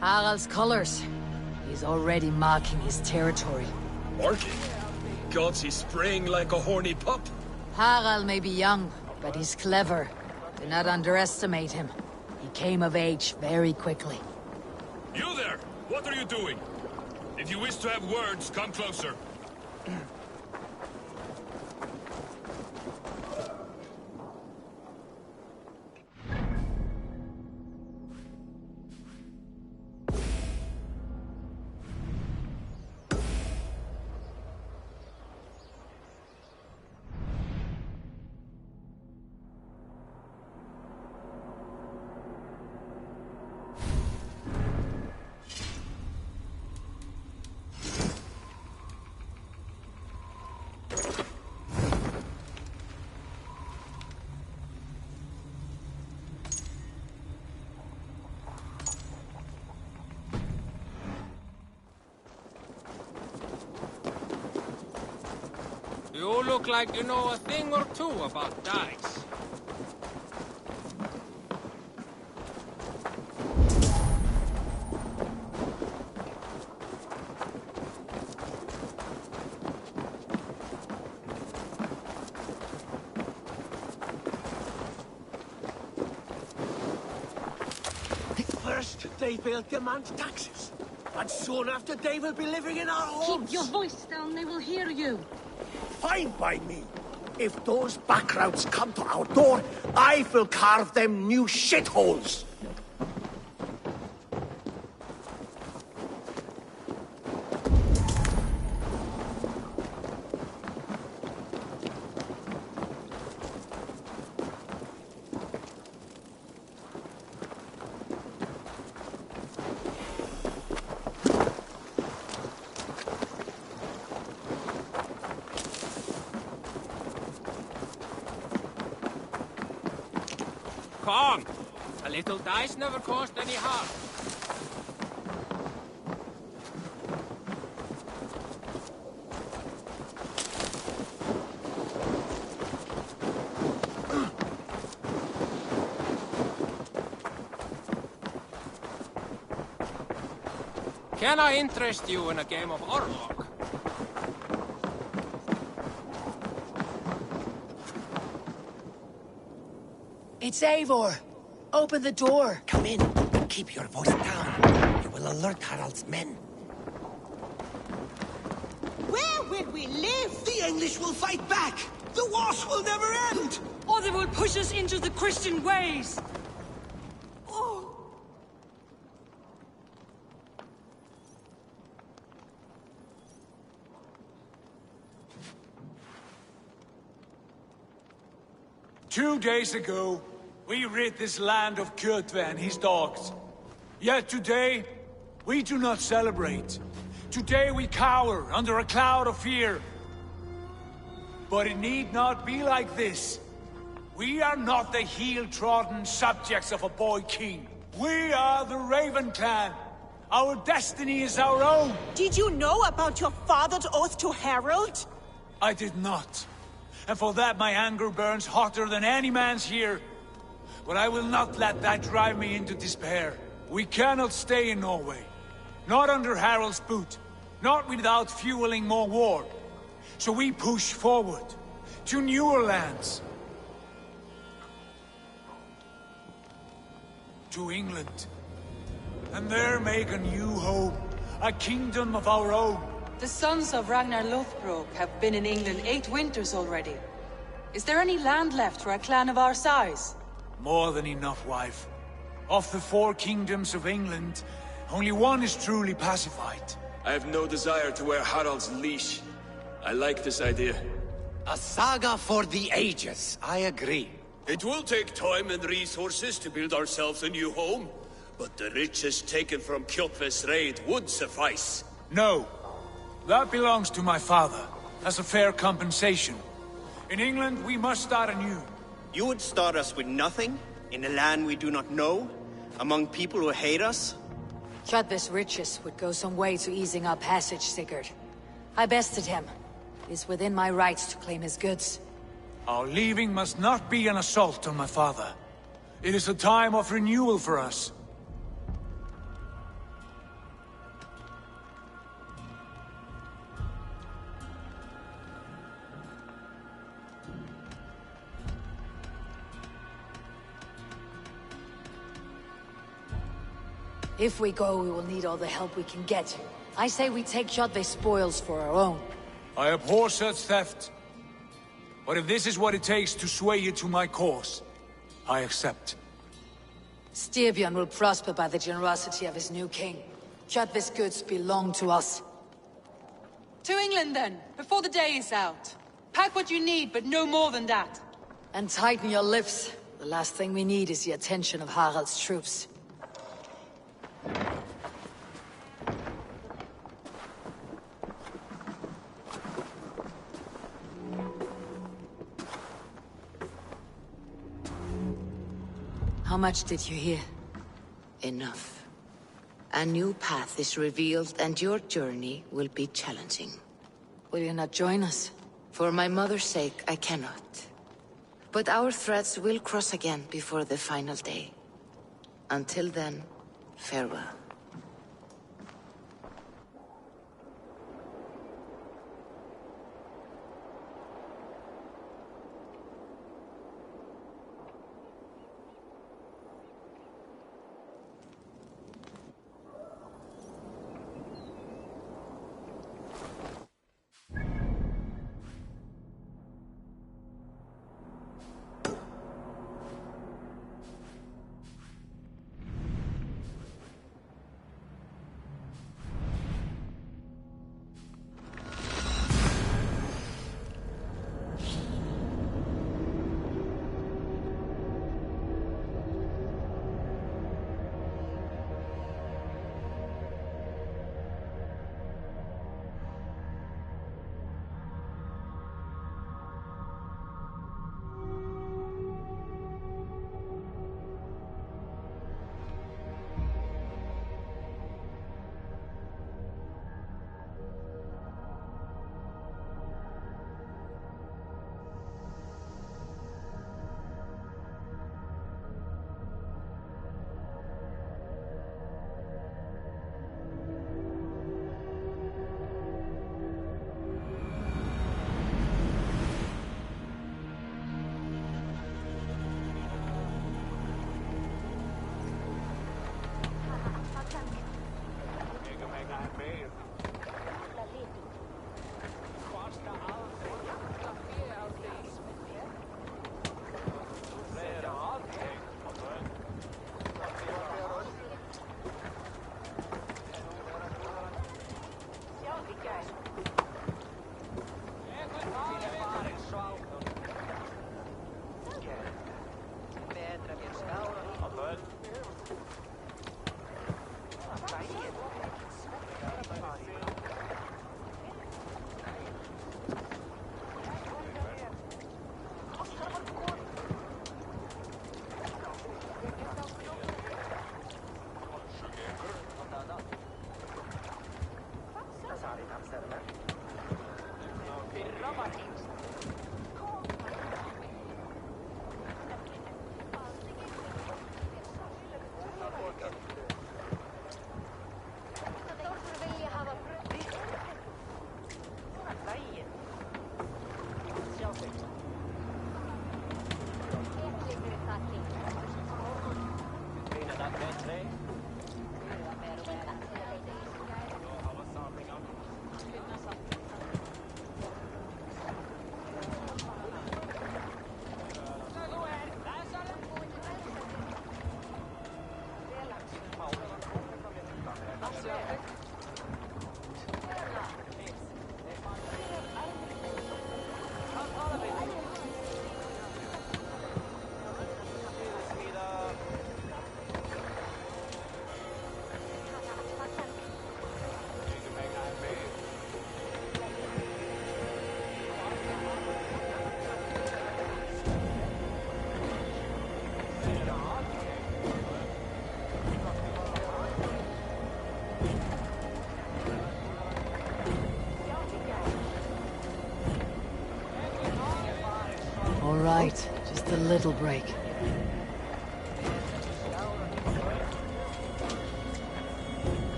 Harald's colors. He's already marking his territory. Marking? Gods, he's spraying like a horny pup. Harald may be young, but he's clever. Do not underestimate him. He came of age very quickly. You there! What are you doing? If you wish to have words, come closer. You look like you know a thing or two about dice. First, they will demand taxes. And soon after, they will be living in our homes. Keep your voice down, they will hear you. Fine by me. If those backroutes come to our door, I will carve them new shitholes. Come! A little dice never caused any harm. Can I interest you in a game of Orlok? It's Eivor. Open the door. Come in. Keep your voice down. You will alert Harald's men. Where will we live? The English will fight back. The wars will never end. Or they will push us into the Christian ways. Oh. 2 days ago, we rid this land of Kjotve and his dogs. Yet today, we do not celebrate. Today we cower under a cloud of fear. But it need not be like this. We are not the heel-trodden subjects of a boy king. We are the Raven clan. Our destiny is our own. Did you know about your father's oath to Harald? I did not. And for that my anger burns hotter than any man's here. But I will not let that drive me into despair. We cannot stay in Norway. Not under Harald's boot. Not without fueling more war. So we push forward. To newer lands. To England. And there make a new home. A kingdom of our own. The sons of Ragnar Lothbrok have been in England 8 winters already. Is there any land left for a clan of our size? More than enough, wife. Of the 4 kingdoms of England, only one is truly pacified. I have no desire to wear Harald's leash. I like this idea. A saga for the ages, I agree. It will take time and resources to build ourselves a new home, but the riches taken from Kjotve's raid would suffice. No. That belongs to my father, as a fair compensation. In England, we must start anew. You would start us with nothing? In a land we do not know? Among people who hate us? Kjotve's riches would go some way to easing our passage, Sigurd. I bested him. It is within my rights to claim his goods. Our leaving must not be an assault on my father. It is a time of renewal for us. If we go, we will need all the help we can get. I say we take Kjotve's spoils for our own. I abhor such theft. But if this is what it takes to sway you to my cause, I accept. Styrbjörn will prosper by the generosity of his new king. Kjotve's goods belong to us. To England, then, before the day is out. Pack what you need, but no more than that. And tighten your lips. The last thing we need is the attention of Harald's troops. How much did you hear? Enough. A new path is revealed, and your journey will be challenging. Will you not join us? For my mother's sake, I cannot. But our threads will cross again before the final day. Until then, farewell. All right, just a little break.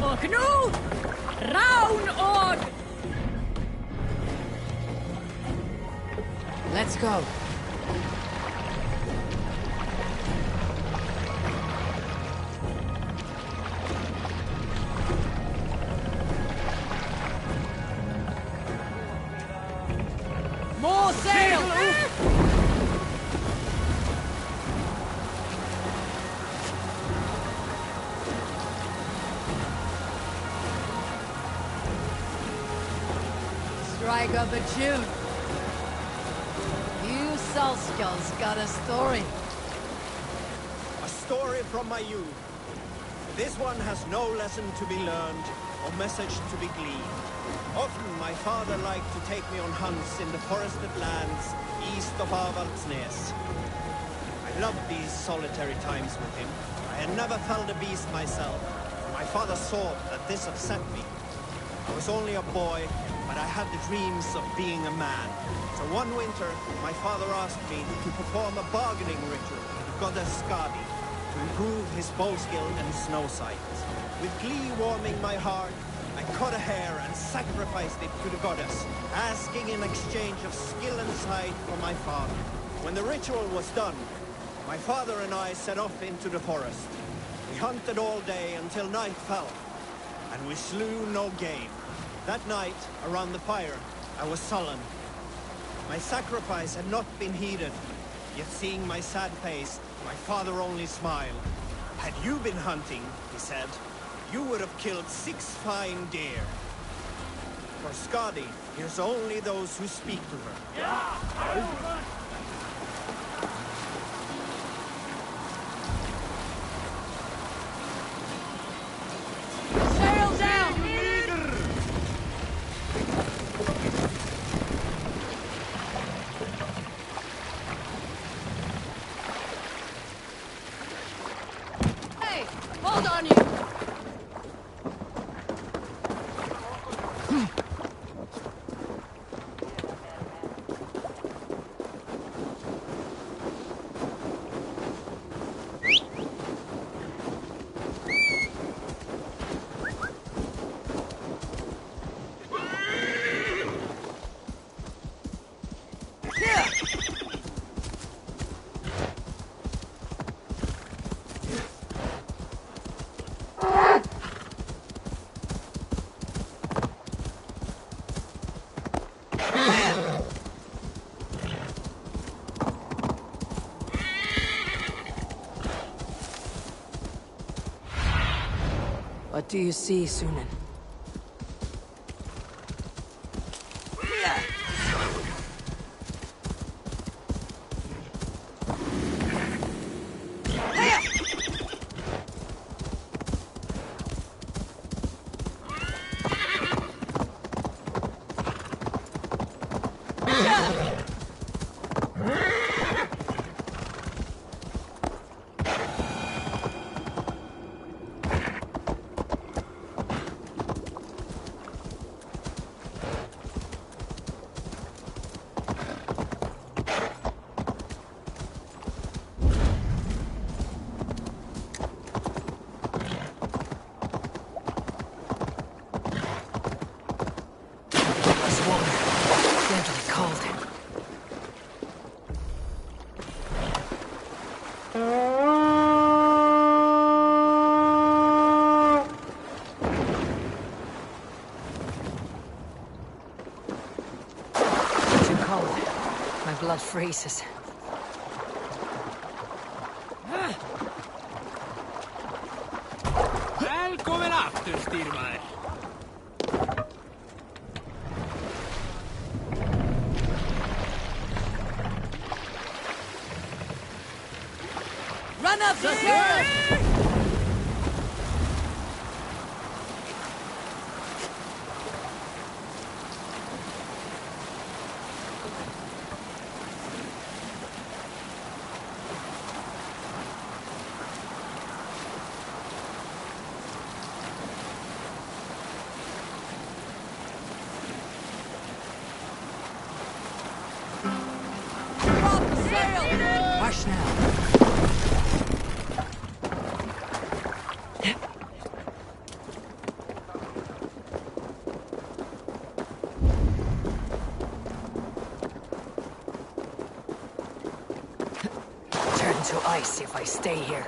Og nú, rán og Let's go. More sail! Strike up a tune. You Salskulls got a story. A story from my youth. This one has no lesson to be learned, or message to be gleaned. Often my father liked to take me on hunts in the forested lands east of Avaldsnes. I loved these solitary times with him. I had never felled a beast myself. My father saw that this upset me. I was only a boy, but I had the dreams of being a man. So one winter, my father asked me to perform a bargaining ritual with the goddess Skadi to improve his bow skill and snow sight. With glee warming my heart, I cut a hare and sacrificed it to the goddess, asking in exchange of skill and sight from my father. When the ritual was done, my father and I set off into the forest. We hunted all day until night fell, and we slew no game. That night, around the fire, I was sullen. My sacrifice had not been heeded, yet seeing my sad face, my father only smiled. Had you been hunting, he said, you would have killed 6 fine deer. For Skadi hears only those who speak to her. Sail down! Hey, hold on you! What do you see, Sunan? My blood freezes. Välkommen after, styrmannen. Run up the hill! March now. to ice if I stay here.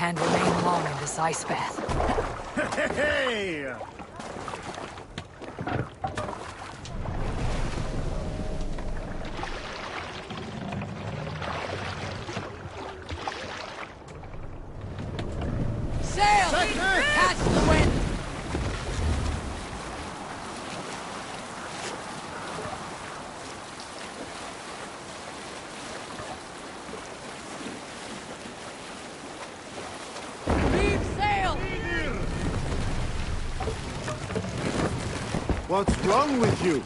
can't remain long in this ice bath. Hey! Sail! Catch the wind! What's wrong with you?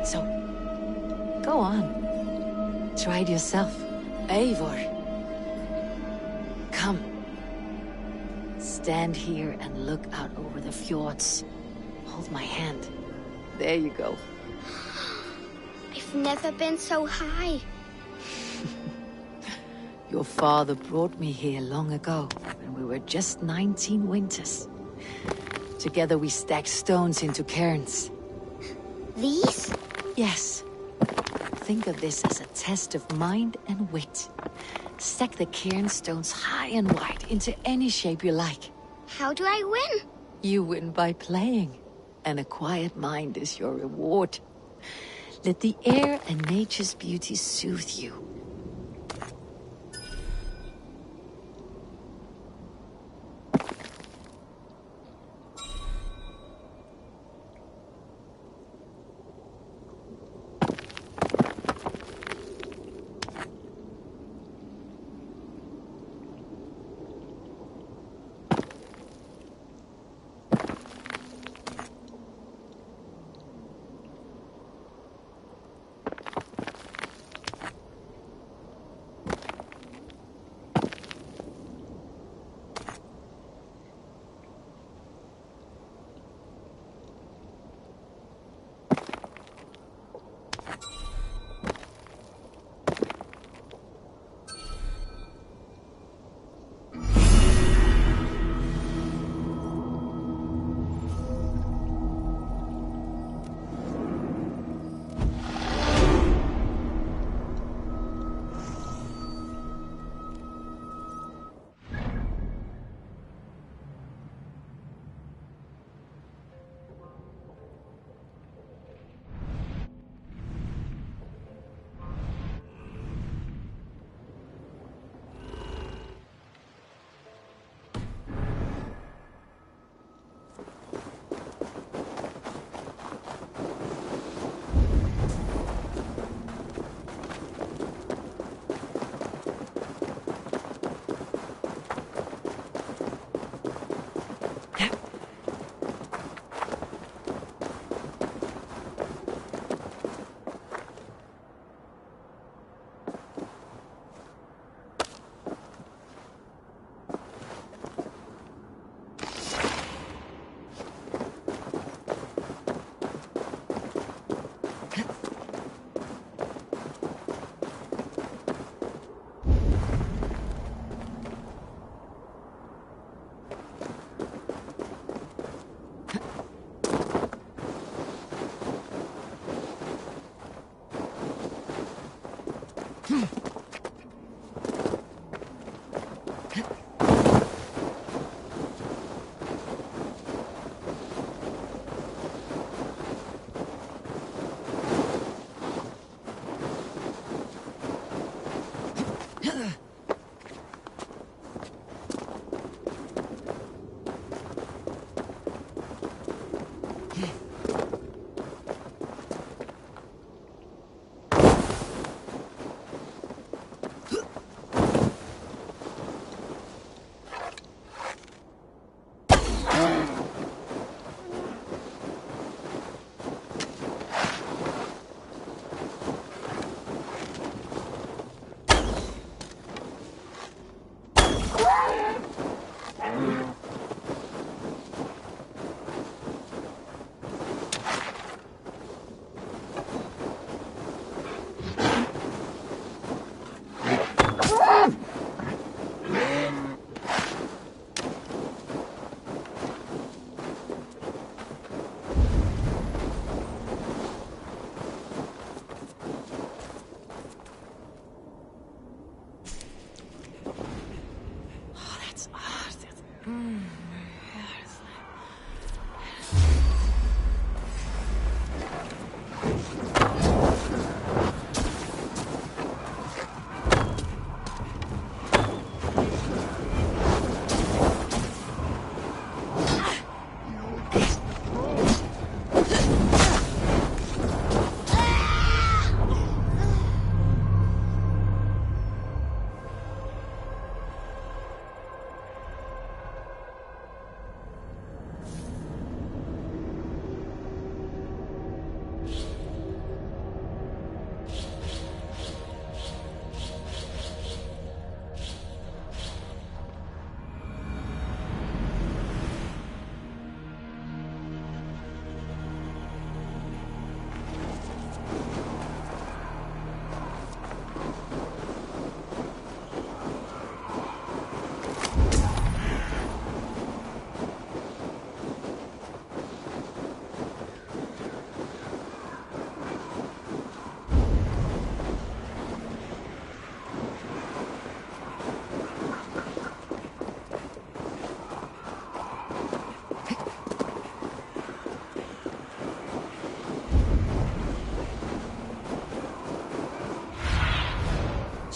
So, go on. Try it yourself. Eivor. Stand here and look out over the fjords. Hold my hand. There you go. I've never been so high. Your father brought me here long ago, when we were just 19 winters. Together we stacked stones into cairns. These? Yes. Think of this as a test of mind and wit. Stack the cairn stones high and wide into any shape you like. How do I win? You win by playing, and a quiet mind is your reward. Let the air and nature's beauty soothe you.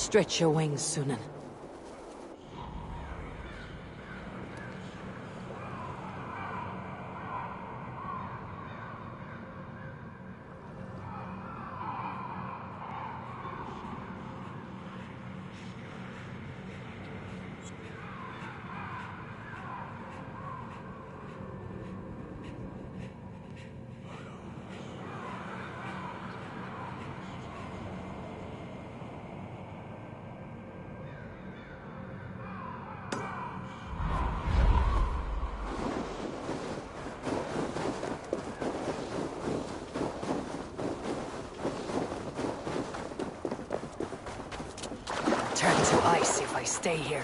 Stretch your wings, Sunan. Turn to ice if I stay here.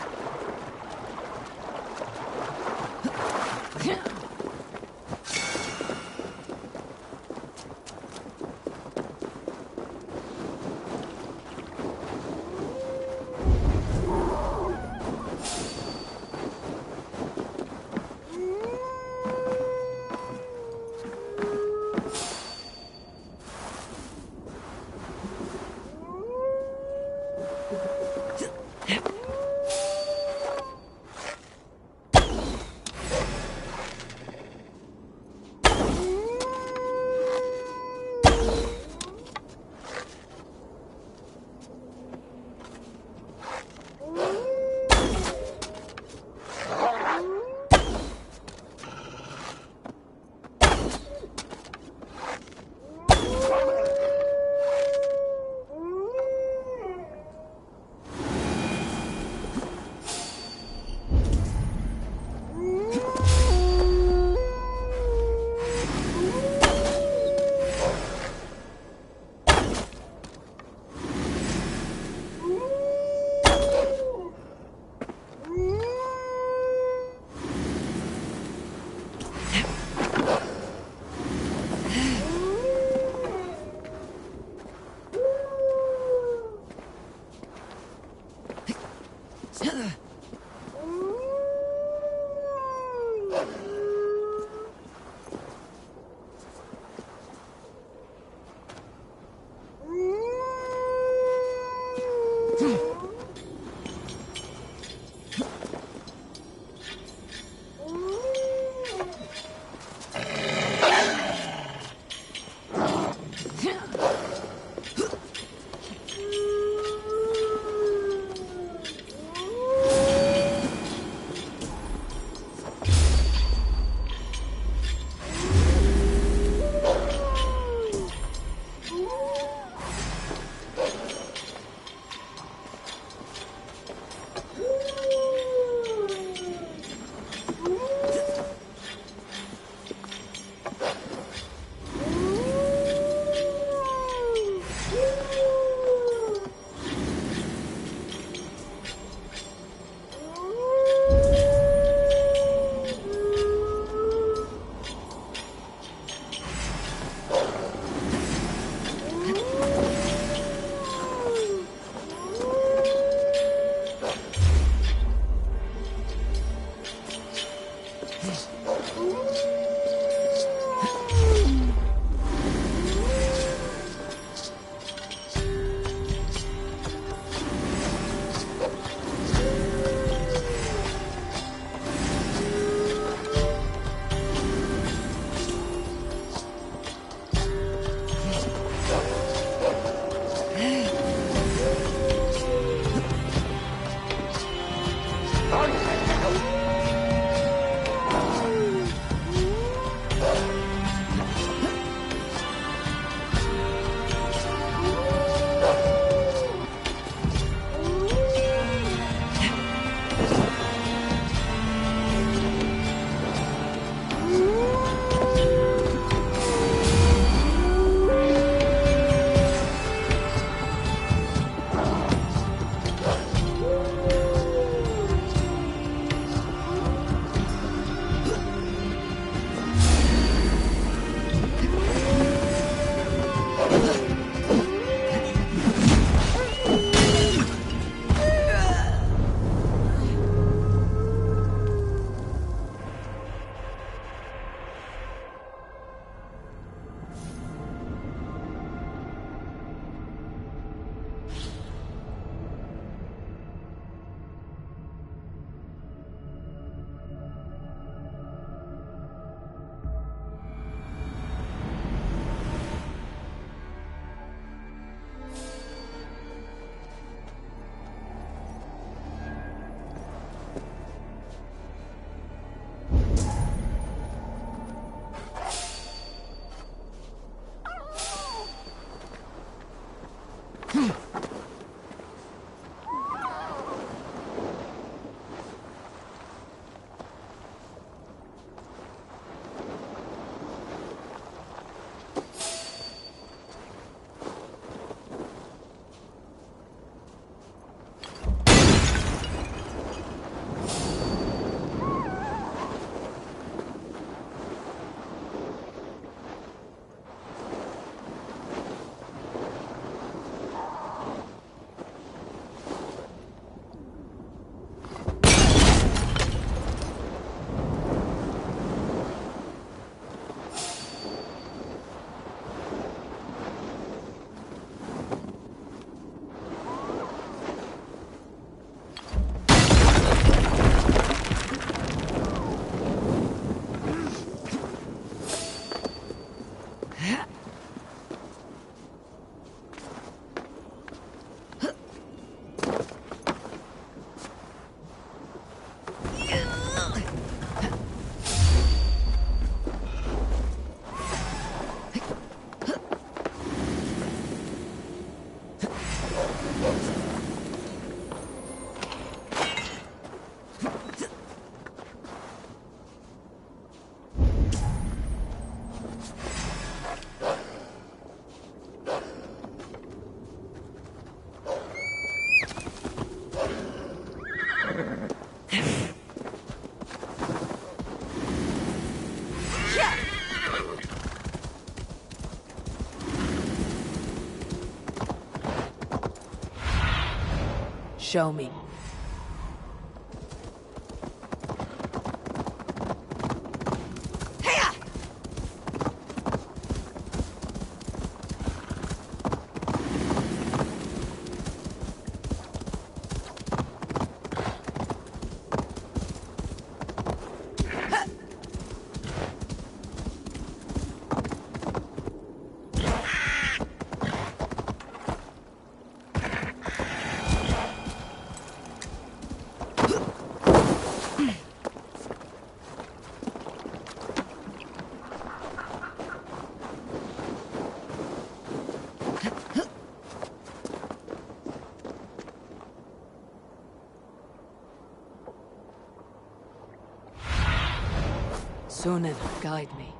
show me. Sunan, guide me.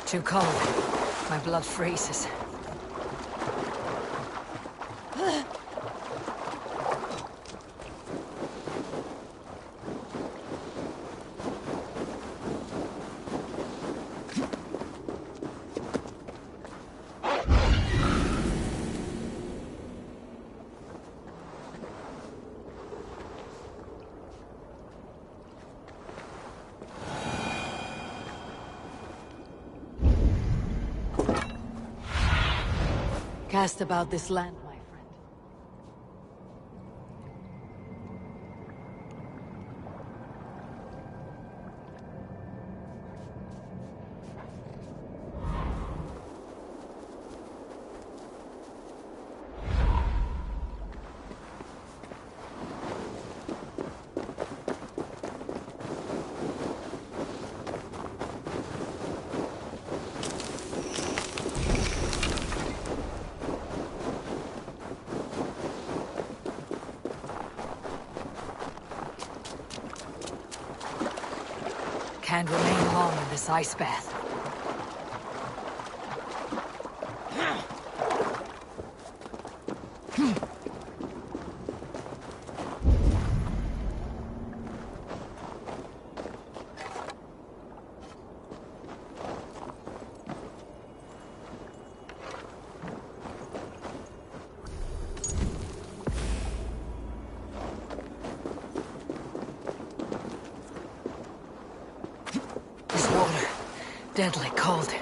Too cold. My blood freezes. Cast about this land, my friend. Can't remain long in this ice bath. Deadly cold.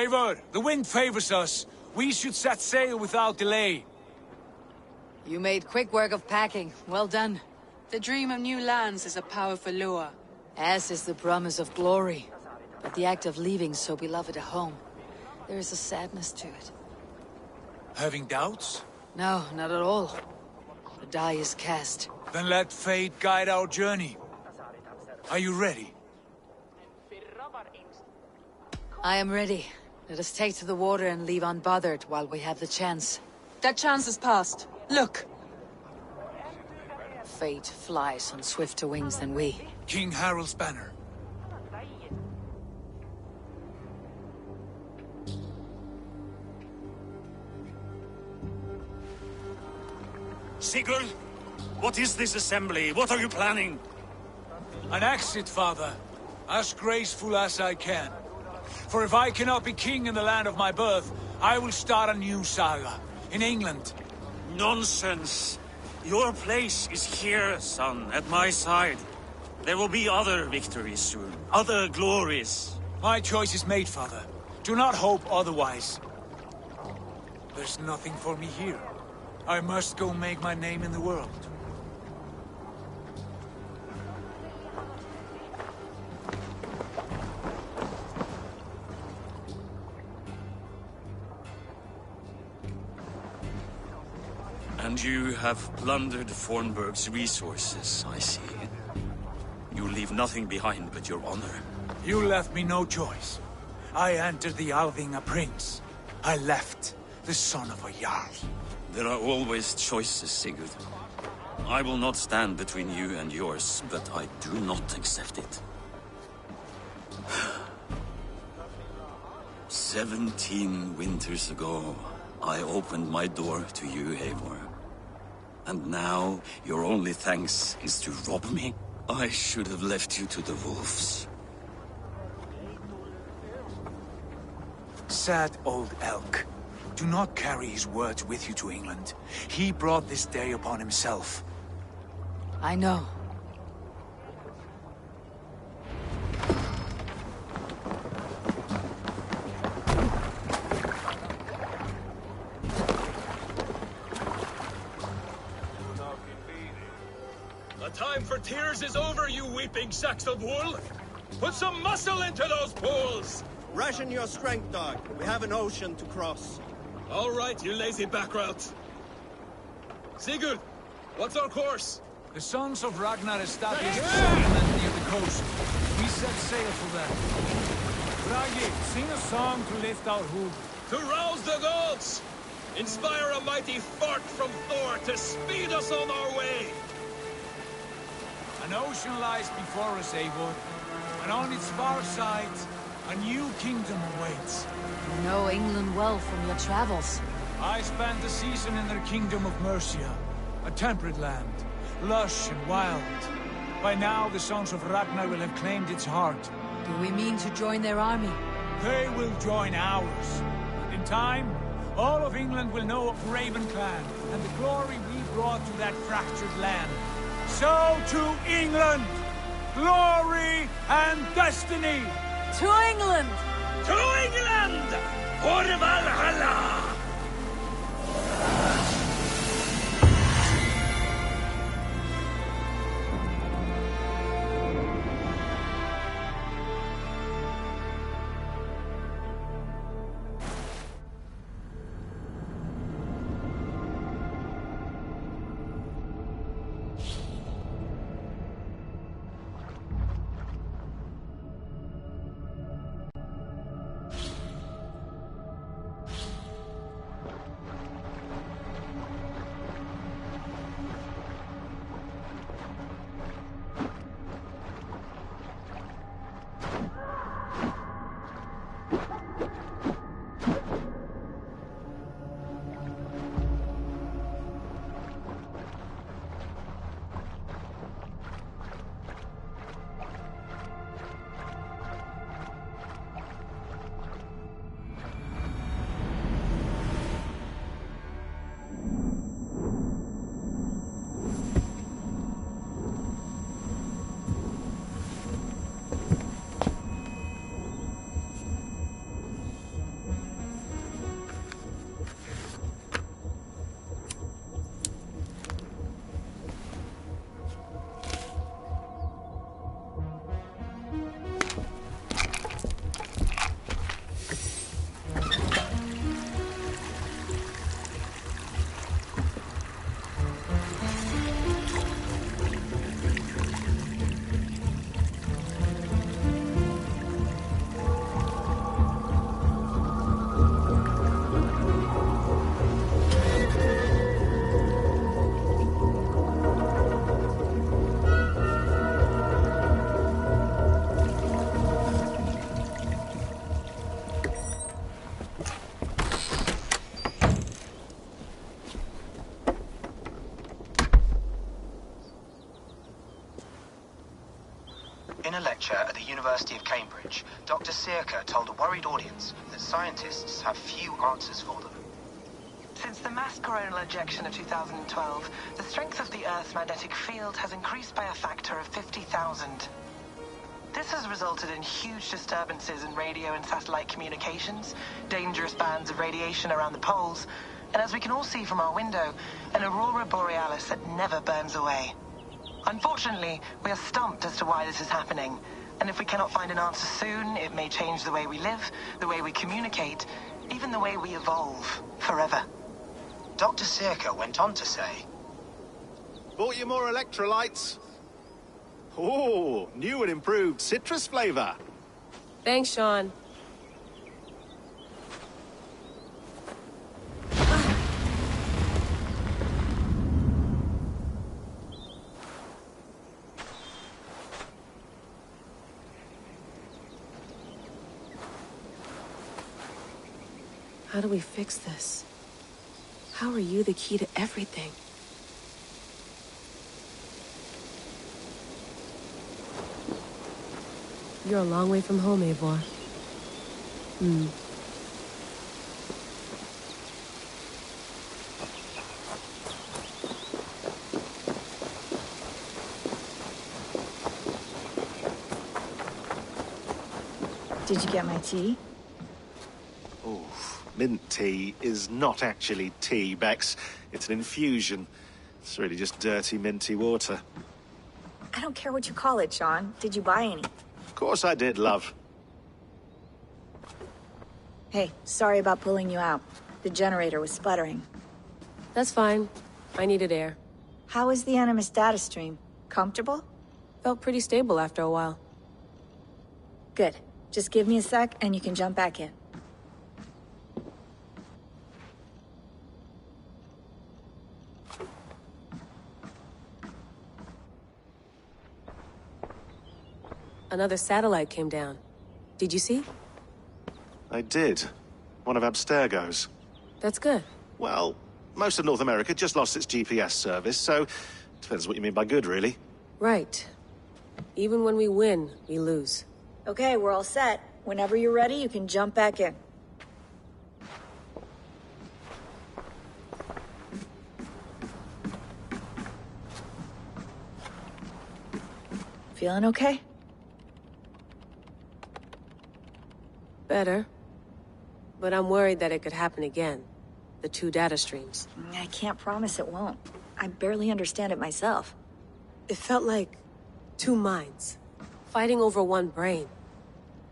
Eivor, the wind favors us. We should set sail without delay. You made quick work of packing. Well done. The dream of new lands is a powerful lure. As is the promise of glory. But the act of leaving so beloved a home, there is a sadness to it. Having doubts? No, not at all. The die is cast. Then let fate guide our journey. Are you ready? I am ready. Let us take to the water and leave unbothered while we have the chance. That chance is past. Look! Fate flies on swifter wings than we. King Harald's banner. Sigurd, what is this assembly? What are you planning? An exit, father. As graceful as I can. For if I cannot be king in the land of my birth, I will start a new saga. In England. Nonsense. Your place is here, son, at my side. There will be other victories soon. Other glories. My choice is made, father. Do not hope otherwise. There's nothing for me here. I must go make my name in the world. And you have plundered Fornburg's resources, I see. You leave nothing behind but your honor. You left me no choice. I entered the Alving a prince. I left the son of a Jarl. There are always choices, Sigurd. I will not stand between you and yours, but I do not accept it. 17 winters ago, I opened my door to you, Eivor. And now, your only thanks is to rob me? I should have left you to the wolves. Sad old elk. Do not carry his words with you to England. He brought this day upon himself. I know. The time for tears is over, you weeping sacks of wool! Put some muscle into those pools! Ration your strength, dog. We have an ocean to cross. All right, you lazy backrout. Sigurd, what's our course? The sons of Ragnar established a settlement near the coast. We set sail for them. Bragi, sing a song to lift our hood. To rouse the gods! Inspire a mighty fart from Thor to speed us on our way! An ocean lies before us, Eivor. And on its far side, a new kingdom awaits. You know England well from your travels. I spent a season in their kingdom of Mercia. A temperate land, lush and wild. By now, the sons of Ragnar will have claimed its heart. Do we mean to join their army? They will join ours. And in time, all of England will know of Raven Clan and the glory we brought to that fractured land. So to England! Glory and destiny! To England! To England! For Valhalla! University of Cambridge, Dr. Circa told a worried audience that scientists have few answers for them. Since the mass coronal ejection of 2012, the strength of the Earth's magnetic field has increased by a factor of 50,000. This has resulted in huge disturbances in radio and satellite communications, dangerous bands of radiation around the poles, and as we can all see from our window, an aurora borealis that never burns away. Unfortunately, we are stumped as to why this is happening, and if we cannot find an answer soon, it may change the way we live, the way we communicate, even the way we evolve, forever. Dr. Circa went on to say, Bought you more electrolytes? Oh, new and improved citrus flavor. Thanks, Sean. How do we fix this? How are you the key to everything? You're a long way from home, Eivor. Did you get my tea? Oh, mint tea is not actually tea, Bex. It's an infusion. It's really just dirty, minty water. I don't care what you call it, Sean. Did you buy any? Of course I did, love. Hey, sorry about pulling you out. The generator was sputtering. That's fine. I needed air. How was the Animus data stream? Comfortable? Felt pretty stable after a while. Good. Just give me a sec and you can jump back in. Another satellite came down. Did you see? I did. One of Abstergo's. That's good. Well, most of North America just lost its GPS service, so depends what you mean by good, really. Right. Even when we win, we lose. Okay, we're all set. Whenever you're ready, you can jump back in. Feeling okay? Better. But I'm worried that it could happen again. The two data streams. I can't promise it won't. I barely understand it myself. It felt like two minds, fighting over one brain.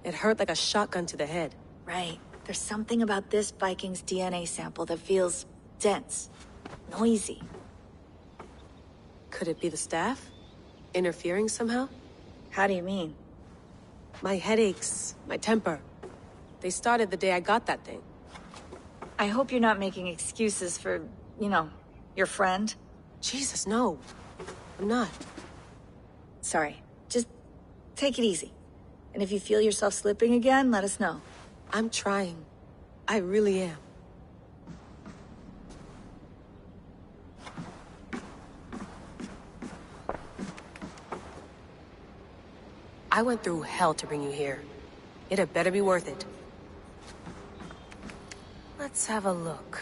It hurt like a shotgun to the head. Right. There's something about this Viking's DNA sample that feels dense, noisy. Could it be the staff? Interfering somehow? How do you mean? My headaches, my temper. They started the day I got that thing. I hope you're not making excuses for, you know, your friend. Jesus, no. I'm not. Sorry. Just take it easy. And if you feel yourself slipping again, let us know. I'm trying. I really am. I went through hell to bring you here. It had better be worth it. Let's have a look.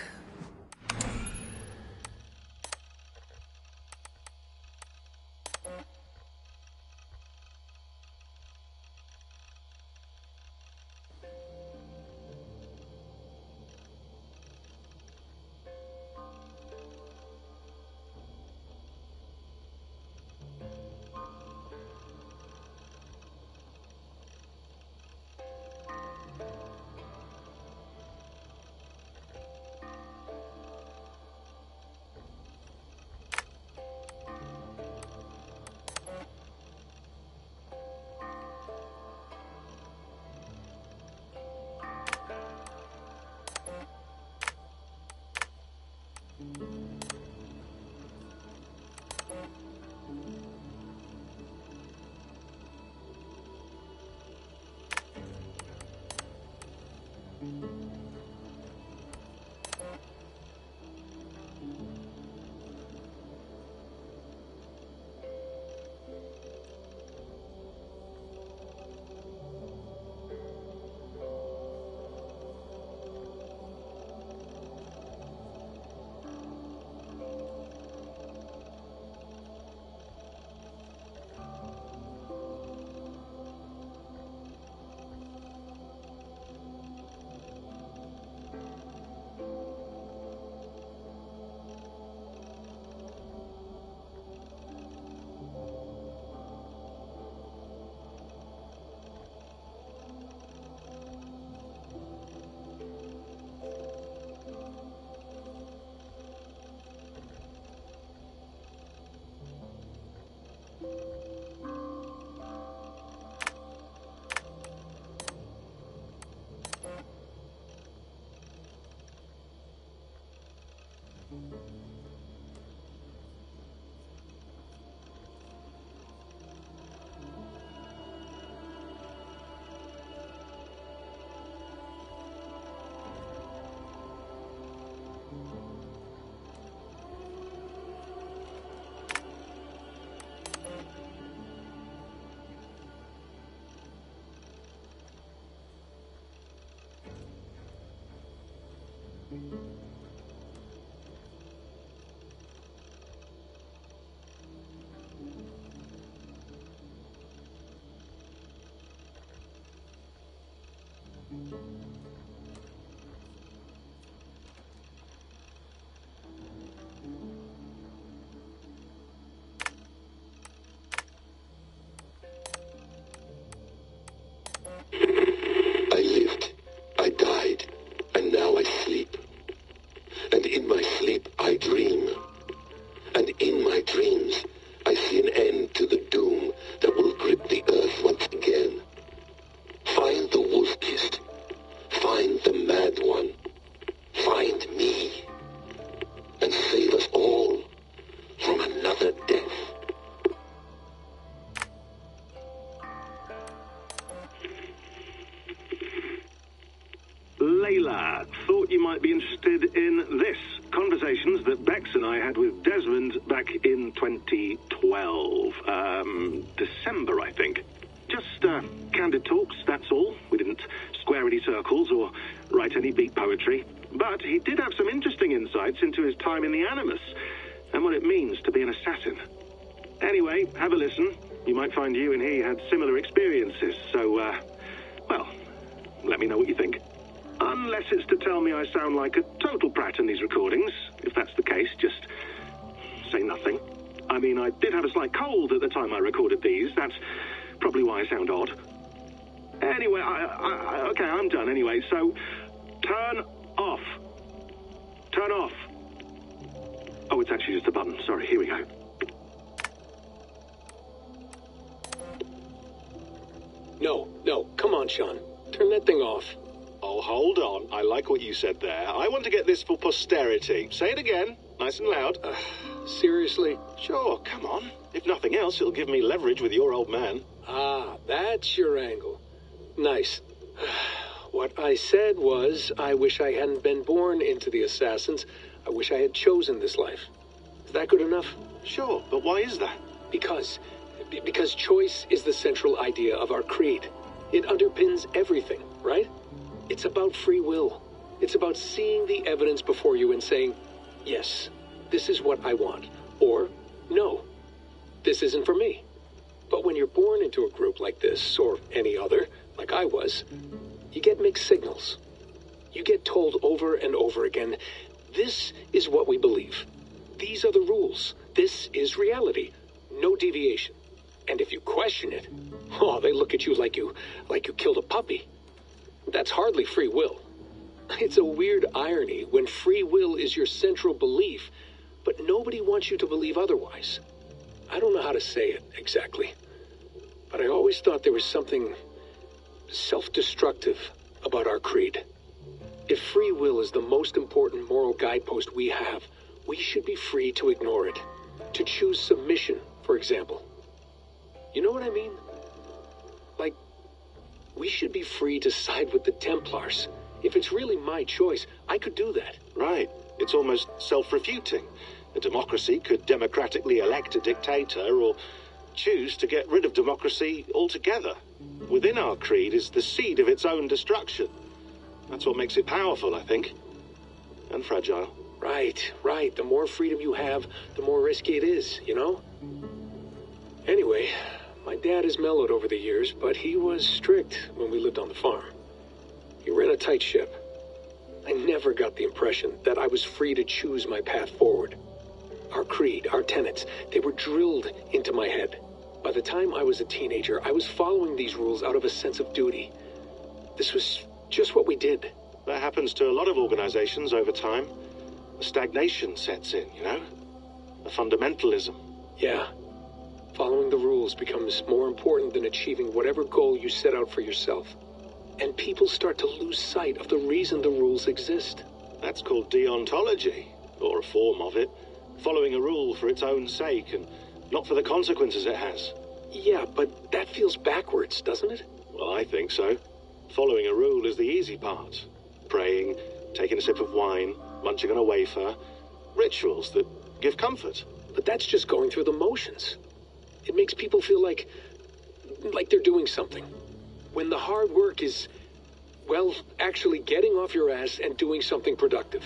I lived, I died, and now I sleep. And in my sleep I dream. And in my dreams I see an end to the doom that will grip the earth once again. Find the wolf-kissed. Find the mad one. Find me. And save us all from another death. Layla, thought you might be interested in this. Conversations that Bex and I had with Desmond back in 2012. December, I think. Just candid talks, that's all. We didn't square any circles or write any beat poetry. But he did have some interesting insights into his time in the Animus and what it means to be an assassin. Anyway, have a listen. You might find you and he had similar experiences. So, well, let me know what you think. Unless it's to tell me I sound like a total prat in these recordings. If that's the case, just say nothing. I mean, I did have a slight cold at the time I recorded these. That's probably why I sound odd. Anyway, okay, I'm done anyway. So, turn off. Turn off. Oh, it's actually just a button. Sorry, here we go. No, come on, Sean. Turn that thing off. Oh, hold on. I like what you said there. I want to get this for posterity. Say it again, nice and loud. Seriously? Sure, come on. If nothing else, it'll give me leverage with your old man. Ah, that's your angle. Nice. What I said was, I wish I hadn't been born into the Assassins. I wish I had chosen this life. Is that good enough? Sure, but why is that? Because choice is the central idea of our creed. It underpins everything, right? It's about free will. It's about seeing the evidence before you and saying, yes, this is what I want. Or, no, this isn't for me. But when you're born into a group like this, or any other, like I was, you get mixed signals. You get told over and over again, this is what we believe. These are the rules. This is reality. No deviation. And if you question it, oh, they look at you like you killed a puppy. That's hardly free will. It's a weird irony when free will is your central belief, but nobody wants you to believe otherwise. I don't know how to say it exactly, but I always thought there was something self-destructive about our creed. If free will is the most important moral guidepost we have, we should be free to ignore it. To choose submission, for example. You know what I mean? Like, we should be free to side with the Templars. If it's really my choice, I could do that. Right. It's almost self-refuting. A democracy could democratically elect a dictator or choose to get rid of democracy altogether. Within our creed is the seed of its own destruction. That's what makes it powerful, I think. And fragile. Right. The more freedom you have, the more risky it is, you know? Anyway, my dad has mellowed over the years, but he was strict when we lived on the farm. He ran a tight ship. I never got the impression that I was free to choose my path forward. Our creed, our tenets, they were drilled into my head. By the time I was a teenager, I was following these rules out of a sense of duty. This was just what we did. That happens to a lot of organizations over time. A stagnation sets in, you know? A fundamentalism. Yeah. Following the rules becomes more important than achieving whatever goal you set out for yourself. And people start to lose sight of the reason the rules exist. That's called deontology. or a form of it, following a rule for its own sake and not for the consequences it has. Yeah, but that feels backwards, doesn't it? Well, I think so. Following a rule is the easy part. Praying, taking a sip of wine, munching on a wafer. Rituals that give comfort. But that's just going through the motions. It makes people feel like they're doing something. When the hard work is, well, actually getting off your ass and doing something productive.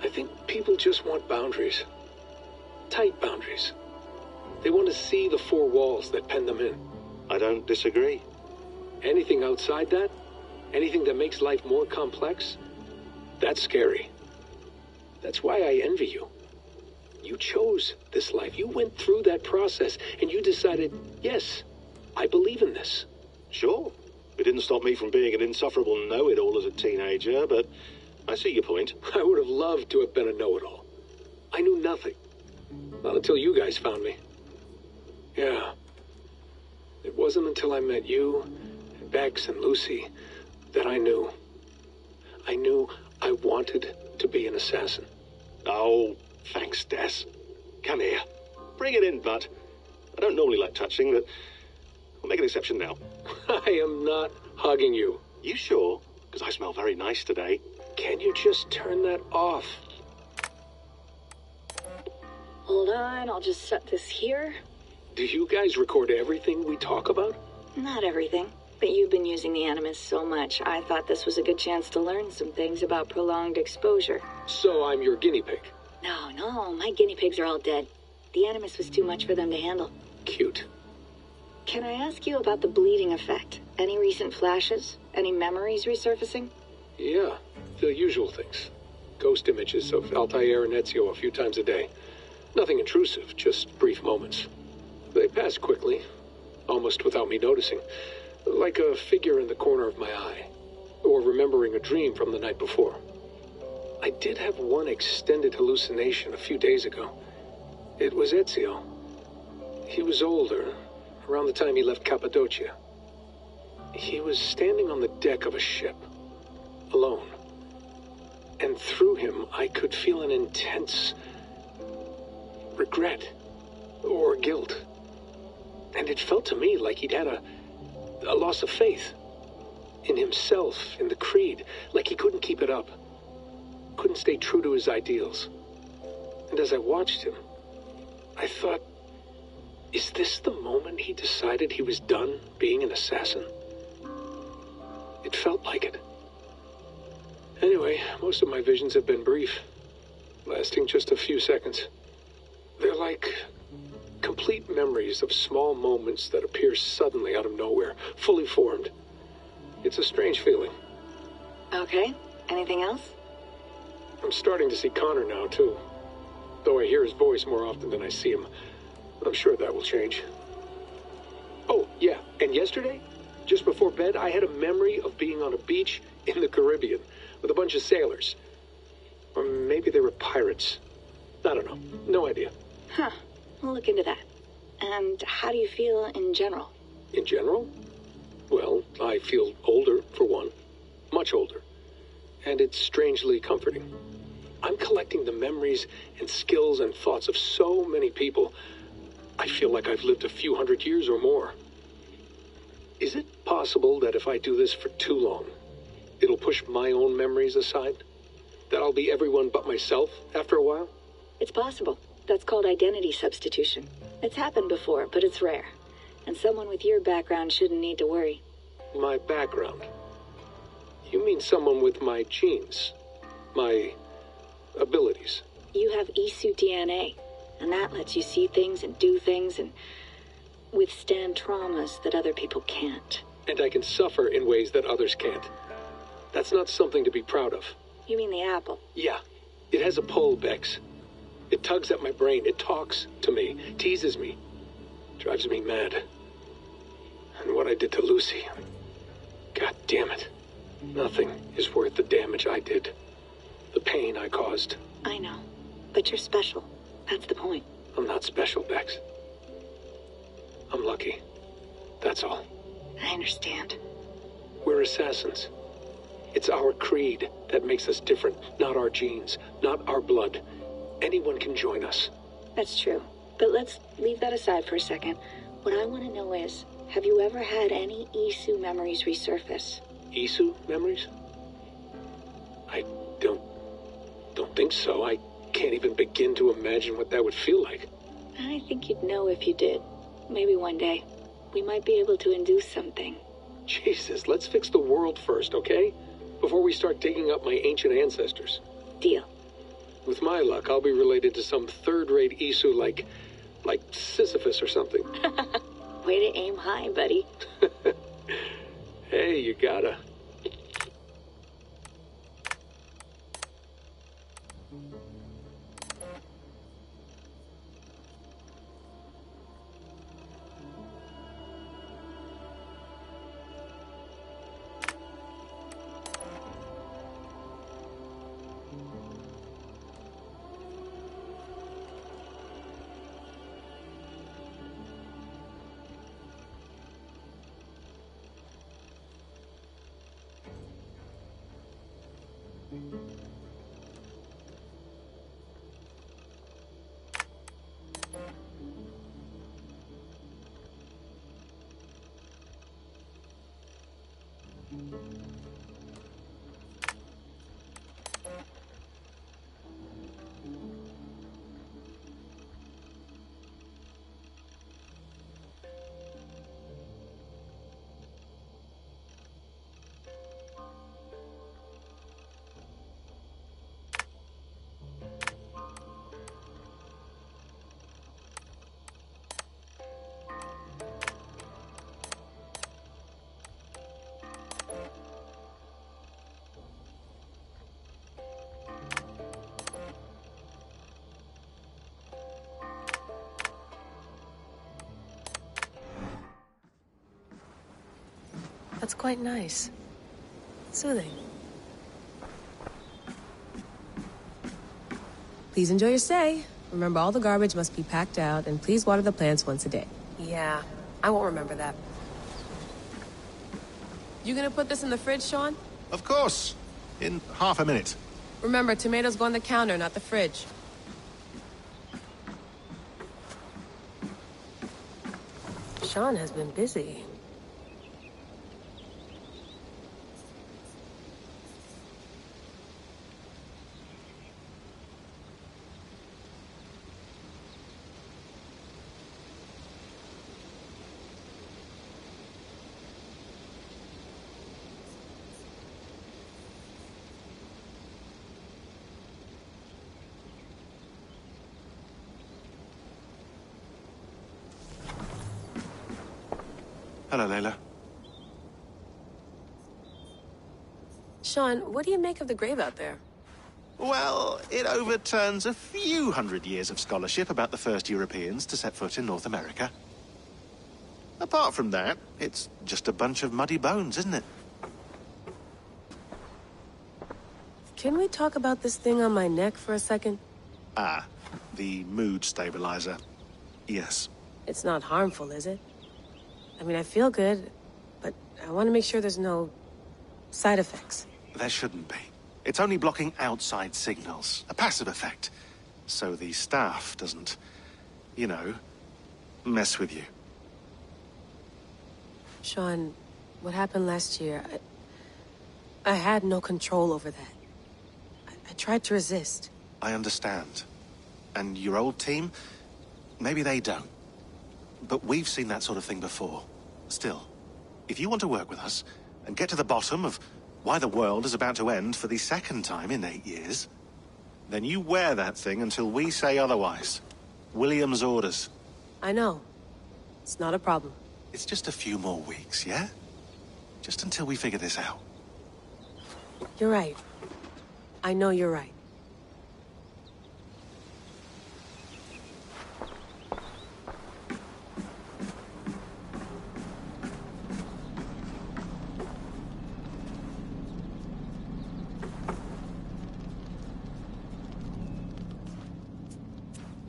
I think people just want boundaries. Tight boundaries. They want to see the four walls that pen them in. I don't disagree. Anything outside that, anything that makes life more complex, that's scary. That's why I envy you. You chose this life. You went through that process, and you decided, yes, I believe in this. Sure. It didn't stop me from being an insufferable know-it-all as a teenager, but I see your point. I would have loved to have been a know-it-all. I knew nothing. Not until you guys found me. Yeah. It wasn't until I met you, and Bex and Lucy, that I knew. I knew I wanted to be an assassin. Oh, thanks, Des. Come here. Bring it in, bud. I don't normally like touching, but I'll make an exception now. I am not hugging you. You sure? Because I smell very nice today. Can you just turn that off? Hold on, I'll just set this here. Do you guys record everything we talk about? Not everything, but you've been using the Animus so much, I thought this was a good chance to learn some things about prolonged exposure. So I'm your guinea pig? No, my guinea pigs are all dead. The Animus was too much for them to handle. Cute. Can I ask you about the bleeding effect? Any recent flashes? Any memories resurfacing? Yeah, the usual things. Ghost images of Altair and Ezio a few times a day. Nothing intrusive, just brief moments. They pass quickly, almost without me noticing. Like a figure in the corner of my eye. Or remembering a dream from the night before. I did have one extended hallucination a few days ago. It was Ezio. He was older, around the time he left Cappadocia. He was standing on the deck of a ship, alone. And through him, I could feel an intense regret or guilt. And it felt to me like he'd had a loss of faith in himself, in the creed, like he couldn't keep it up, couldn't stay true to his ideals. And as I watched him, I thought, is this the moment he decided he was done being an assassin? It felt like it. Anyway, most of my visions have been brief, lasting just a few seconds. They're like complete memories of small moments that appear suddenly out of nowhere, fully formed. It's a strange feeling. Okay, anything else? I'm starting to see Connor now, too. Though I hear his voice more often than I see him. I'm sure that will change. Oh, yeah, and yesterday, just before bed, I had a memory of being on a beach in the Caribbean with a bunch of sailors. Or maybe they were pirates. I don't know. No idea. Huh. We'll look into that. And how do you feel in general? In general? Well, I feel older, for one. Much older. And it's strangely comforting. I'm collecting the memories and skills and thoughts of so many people. I feel like I've lived a few hundred years or more. Is it possible that if I do this for too long, it'll push my own memories aside? That I'll be everyone but myself after a while? It's possible. That's called identity substitution. It's happened before, but it's rare. And someone with your background shouldn't need to worry. My background? You mean someone with my genes? My abilities? You have Isu DNA, and that lets you see things and do things and withstand traumas that other people can't. And I can suffer in ways that others can't. That's not something to be proud of. You mean the apple? Yeah. It has a pull, Bex. It tugs at my brain. It talks to me. Teases me. Drives me mad. And what I did to Lucy. God damn it. Nothing is worth the damage I did. The pain I caused. I know. But you're special. That's the point. I'm not special, Bex. I'm lucky. That's all. I understand. We're assassins. It's our creed that makes us different, not our genes, not our blood. Anyone can join us. That's true. But let's leave that aside for a second. What I want to know is, have you ever had any Isu memories resurface? Isu memories? I don't think so. I can't even begin to imagine what that would feel like. I think you'd know if you did. Maybe one day. We might be able to induce something. Jesus, let's fix the world first, okay? Before we start digging up my ancient ancestors. Deal. With my luck, I'll be related to some third-rate Isu like Sisyphus or something. Way to aim high, buddy. Hey, you gotta. That's quite nice. Soothing. Please enjoy your stay. Remember, all the garbage must be packed out, and please water the plants once a day. Yeah, I won't remember that. You gonna put this in the fridge, Sean? Of course. In half a minute. Remember, tomatoes go on the counter, not the fridge. Sean has been busy. Hello, Layla. Sean, what do you make of the grave out there? Well, it overturns a few hundred years of scholarship about the first Europeans to set foot in North America. Apart from that, it's just a bunch of muddy bones, isn't it? Can we talk about this thing on my neck for a second? Ah, the mood stabilizer. Yes. It's not harmful, is it? I mean, I feel good, but I want to make sure there's no side effects. There shouldn't be. It's only blocking outside signals, a passive effect. So the staff doesn't, you know, mess with you. Sean, what happened last year, I had no control over that. I tried to resist. I understand. And your old team, maybe they don't. But we've seen that sort of thing before. Still, if you want to work with us and get to the bottom of why the world is about to end for the second time in 8 years, then you wear that thing until we say otherwise. William's orders. I know. It's not a problem. It's just a few more weeks, yeah? Just until we figure this out. You're right. I know you're right.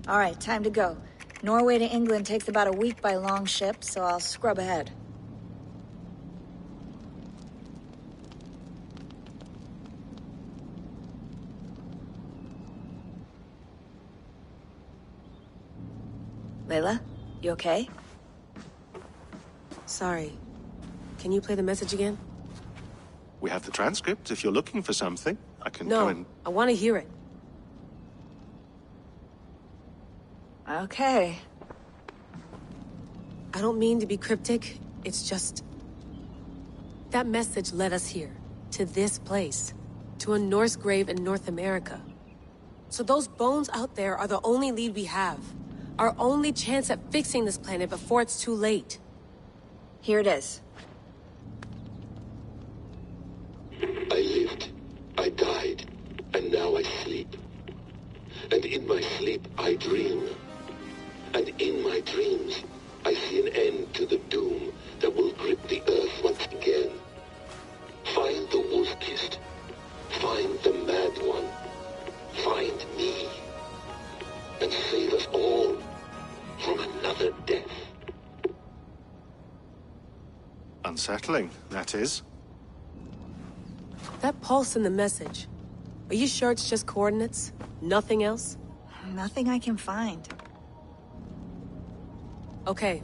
All right, time to go. Norway to England takes about a week by long ship, so I'll scrub ahead. Layla, you okay? Sorry. Can you play the message again? We have the transcript. If you're looking for something, I can No, go and... I want to hear it. Okay. I don't mean to be cryptic. It's just... that message led us here. To this place. To a Norse grave in North America. So those bones out there are the only lead we have. Our only chance at fixing this planet before it's too late. Here it is. I lived, I died, and now I sleep. And in my sleep I dream. And in my dreams I see an end to the doom that will grip the earth once again. Find the wolf-kissed. Find the mad one. Find me. And save us all from another death. Unsettling, that is. That pulse in the message. Are you sure it's just coordinates? Nothing else? Nothing I can find. Okay,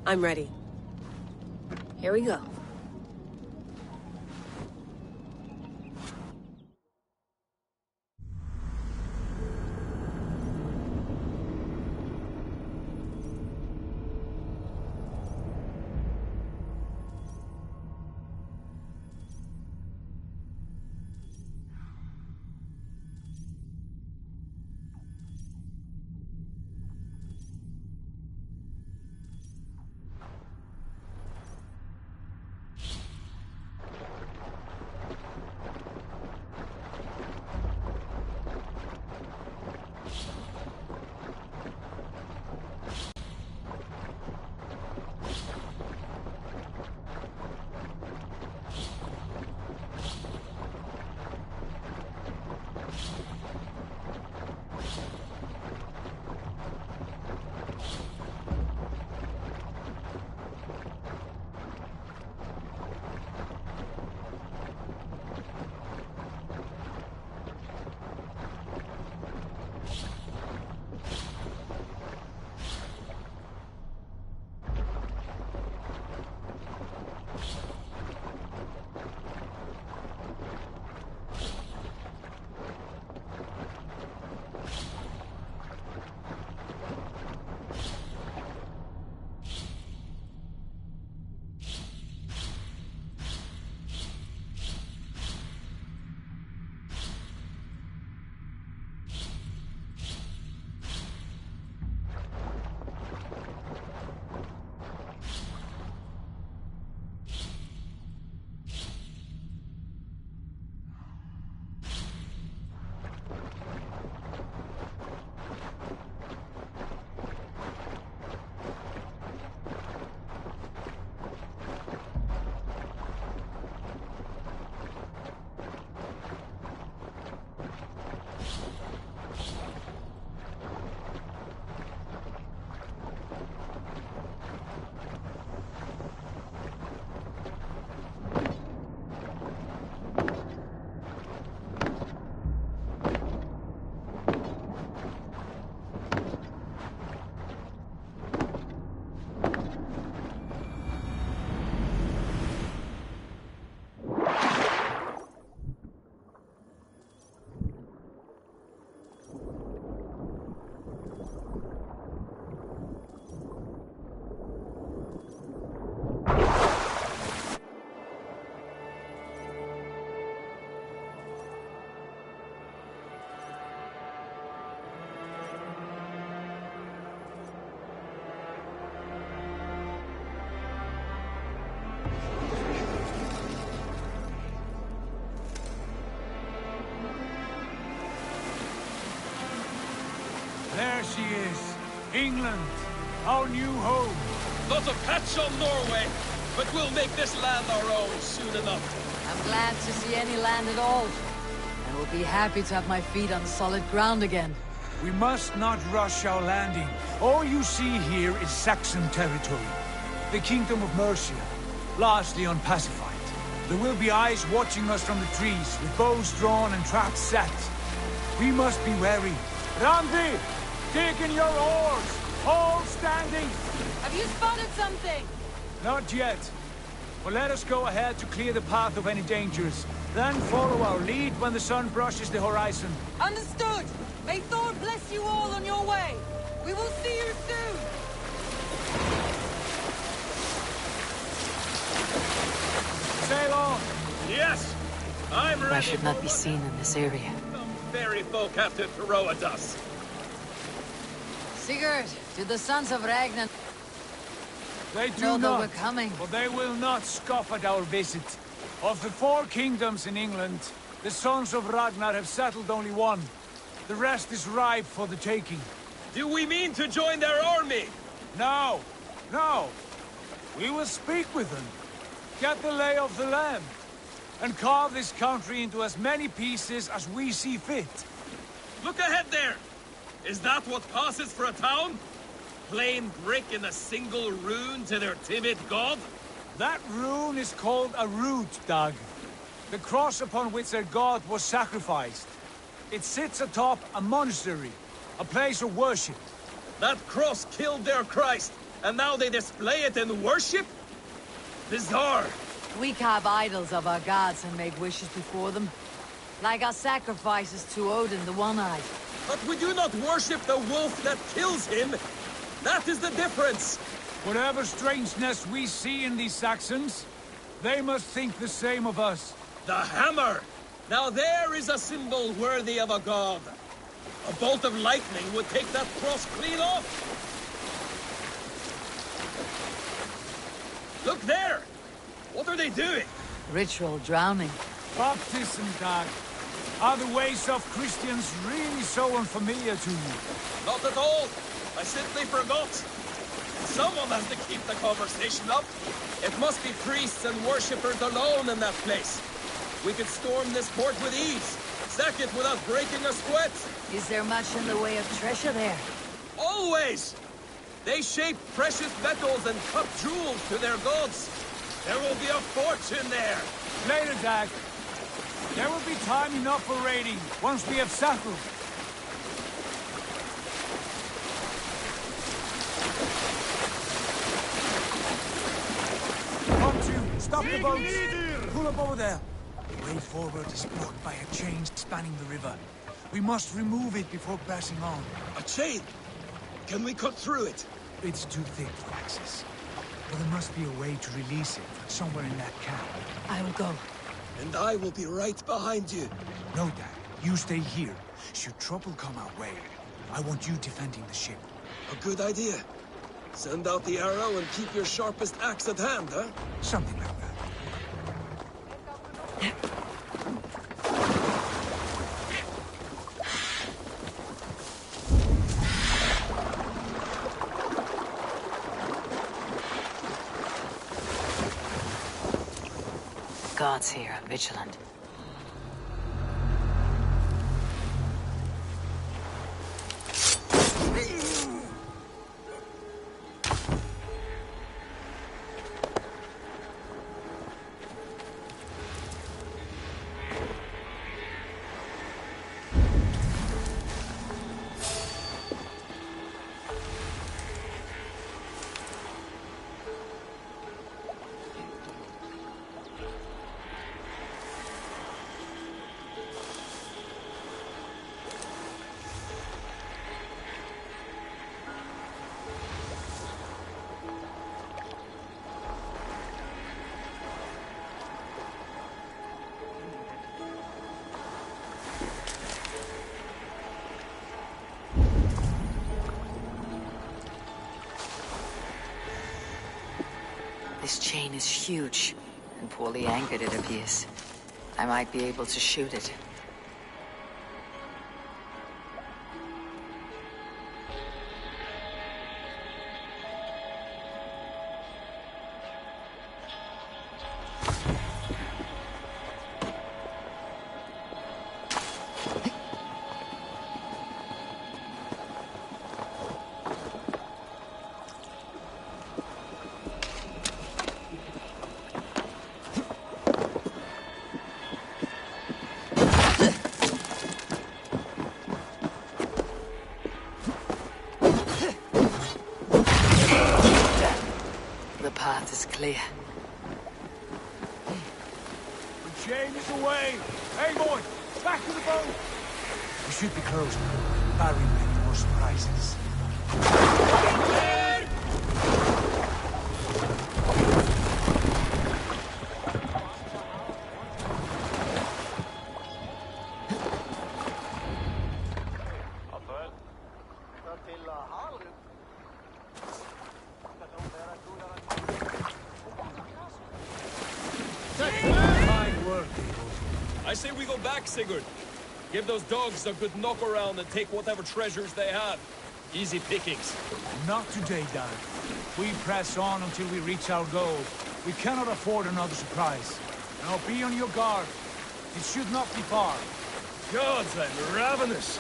I'm ready. Here we go. There she is. England, our new home. Not a patch on Norway, but we'll make this land our own soon enough. I'm glad to see any land at all. I will be happy to have my feet on solid ground again. We must not rush our landing. All you see here is Saxon territory. The Kingdom of Mercia, largely unpacified. There will be eyes watching us from the trees, with bows drawn and traps set. We must be wary. Randi, dig in your oars! All standing! Have you spotted something? Not yet. But let us go ahead to clear the path of any dangers. Then follow our lead when the sun brushes the horizon. Understood! May Thor bless you all on your way! We will see you soon! Sail on! Yes! I'm ready. I should not be seen in this area. Some fairy folk have to throw at us. Sigurd, to the sons of Ragnar. They do know not, that we're coming. but they will not scoff at our visit. Of the 4 kingdoms in England, the sons of Ragnar have settled only one. The rest is ripe for the taking. Do we mean to join their army? No, no. We will speak with them, get the lay of the land, and carve this country into as many pieces as we see fit. Look ahead there! Is that what passes for a town? Plain brick in a single rune to their timid god? That rune is called a root, Dag. The cross upon which their god was sacrificed. It sits atop a monastery, a place of worship. That cross killed their Christ, and now they display it in worship? Bizarre. We carve idols of our gods and make wishes before them. Like our sacrifices to Odin, the One-Eyed. But we do not worship the wolf that kills him. That is the difference. Whatever strangeness we see in these Saxons, they must think the same of us. The hammer! Now there is a symbol worthy of a god. A bolt of lightning would take that cross clean off. Look there! What are they doing? Ritual drowning. Baptism, Dag. Are the ways of Christians really so unfamiliar to you? Not at all. I simply forgot. Someone has to keep the conversation up. It must be priests and worshippers alone in that place. We could storm this port with ease. Sack it without breaking a sweat. Is there much in the way of treasure there? Always! They shape precious metals and cut jewels to their gods. There will be a fortune there. Later, Dag. There will be time enough for raiding once we have settled. Come to! Stop the boats! Pull up over there. The way forward is blocked by a chain spanning the river. We must remove it before passing on. A chain? Can we cut through it? It's too thick for access. But there must be a way to release it somewhere in that camp. I will go. And I will be right behind you. No, Dad. You stay here. Should trouble come our way, I want you defending the ship. A good idea. Send out the arrow and keep your sharpest axe at hand, huh? Something like that. Gods here, vigilant. This chain is huge, and poorly anchored it appears. I might be able to shoot it. coast clear. The chain is away! Hey, boy! Back to the boat! We should be close now. Barry made more surprises. I say we go back, Sigurd. Give those dogs a good knock around and take whatever treasures they have. Easy pickings. Not today, Dad. We press on until we reach our goal. We cannot afford another surprise. Now be on your guard. It should not be far. Gods, I'm ravenous.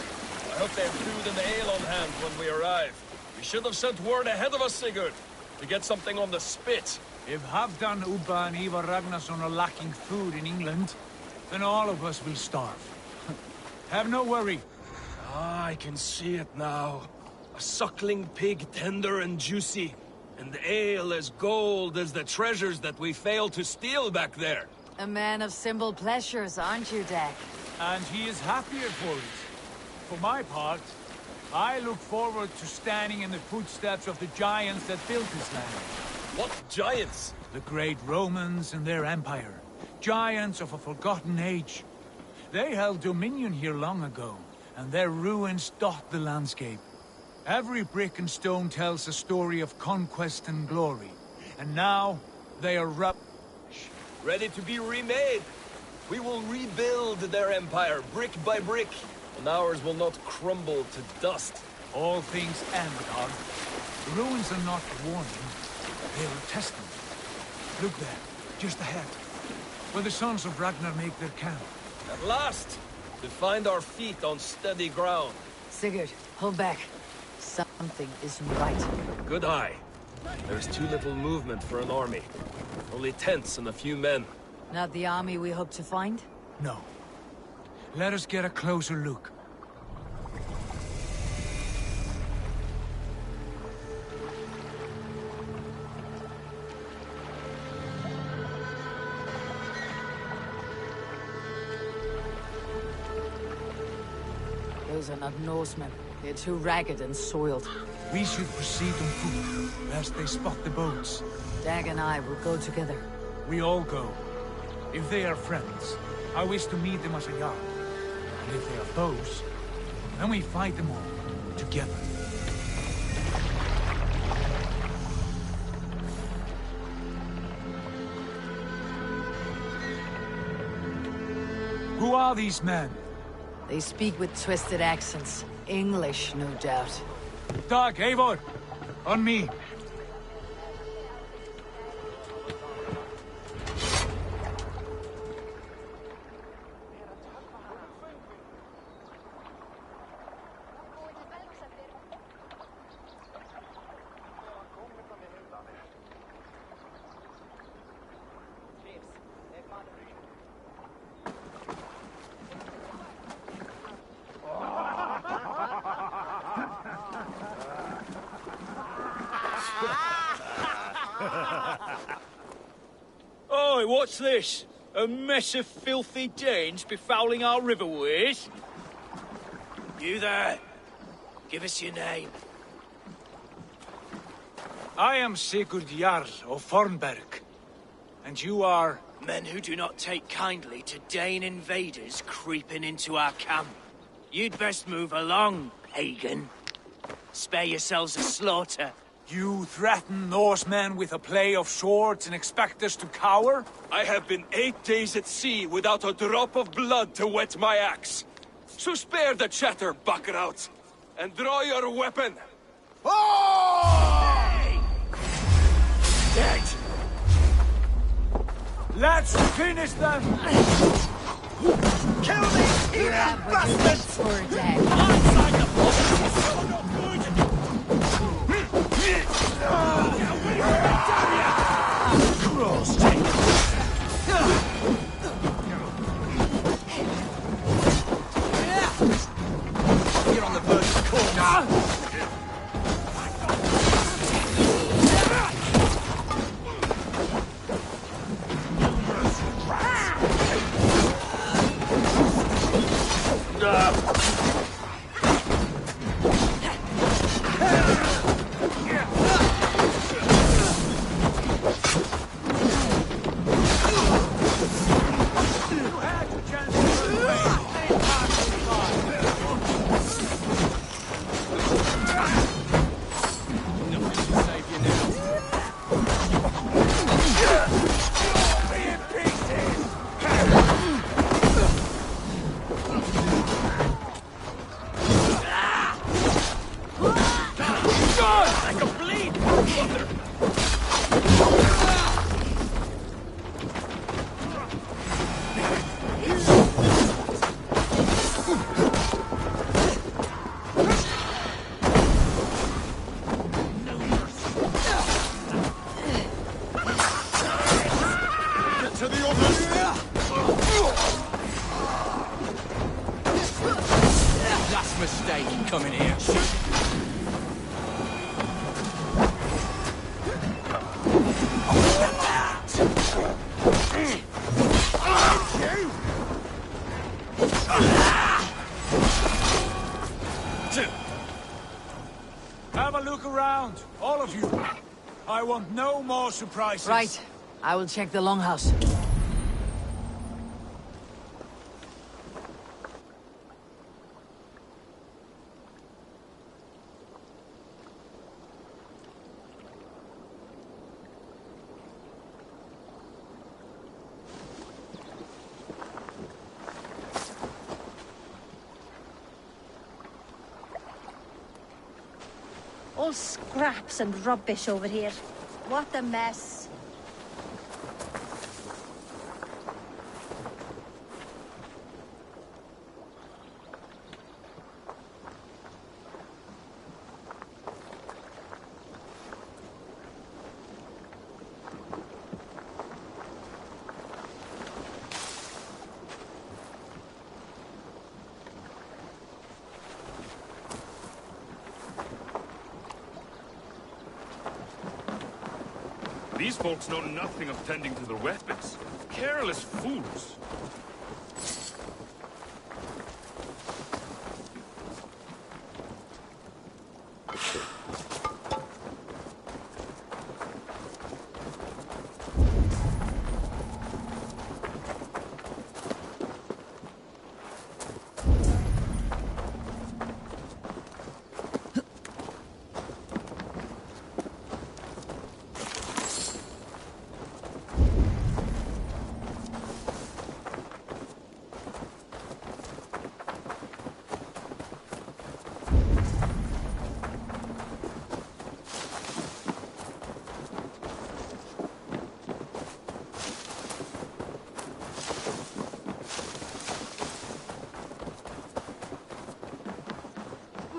I hope they have food and ale on hand when we arrive. We should have sent word ahead of us, Sigurd, to get something on the spit. If Halfdan, Ubba and Ivar Ragnarsson are lacking food in England, then all of us will starve. Have no worry. Ah, I can see it now. A suckling pig, tender and juicy. And ale as gold as the treasures that we failed to steal back there. A man of simple pleasures, aren't you, Dak? And he is happier for it. For my part, I look forward to standing in the footsteps of the giants that built this land. What giants? The great Romans and their empire. Giants of a forgotten age. They held dominion here long ago, and their ruins dot the landscape. Every brick and stone tells a story of conquest and glory. And now, they are ready to be remade. We will rebuild their empire, brick by brick, and ours will not crumble to dust. All things end, Hog. The ruins are not a warning. They are a testament. Look there, just ahead, where the sons of Ragnar make their camp. At last, to find our feet on steady ground. Sigurd, hold back. Something isn't right. Good eye. There's too little movement for an army. Only tents and a few men. Not the army we hope to find? No. Let us get a closer look. Those are not Norsemen. They're too ragged and soiled. We should proceed on foot, lest they spot the boats. Dag and I will go together. We all go. If they are friends, I wish to meet them as a yard. And if they are foes, then we fight them all, together. Who are these men? They speak with twisted accents. English, no doubt. Dag, Eivor! On me! Oi, what's this? A mess of filthy Danes befouling our riverways? You there! Give us your name. I am Sigurd Jarl of Fornberg. And you are? Men who do not take kindly to Dane invaders creeping into our camp. You'd best move along, pagan. Spare yourselves a slaughter. You threaten Norsemen with a play of swords and expect us to cower? I have been 8 days at sea without a drop of blood to wet my axe. So spare the chatter, buckerouts, and draw your weapon. Oh! Dead! Let's finish them! Kill these evil bastards! For a day. Outside the fortress! You're not good! You're on the verge of corpse. sake, come in here. Have a look around, all of you. I want no more surprises. Right. I will check the longhouse. All scraps and rubbish over here. What a mess. These folks know nothing of tending to their weapons. Careless fools.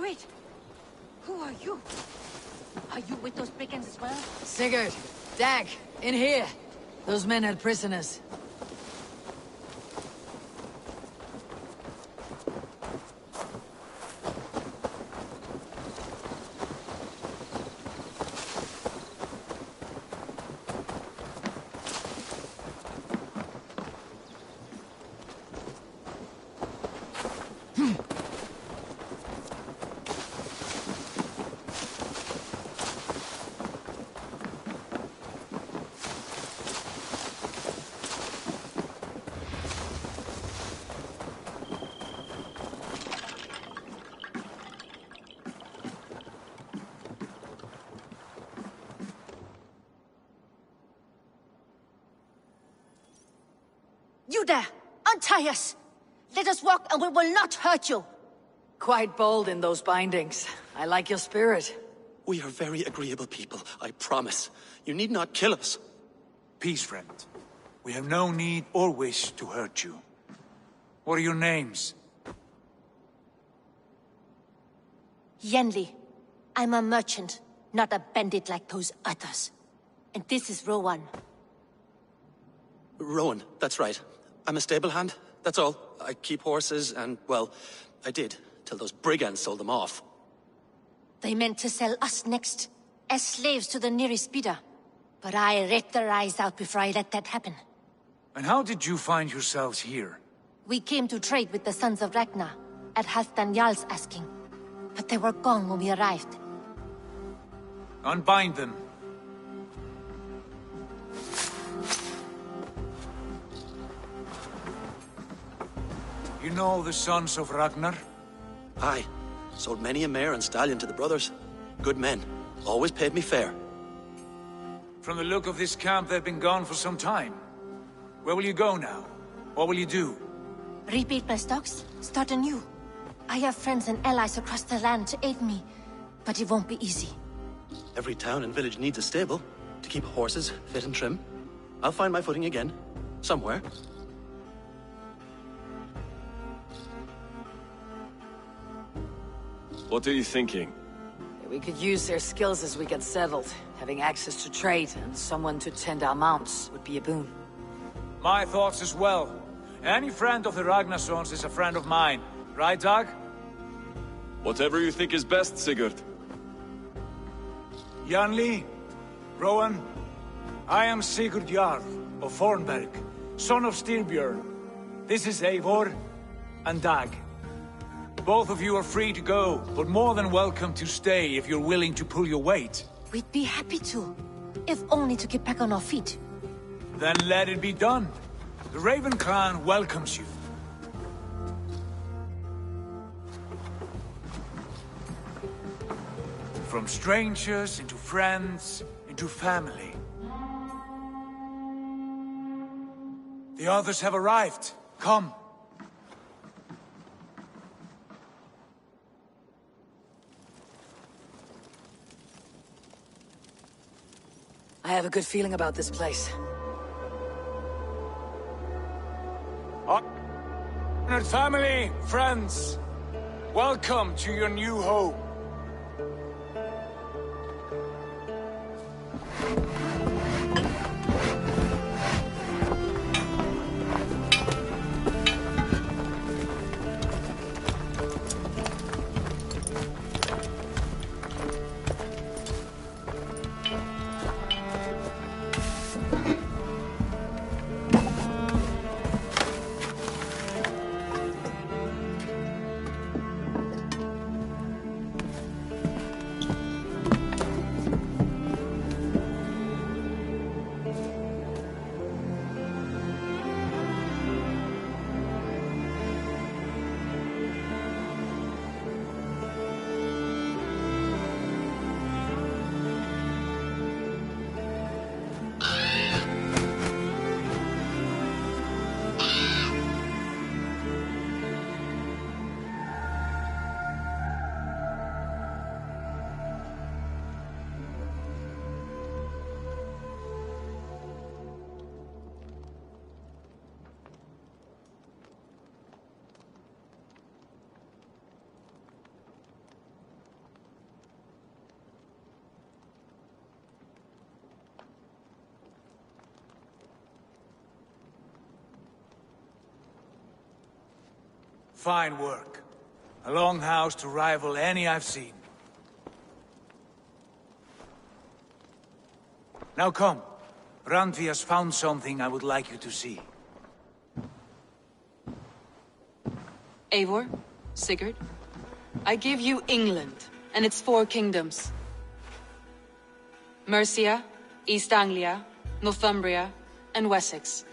Wait! Who are you? Are you with those brigands as well? Sigurd, Dag, in here. Those men had prisoners. You there! Untie us! Let us walk and we will not hurt you! Quite bold in those bindings. I like your spirit. We are very agreeable people, I promise. You need not kill us. Peace, friend. We have no need or wish to hurt you. What are your names? Yenli. I'm a merchant, not a bandit like those others. And this is Rowan. Rowan, that's right. I'm a stable hand, that's all. I keep horses and, well, I did, till those brigands sold them off. They meant to sell us next, as slaves to the nearest bidder. But I ripped their eyes out before I let that happen. And how did you find yourselves here? We came to trade with the Sons of Ragnar, at Halfdan Jarl's asking. But they were gone when we arrived. Unbind them. You know the Sons of Ragnar? Aye. Sold many a mare and stallion to the brothers. Good men. Always paid me fair. From the look of this camp, they've been gone for some time. Where will you go now? What will you do? Rebuild my stocks, start anew. I have friends and allies across the land to aid me, but it won't be easy. Every town and village needs a stable to keep horses fit and trim. I'll find my footing again. Somewhere. What are you thinking? We could use their skills as we get settled. Having access to trade and someone to tend our mounts would be a boon. My thoughts as well. Any friend of the Ragnarsons is a friend of mine. Right, Doug? Whatever you think is best, Sigurd. Janli, Rowan, I am Sigurd Jarl of Fornberg, son of Styrbjörn. This is Eivor and Dag. Both of you are free to go, but more than welcome to stay if you're willing to pull your weight. We'd be happy to, if only to get back on our feet. Then let it be done. The Raven clan welcomes you. From strangers into friends, into family. The others have arrived. Come. I have a good feeling about this place. Honored family, friends, welcome to your new home. Fine work. A longhouse to rival any I've seen. Now come. Randvi has found something I would like you to see. Eivor, Sigurd, I give you England and its 4 kingdoms. Mercia, East Anglia, Northumbria, and Wessex.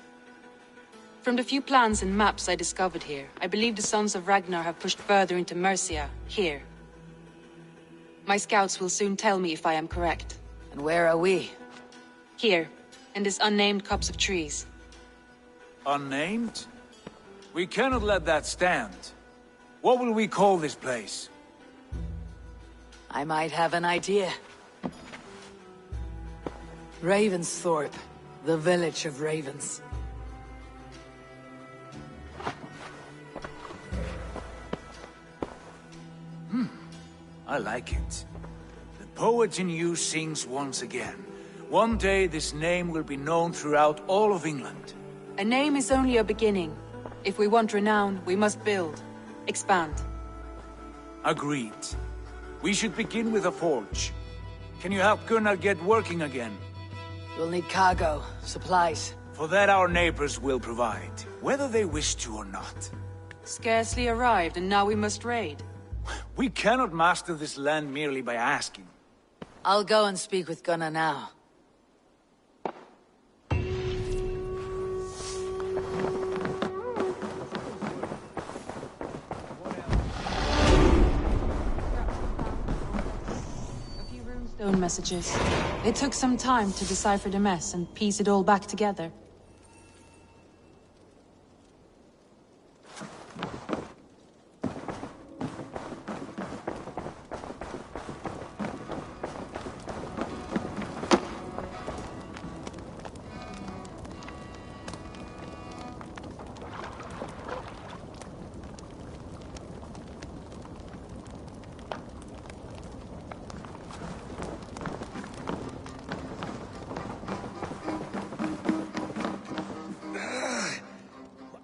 From the few plans and maps I discovered here, I believe the Sons of Ragnar have pushed further into Mercia, here. My scouts will soon tell me if I am correct. And where are we? Here, in this unnamed copse of trees. Unnamed? We cannot let that stand. What will we call this place? I might have an idea. Ravensthorpe, the village of ravens. I like it. The poet in you sings once again. One day this name will be known throughout all of England. A name is only a beginning. If we want renown, we must build. Expand. Agreed. We should begin with a forge. Can you help Gunnar get working again? We'll need cargo, supplies. For that our neighbors will provide, whether they wish to or not. Scarcely arrived, and now we must raid. We cannot master this land merely by asking. I'll go and speak with Gunnar now. A few runestone messages. It took some time to decipher the mess and piece it all back together.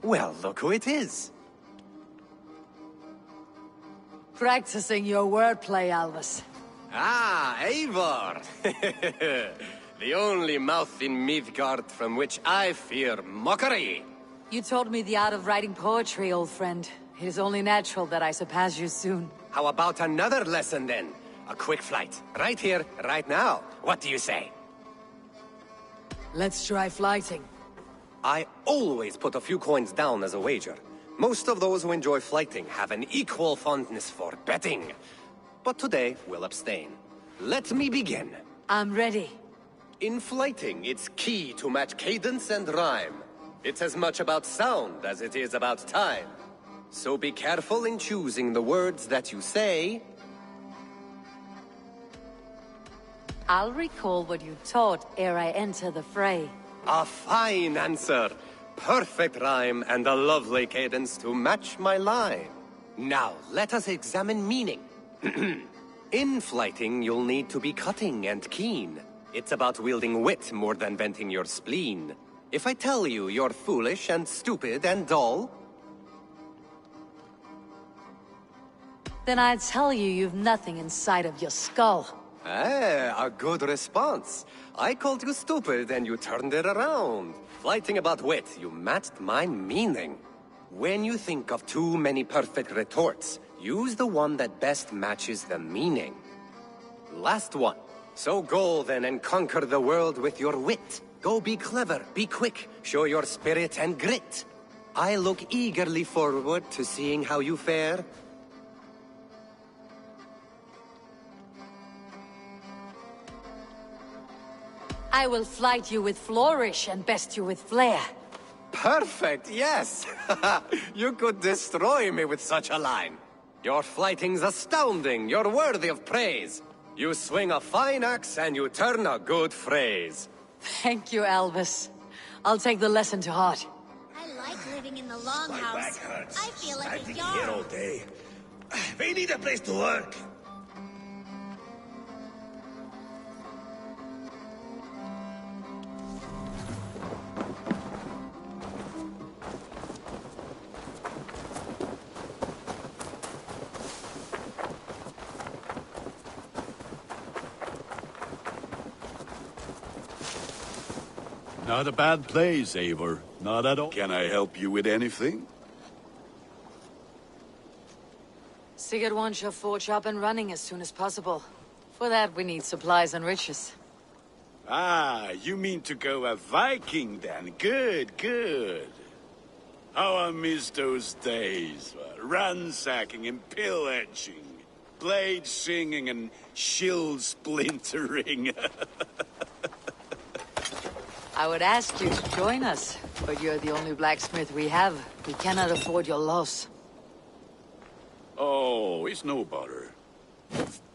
Well, look who it is. Practicing your wordplay, Albus. Ah, Eivor! The only mouth in Midgard from which I fear mockery. You taught me the art of writing poetry, old friend. It is only natural that I surpass you soon. How about another lesson then? A quick flight. Right here, right now. What do you say? Let's try flighting. I always put a few coins down as a wager. Most of those who enjoy flighting have an equal fondness for betting. But today, we'll abstain. Let me begin. I'm ready. In flighting, it's key to match cadence and rhyme. It's as much about sound as it is about time. So be careful in choosing the words that you say. I'll recall what you taught ere I enter the fray. A fine answer. Perfect rhyme and a lovely cadence to match my line. Now, let us examine meaning. In flighting, you'll need to be cutting and keen. It's about wielding wit more than venting your spleen. If I tell you you're foolish and stupid and dull, then I'd tell you you've nothing inside of your skull. a good response. I called you stupid and you turned it around. Flighting about wit, you matched my meaning. When you think of too many perfect retorts, use the one that best matches the meaning. Last one. So go then and conquer the world with your wit. Go be clever, be quick, show your spirit and grit. I look eagerly forward to seeing how you fare. I will flight you with flourish and best you with flair. Perfect, yes! You could destroy me with such a line. Your flighting's astounding, you're worthy of praise. You swing a fine axe and you turn a good phrase. Thank you, Albus. I'll take the lesson to heart. I like living in the longhouse. I feel like a Here yard. all day. We need a place to work. Not a bad place, Eivor. Not at all. Can I help you with anything? Sigurd wants your forge up and running as soon as possible. For that, we need supplies and riches. Ah, you mean to go a Viking then? Good, good. How I miss those days. Ransacking and pillaging. Blade singing and shield splintering. I would ask you to join us, but you're the only blacksmith we have. We cannot afford your loss. Oh, it's no bother.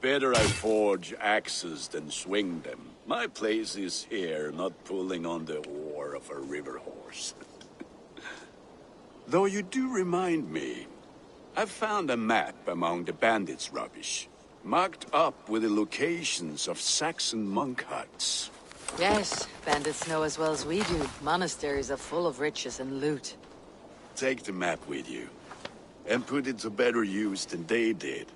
Better I forge axes than swing them. My place is here, not pulling on the oar of a river horse. Though you do remind me, I found a map among the bandits' rubbish, marked up with the locations of Saxon monk huts. Yes, bandits know as well as we do. Monasteries are full of riches and loot. Take the map with you, and put it to better use than they did.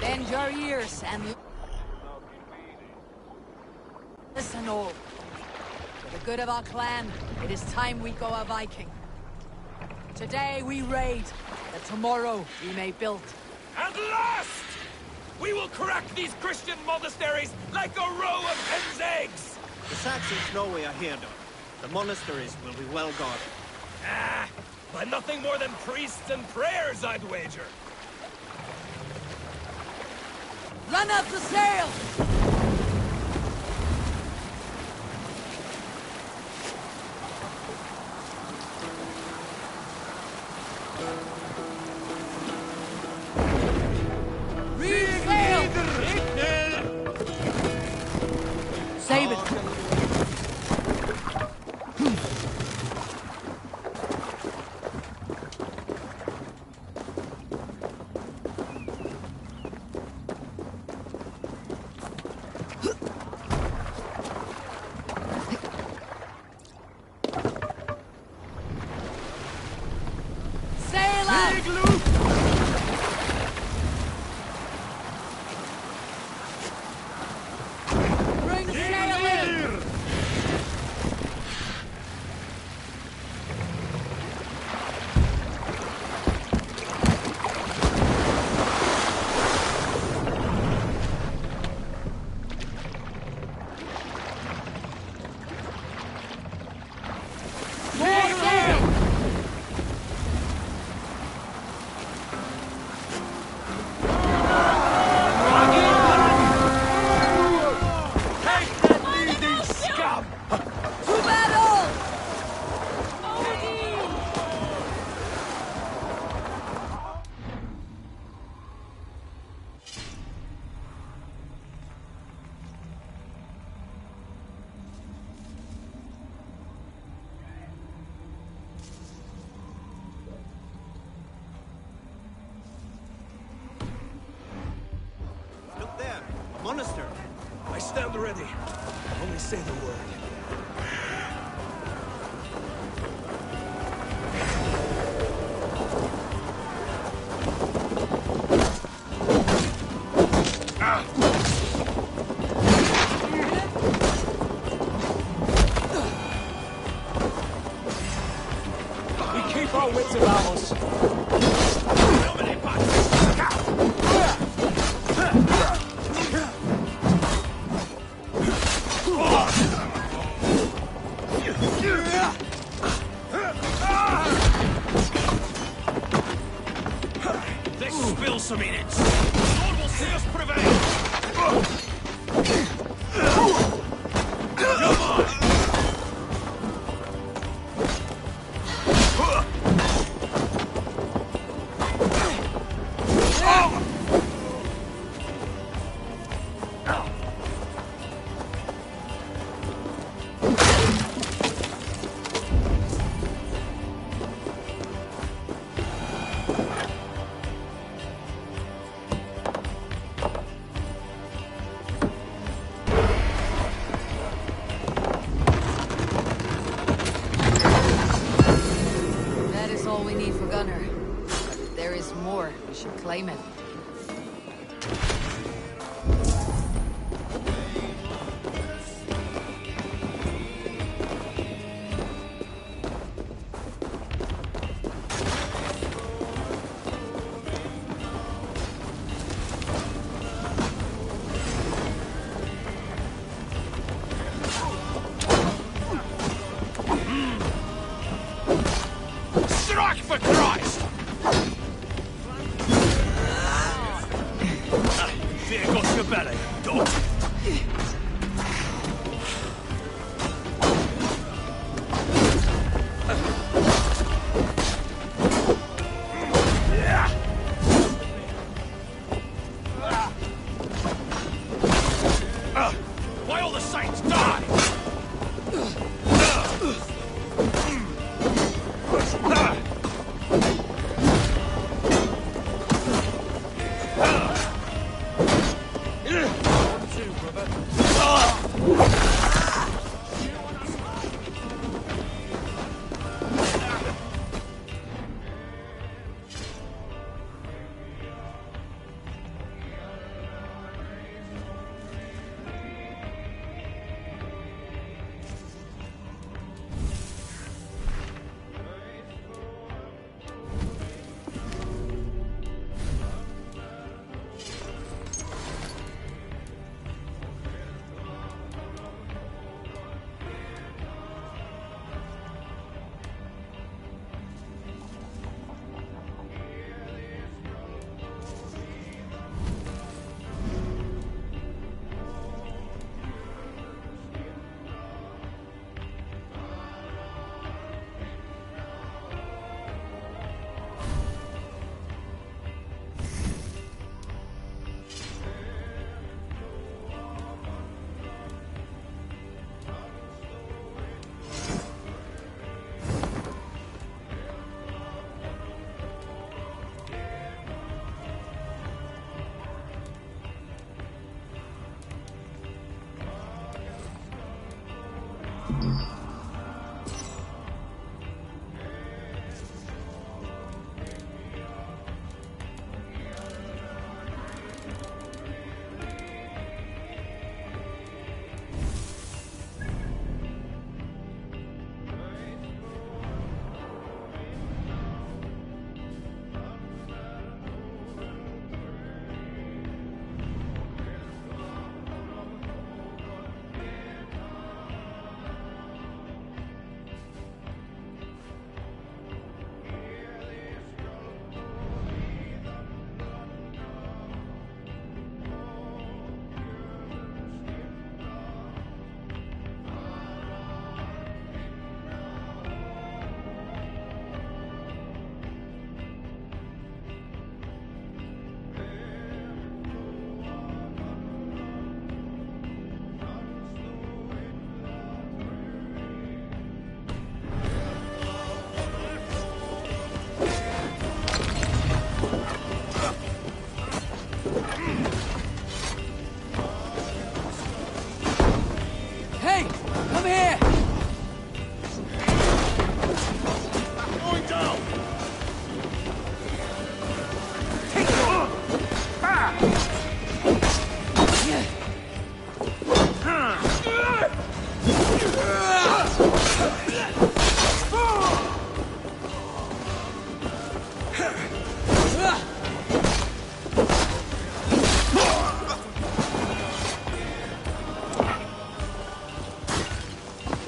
Bend your ears and listen all. For the good of our clan, it is time we go a Viking. Today we raid, that tomorrow we may build. At last! We will crack these Christian monasteries like a row of hen's eggs! The Saxons know we are here, though. The monasteries will be well guarded. Ah, by nothing more than priests and prayers, I'd wager. Run up the sail! Save it! Sail out! Bring sail in! More sail! Take that leading scum! To battle! Look there, a monastery. I stand ready. Only say the word. We keep our wits about us. Let's spill some in it. Lord will see us prevail. Come on. That is all we need for Gunner. But if there is more, we should claim it. Strike for Christ! Fear got your belly, dog. Why all the saints die? Two, brother.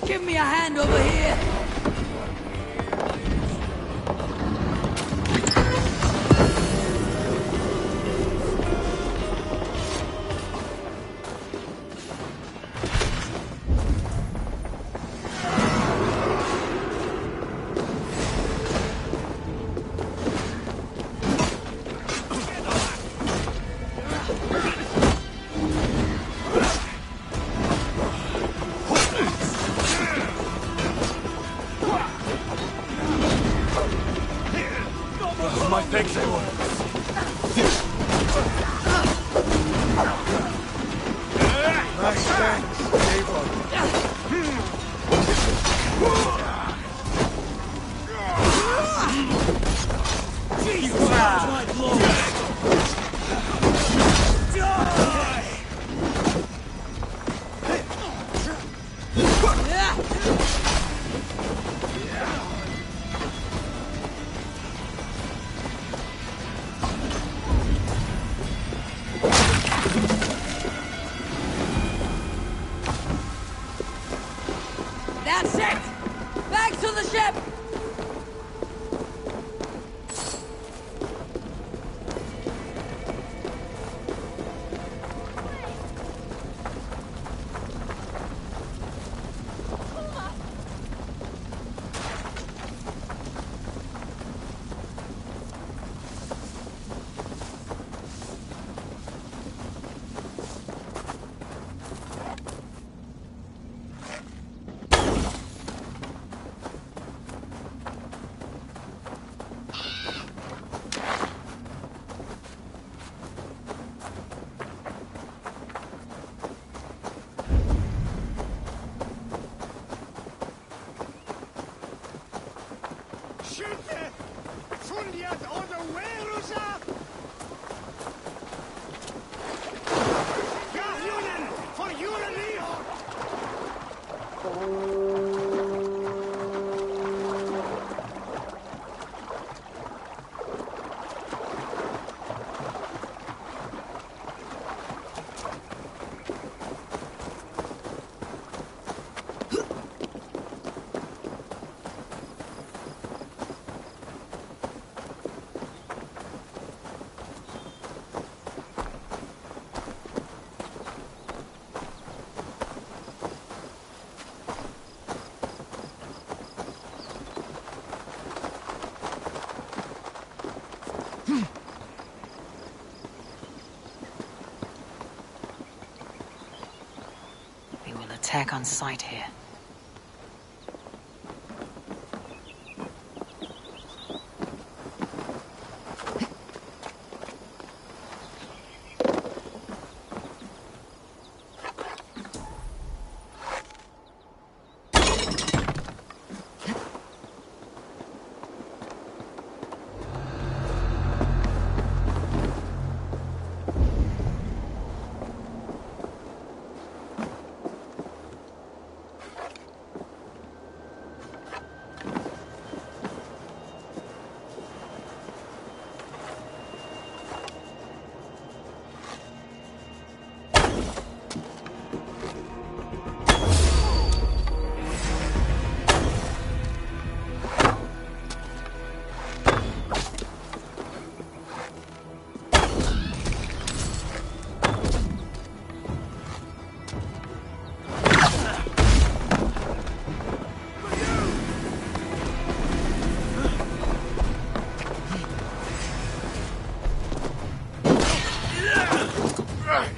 Give me a hand over here! My thanks, Eivor. Nice thanks, Eivor. Jesus, my lord! That's it! Back to the ship! Schütte! Fundiert oder Werusa! Gahjunen! For Jurelio! We will attack on sight here. Bye-bye!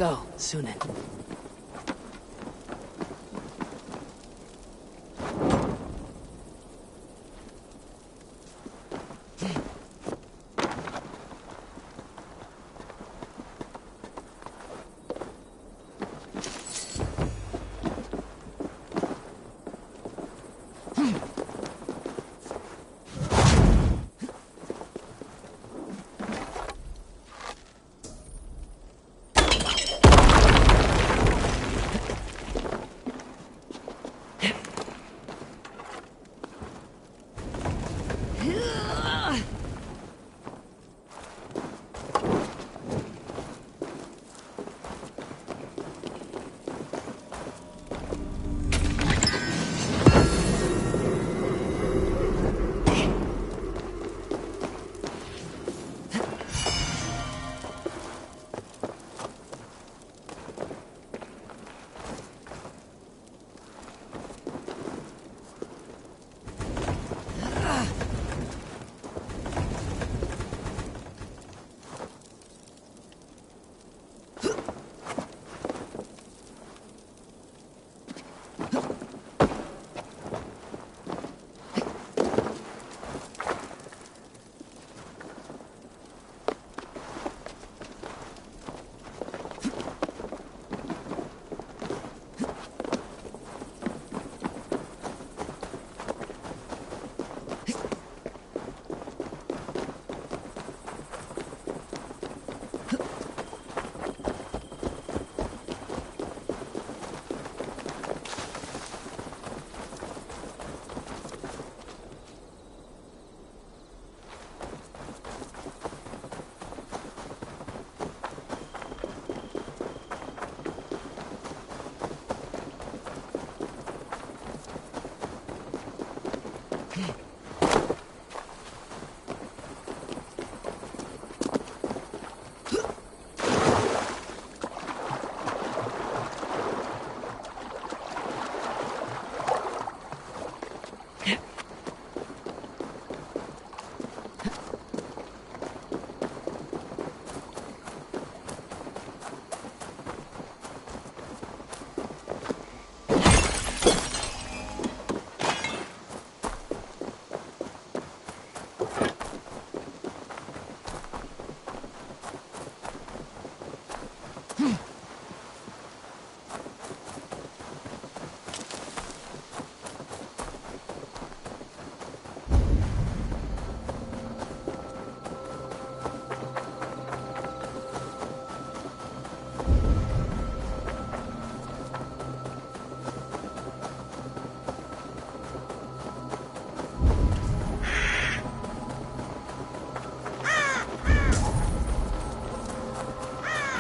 go, Sunan.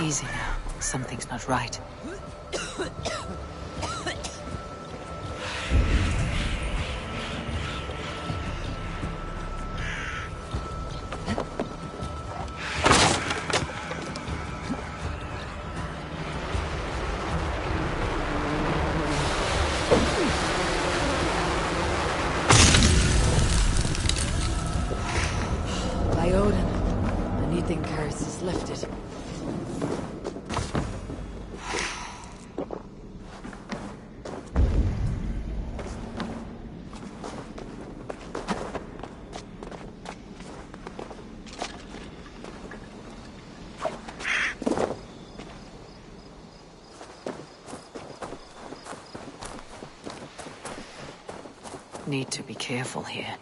Easy now. Something's not right. By Odin, the Neathing curse is lifted. Need to be careful here.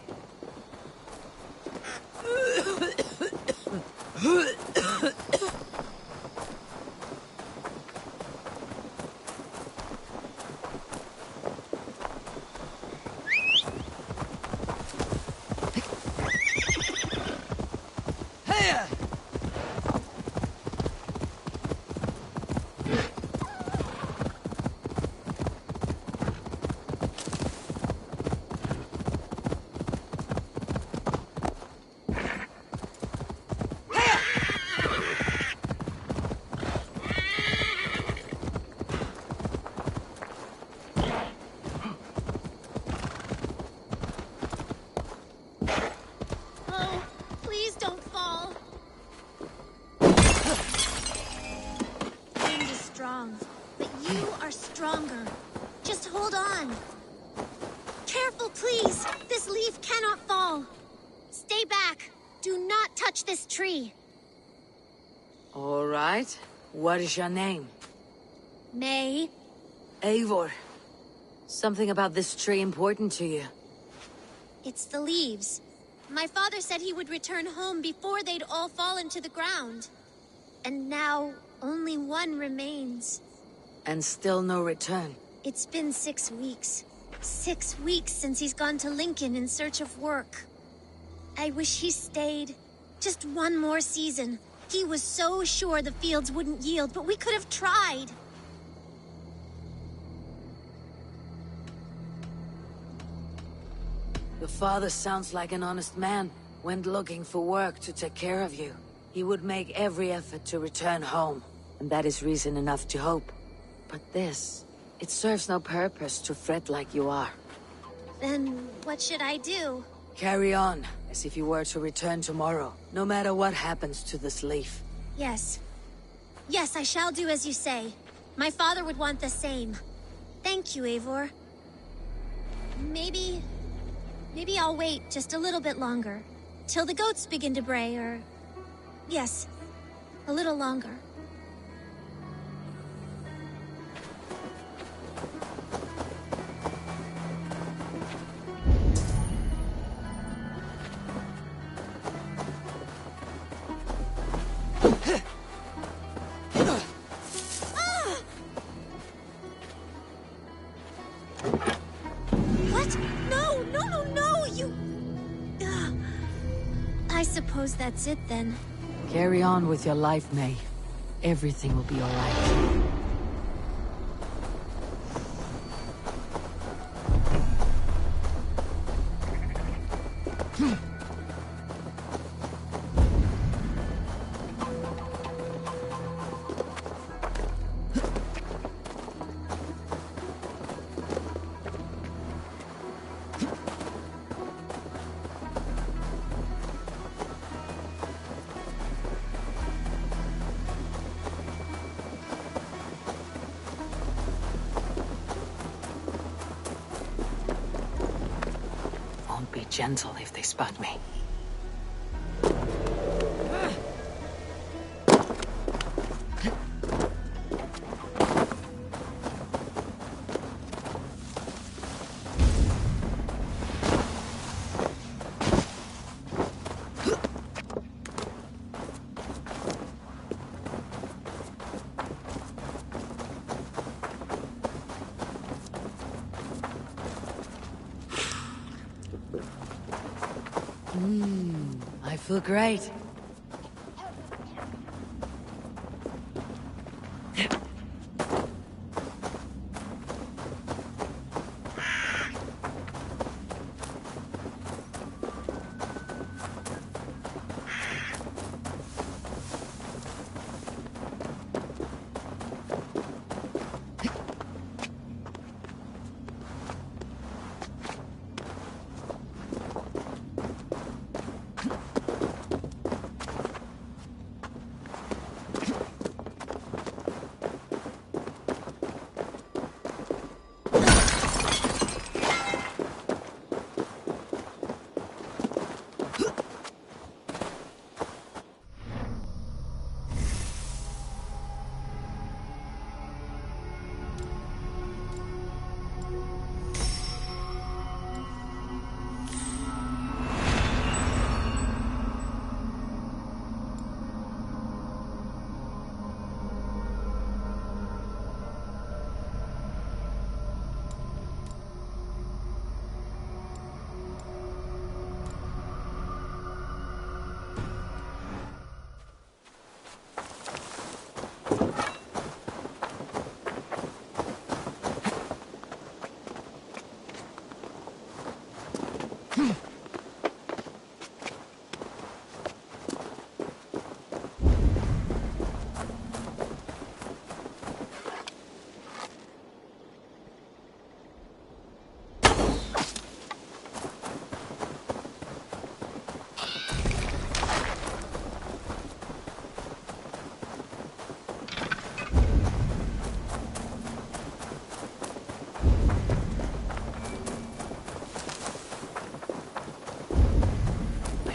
Please, this leaf cannot fall. Stay back. Do not touch this tree. All right. What is your name? May. Eivor. Something about this tree important to you? It's the leaves. My father said he would return home before they'd all fallen to the ground. And now, only one remains. And still no return? It's been 6 weeks. 6 weeks since he's gone to Lincoln in search of work. I wish he stayed. Just one more season. He was so sure the fields wouldn't yield, but we could have tried. Your father sounds like an honest man. Went looking for work to take care of you. He would make every effort to return home. And that is reason enough to hope. But this, it serves no purpose to fret like you are. Then what should I do? Carry on, as if you were to return tomorrow, no matter what happens to this leaf. Yes. Yes, I shall do as you say. My father would want the same. Thank you, Eivor. Maybe I'll wait just a little bit longer. Till the goats begin to bray, or... Yes, a little longer. What? No, no, no, no, you... I suppose that's it then. Carry on with your life, May. Everything will be all right. Be gentle if they spot me. I feel great.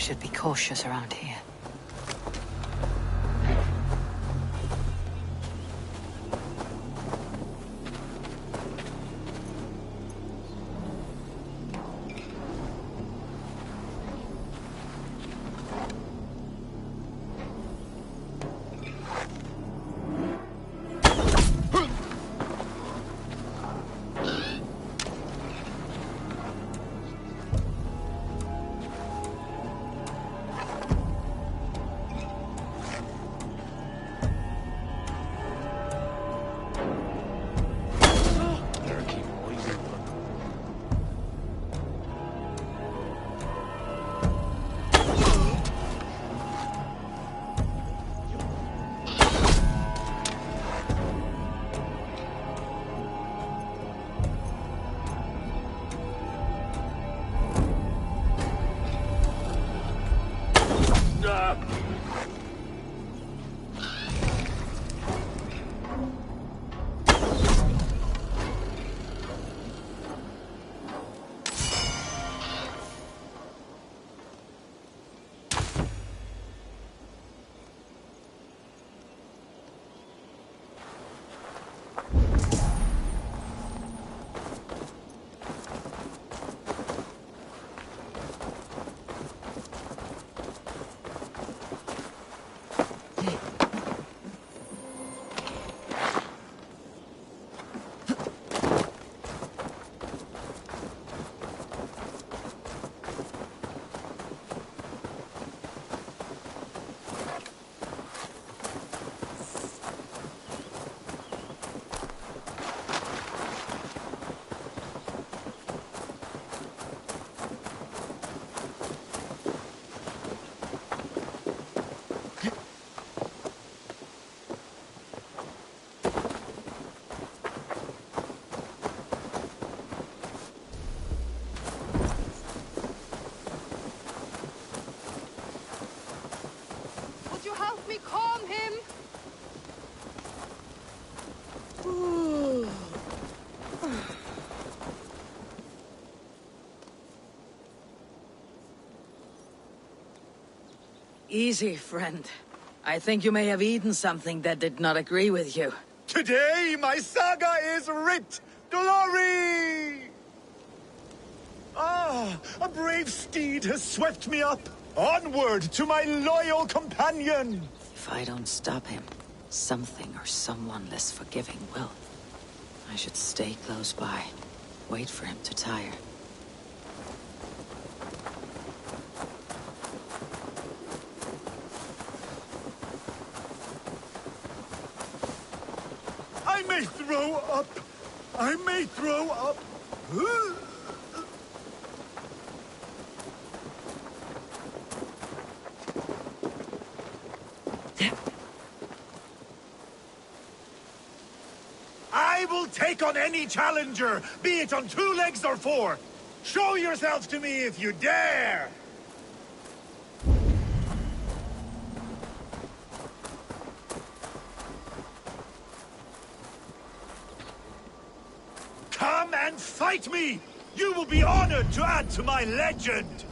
should be cautious around here. Easy, friend. I think you may have eaten something that did not agree with you. Today, my saga is writ! Glory! Ah, a brave steed has swept me up. Onward to my loyal companion! If I don't stop him, something or someone less forgiving will. I should stay close by. Wait for him to tire. I may throw up! I may throw up! I will take on any challenger, be it on 2 legs or 4. Show yourself to me if you dare! Come and fight me! You will be honored to add to my legend!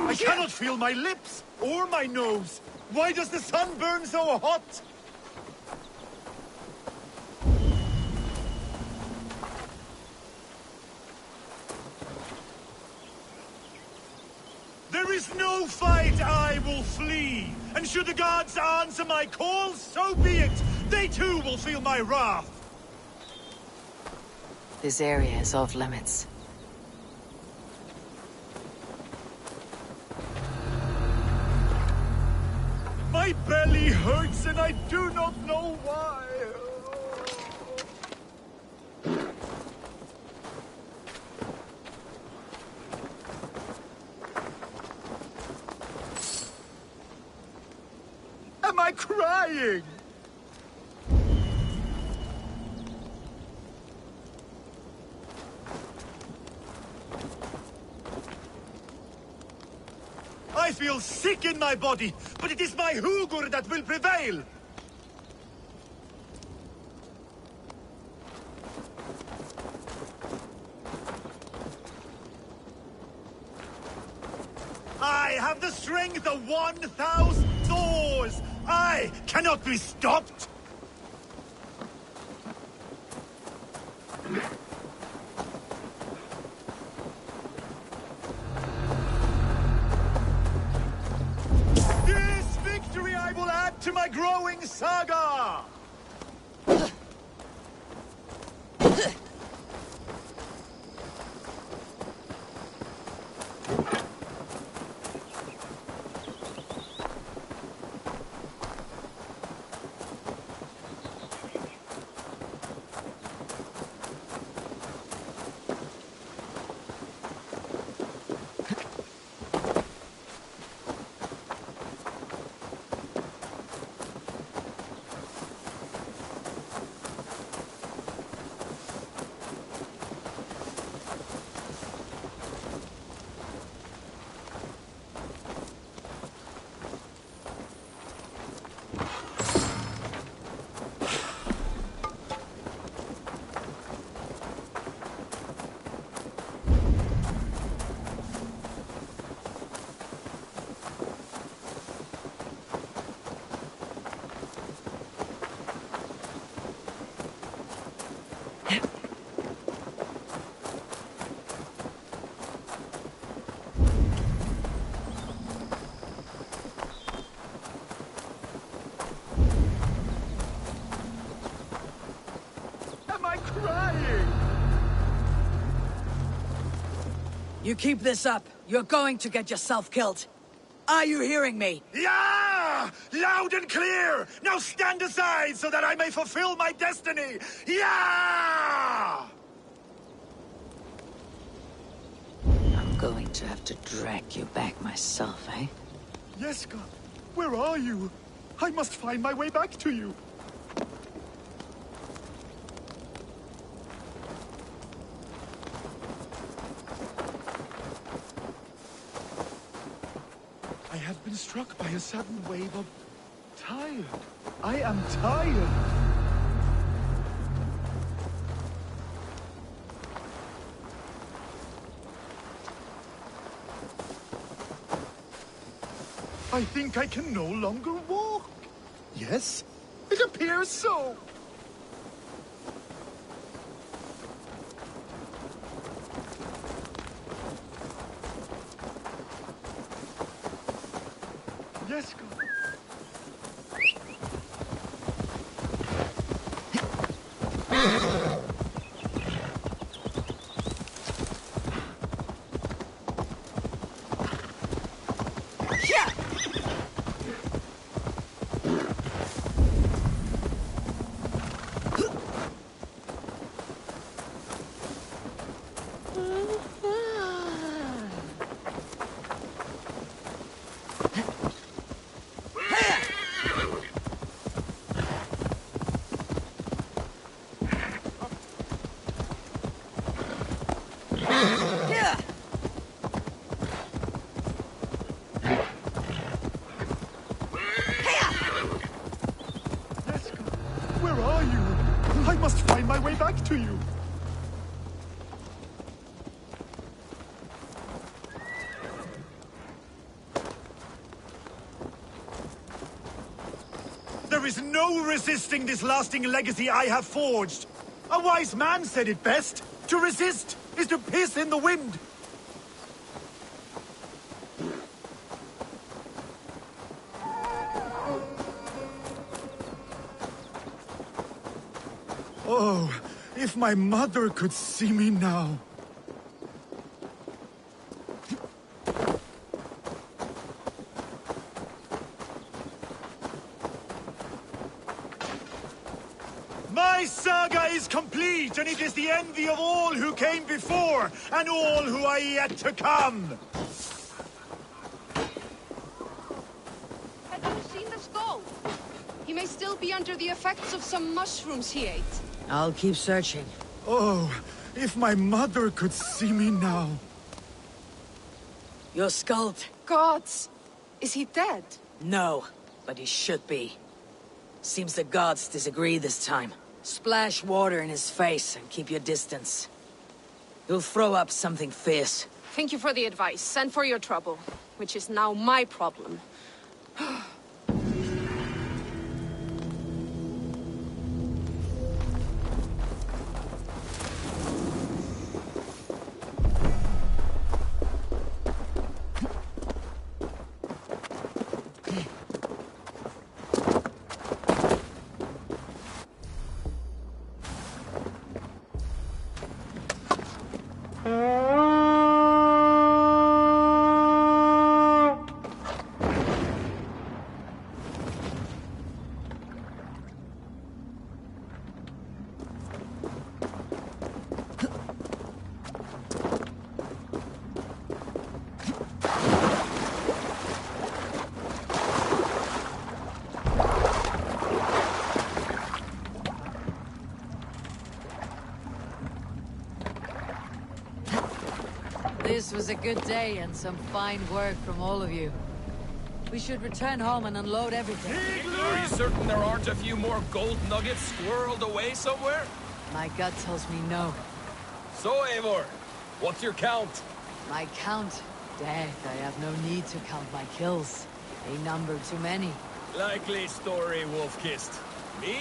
I cannot feel my lips or my nose. Why does the sun burn so hot? There is no fight, I will flee. And should the gods answer my call, so be it. They too will feel my wrath. This area is off limits. My belly hurts and I do not know why. Am I crying? I feel sick in my body, but it is my Hugur that will prevail. have the strength of 1,000 Thors! I cannot be stopped! This victory I will add to my growing saga! You keep this up, you're going to get yourself killed. Are you hearing me? Yeah! Loud and clear! Now stand aside so that I may fulfill my destiny! Yeah! I'm going to have to drag you back myself, eh? Yes, God. Where are you? I must find my way back to you. I have been struck by a sudden wave of tired. I am tired. I think I can no longer walk. Yes, it appears so. Yes, God. Back to you. There is no resisting this lasting legacy I have forged. A wise man said it best. To resist is to piss in the wind. Oh, if my mother could see me now. My saga is complete, and it is the envy of all who came before, and all who are yet to come. Have you seen the skull? He may still be under the effects of some mushrooms he ate. I'll keep searching. Oh, if my mother could see me now. Your skull. Gods! Is he dead? No, but he should be. Seems the gods disagree this time. Splash water in his face and keep your distance. He'll throw up something fierce. Thank you for the advice, and for your trouble. which is now my problem. This was a good day and some fine work from all of you. We should return home and unload everything. Are you certain there aren't a few more gold nuggets squirreled away somewhere? My gut tells me no. So, Eivor, what's your count? My count? Death, I have no need to count my kills. They number too many. Likely story, Wolf-Kissed. Me?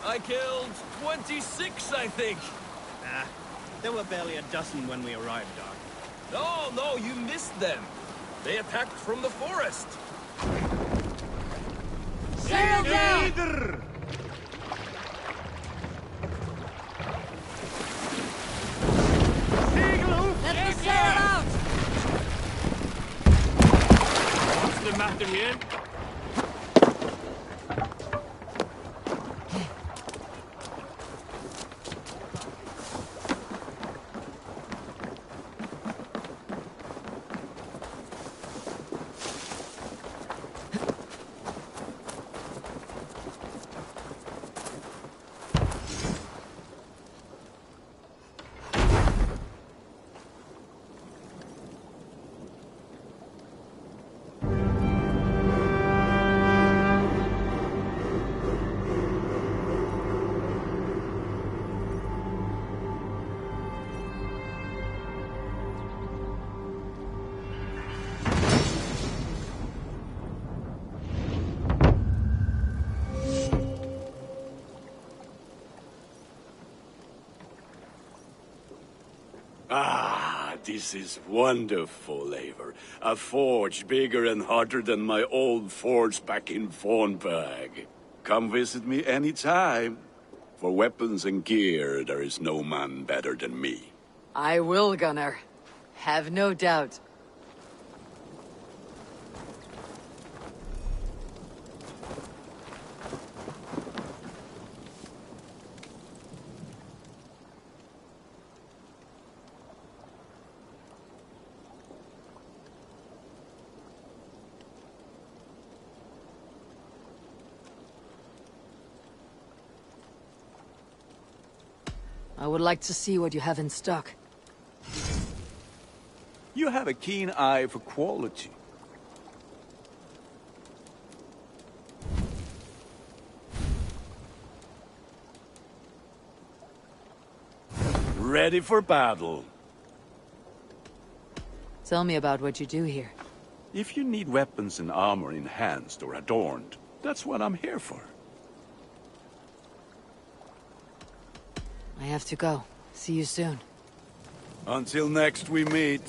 I killed 26, I think. Ah, there were barely a dozen when we arrived, Doc. No, you missed them. They attacked from the forest. Sail down! Let me sail out! What's the matter here? Ah, this is wonderful, Eivor. A forge bigger and hotter than my old forge back in Fornburg. Come visit me anytime. For weapons and gear, there is no man better than me. I will, Gunnar. Have no doubt. I would like to see what you have in stock. You have a keen eye for quality. Ready for battle. Tell me about what you do here. If you need weapons and armor enhanced or adorned, that's what I'm here for. I have to go. See you soon. Until next we meet.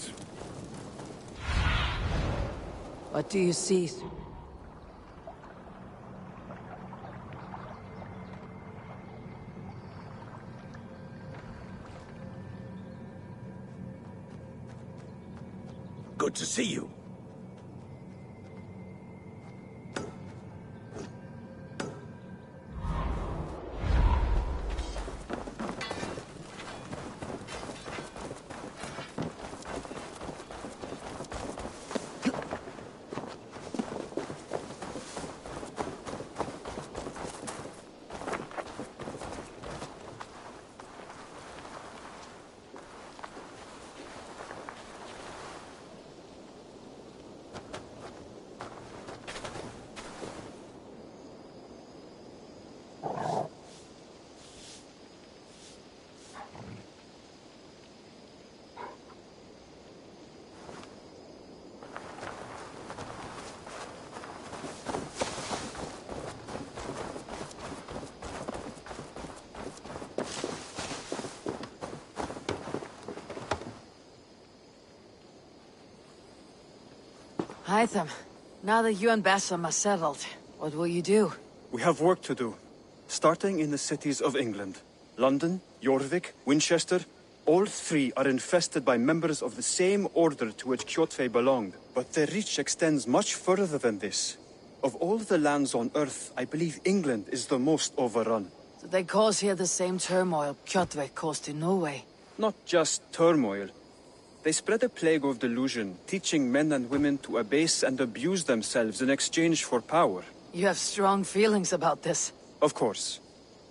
What do you see? Good to see you. Hytham, now that you and Bassam are settled, what will you do? We have work to do, starting in the cities of England. London, Jorvik, Winchester, all three are infested by members of the same order to which Kjotve belonged, but their reach extends much further than this. Of all the lands on Earth, I believe England is the most overrun. So they cause here the same turmoil Kjotve caused in Norway? Not just turmoil. They spread a plague of delusion, teaching men and women to abase and abuse themselves in exchange for power. You have strong feelings about this. Of course.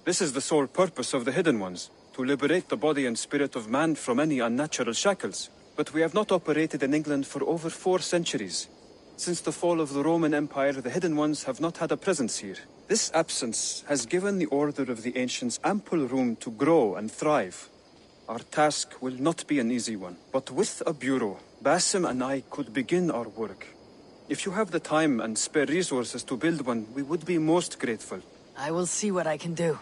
This is the sole purpose of the Hidden Ones, to liberate the body and spirit of man from any unnatural shackles. But we have not operated in England for over 4 centuries. Since the fall of the Roman Empire, the Hidden Ones have not had a presence here. This absence has given the Order of the Ancients ample room to grow and thrive. Our task will not be an easy one, but with a bureau, Basim and I could begin our work. If you have the time and spare resources to build one, we would be most grateful. I will see what I can do.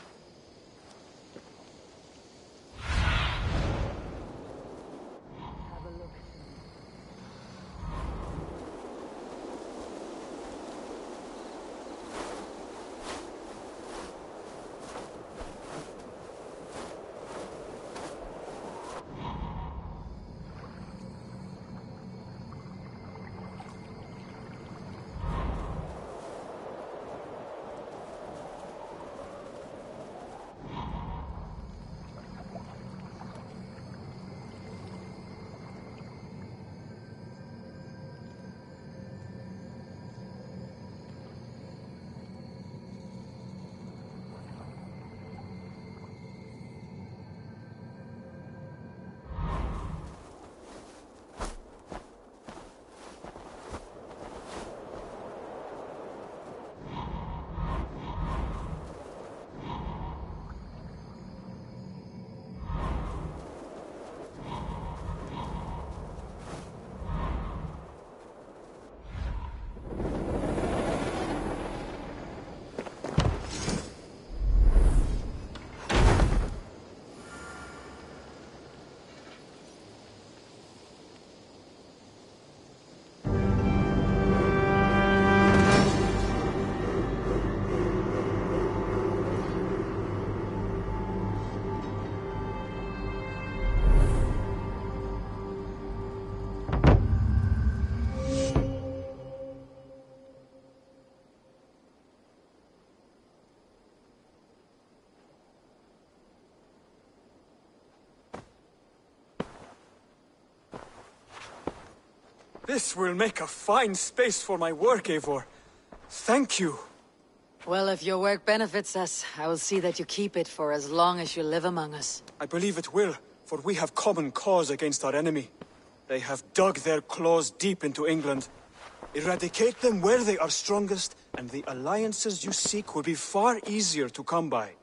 This will make a fine space for my work, Eivor. Thank you. Well, if your work benefits us, I will see that you keep it for as long as you live among us. I believe it will, for we have common cause against our enemy. They have dug their claws deep into England. Eradicate them where they are strongest, and the alliances you seek will be far easier to come by.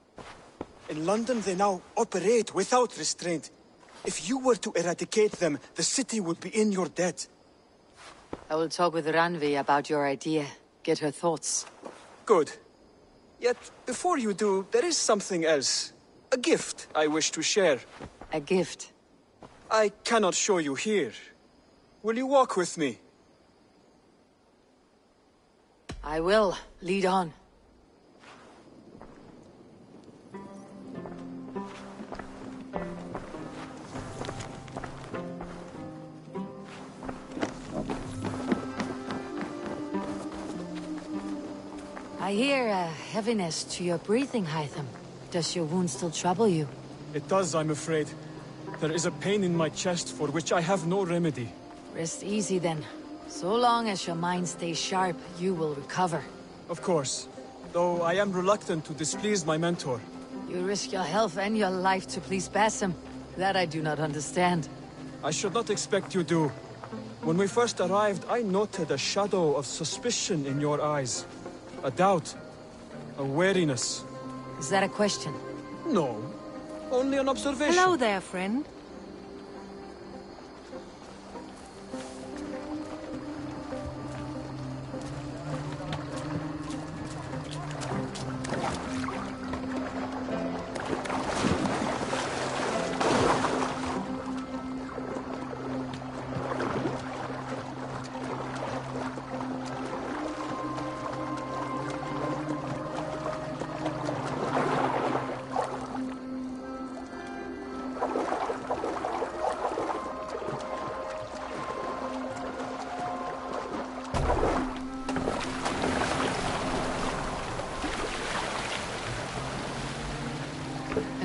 In London, they now operate without restraint. If you were to eradicate them, the city would be in your debt. I will talk with Ranvi about your idea. Get her thoughts. Good. Yet, before you do, there is something else. A gift I wish to share. A gift? I cannot show you here. Will you walk with me? I will. Lead on. I hear a heaviness to your breathing, Hytham. Does your wound still trouble you? It does, I'm afraid. There is a pain in my chest for which I have no remedy. Rest easy then. So long as your mind stays sharp, you will recover. Of course. Though I am reluctant to displease my mentor. You risk your health and your life to please Basim. That I do not understand. I should not expect you do. When we first arrived, I noted a shadow of suspicion in your eyes. A doubt. A wariness. Is that a question? No. Only an observation. Hello there, friend.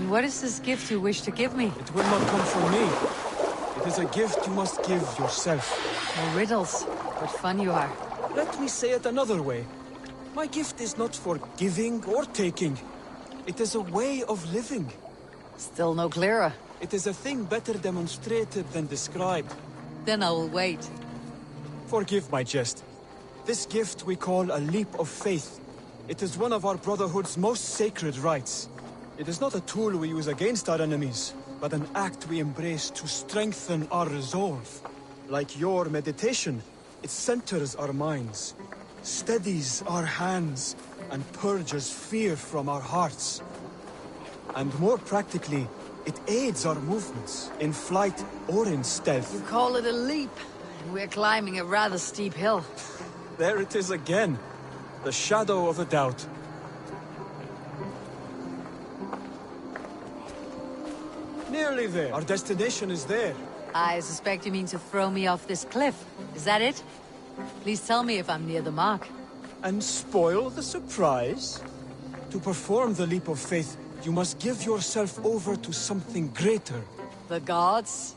And what is this gift you wish to give me? It will not come from me. It is a gift you must give yourself. No riddles. What fun you are. Let me say it another way. My gift is not for giving or taking. It is a way of living. Still no clearer. It is a thing better demonstrated than described. Then I will wait. Forgive my jest. This gift we call a leap of faith. It is one of our Brotherhood's most sacred rites. It is not a tool we use against our enemies, but an act we embrace to strengthen our resolve. Like your meditation, it centers our minds, steadies our hands, and purges fear from our hearts. And more practically, it aids our movements, in flight or in stealth. You call it a leap, and we're climbing a rather steep hill. There it is again, the shadow of a doubt. Nearly there. Our destination is there. I suspect you mean to throw me off this cliff. Is that it? Please tell me if I'm near the mark. And spoil the surprise? To perform the leap of faith, you must give yourself over to something greater. The gods?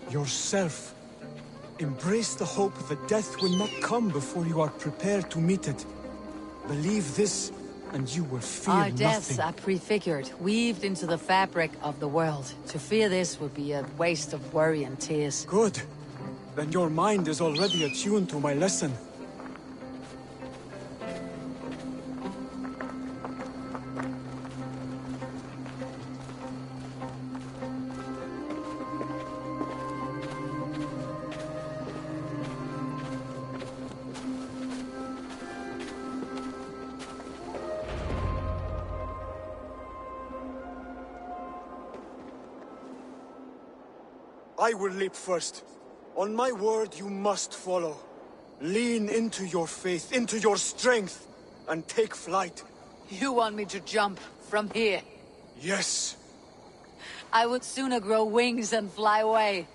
Yourself. Embrace the hope that death will not come before you are prepared to meet it. Believe this, and you will fear Our deaths nothing. are prefigured, weaved into the fabric of the world. To fear this would be a waste of worry and tears. Good. Then your mind is already attuned to my lesson. I will leap first. On my word, you must follow. Lean into your faith, into your strength, and take flight. You want me to jump from here? Yes. I would sooner grow wings and fly away.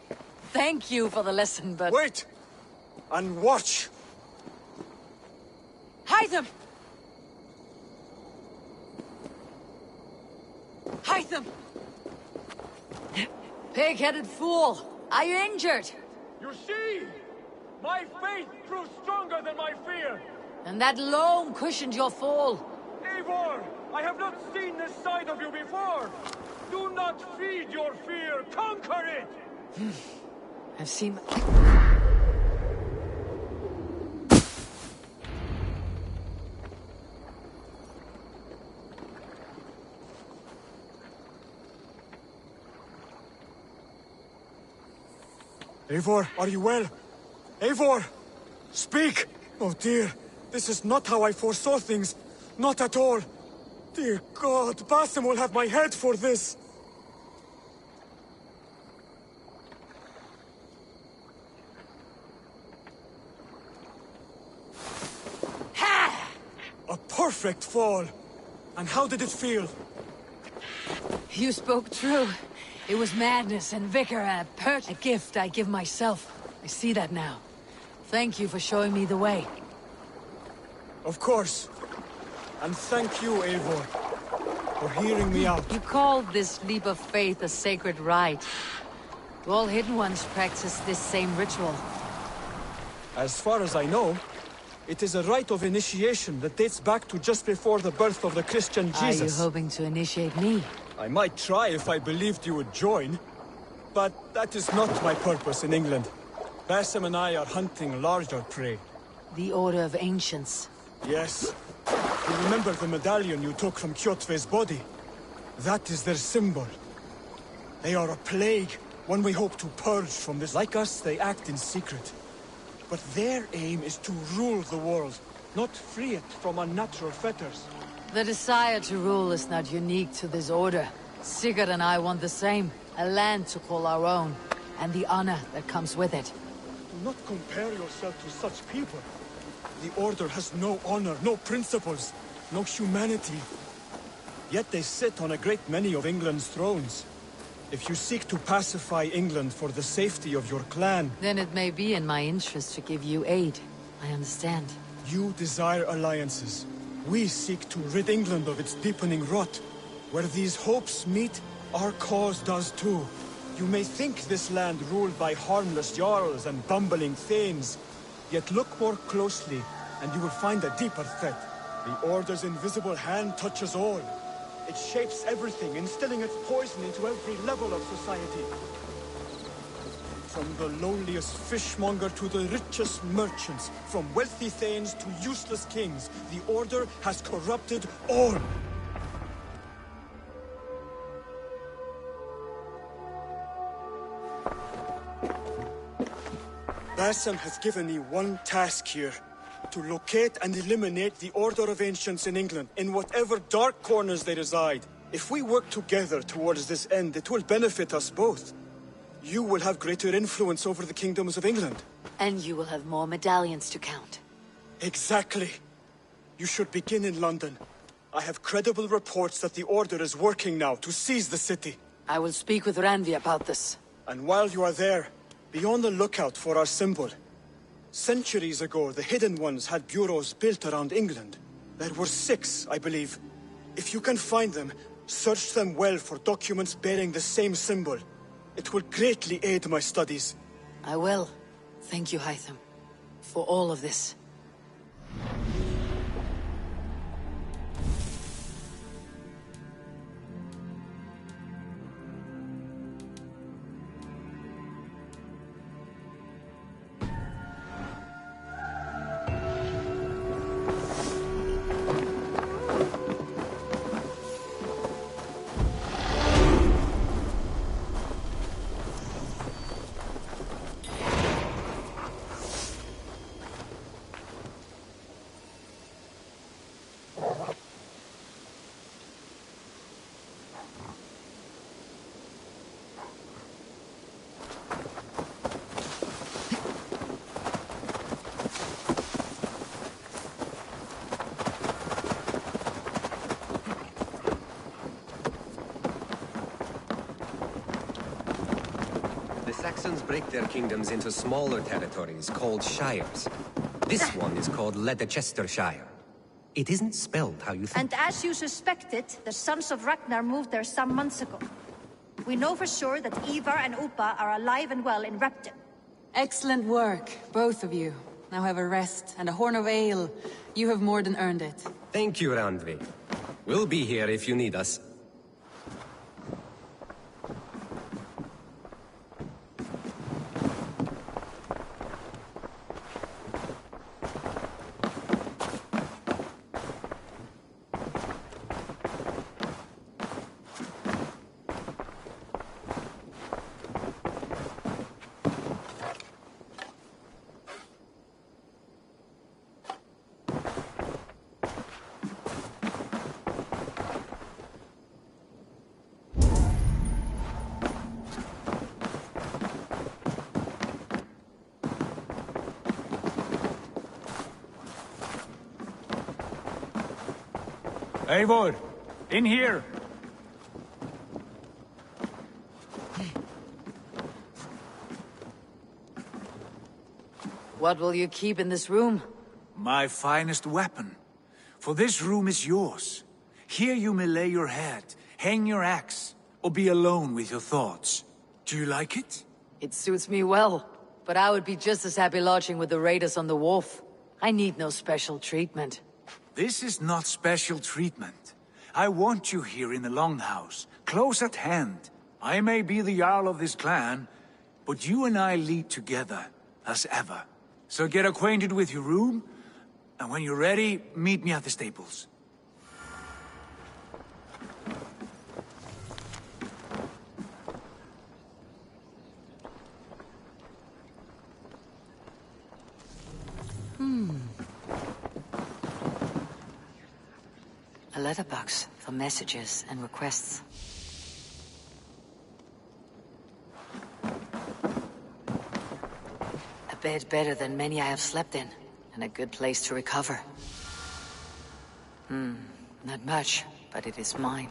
Thank you for the lesson, but... Wait! And watch! Hide them! Hide them! Pig-headed fool! Are you injured? You see? My faith proves stronger than my fear! And that loam cushioned your fall. Eivor! I have not seen this side of you before! Do not feed your fear! Conquer it! I've seen... Eivor, are you well? Eivor! Speak! Oh dear, this is not how I foresaw things. Not at all. Dear God, Basim will have my head for this. Ha! A perfect fall. And how did it feel? You spoke true. It was madness and vigor and a gift I give myself. I see that now. Thank you for showing me the way. Of course. And thank you, Eivor, for hearing me out. You called this leap of faith a sacred rite. Do all Hidden Ones practice this same ritual? As far as I know, it is a rite of initiation that dates back to just before the birth of the Christian Jesus. Are you hoping to initiate me? I might try if I believed you would join, but that is not my purpose in England. Basim and I are hunting larger prey. The Order of Ancients. Yes. You remember the medallion you took from Kjotve's body? That is their symbol. They are a plague, one we hope to purge from this. Like us, they act in secret. But their aim is to rule the world, not free it from unnatural fetters. The desire to rule is not unique to this order. Sigurd and I want the same. A land to call our own, and the honor that comes with it. Do not compare yourself to such people. The Order has no honor, no principles, no humanity. Yet they sit on a great many of England's thrones. If you seek to pacify England for the safety of your clan... Then it may be in my interest to give you aid. I understand. You desire alliances. We seek to rid England of its deepening rot. Where these hopes meet, our cause does too. You may think this land ruled by harmless jarls and bumbling thanes. Yet look more closely, and you will find a deeper threat. The Order's invisible hand touches all. It shapes everything, instilling its poison into every level of society. From the lowliest fishmonger to the richest merchants, from wealthy thanes to useless kings, the Order has corrupted all. Bassam has given me one task here. To locate and eliminate the Order of Ancients in England, in whatever dark corners they reside. If we work together towards this end, it will benefit us both. You will have greater influence over the kingdoms of England. And you will have more medallions to count. Exactly. You should begin in London. I have credible reports that the Order is working now to seize the city. I will speak with Randvi about this. And while you are there, be on the lookout for our symbol. Centuries ago, the Hidden Ones had bureaus built around England. There were 6, I believe. If you can find them, search them well for documents bearing the same symbol. It will greatly aid my studies. I will. Thank you, Hytham, for all of this. Saxons break their kingdoms into smaller territories called shires. This one is called Leicestershire. It isn't spelled how you think. And as you suspected, the Sons of Ragnar moved there some months ago. We know for sure that Ivar and Upa are alive and well in Repton. Excellent work, both of you. Now have a rest and a horn of ale. You have more than earned it. Thank you, Randvi. We'll be here if you need us. Eivor, in here! What will you keep in this room? My finest weapon. For this room is yours. Here you may lay your head, hang your axe, or be alone with your thoughts. Do you like it? It suits me well, but I would be just as happy lodging with the raiders on the wharf. I need no special treatment. This is not special treatment. I want you here in the Longhouse, close at hand. I may be the Jarl of this clan, but you and I lead together, as ever. So get acquainted with your room, and when you're ready, meet me at the stables. A letterbox for messages and requests. A bed better than many I have slept in, and a good place to recover. Not much, but it is mine.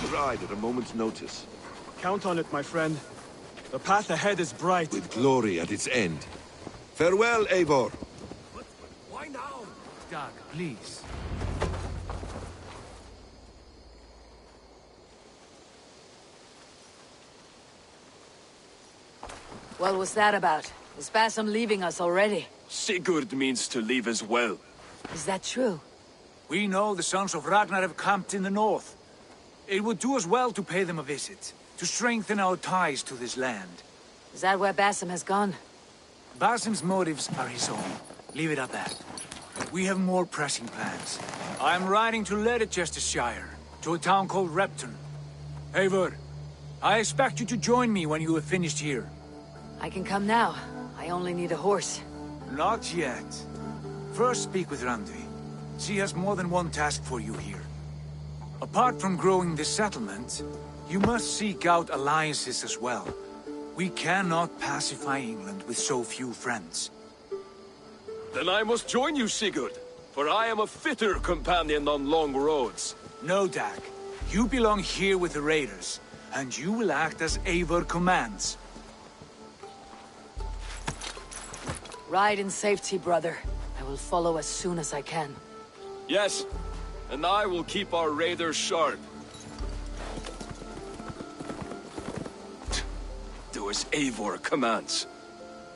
ride at a moment's notice. Count on it, my friend. The path ahead is bright. With glory at its end. Farewell, Eivor. Why now? Dag, please. What was that about? Is Basim leaving us already? Sigurd means to leave as well. Is that true? We know the sons of Ragnar have camped in the north. It would do us well to pay them a visit, to strengthen our ties to this land. Is that where Basim has gone? Basim's motives are his own. Leave it at that. We have more pressing plans. I'm riding to Leicestershire, to a town called Repton. Eivor, I expect you to join me when you have finished here. I can come now. I only need a horse. Not yet. First speak with Randi. She has more than one task for you here. Apart from growing this settlement, you must seek out alliances as well. We cannot pacify England with so few friends. Then I must join you, Sigurd, for I am a fitter companion on long roads. No, Dag. You belong here with the raiders, and you will act as Eivor commands. Ride in safety, brother. I will follow as soon as I can. Yes, and I will keep our raiders sharp. Do as Eivor commands.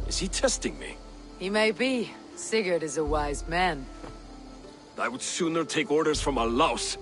Is he testing me? He may be. Sigurd is a wise man. I would sooner take orders from a louse.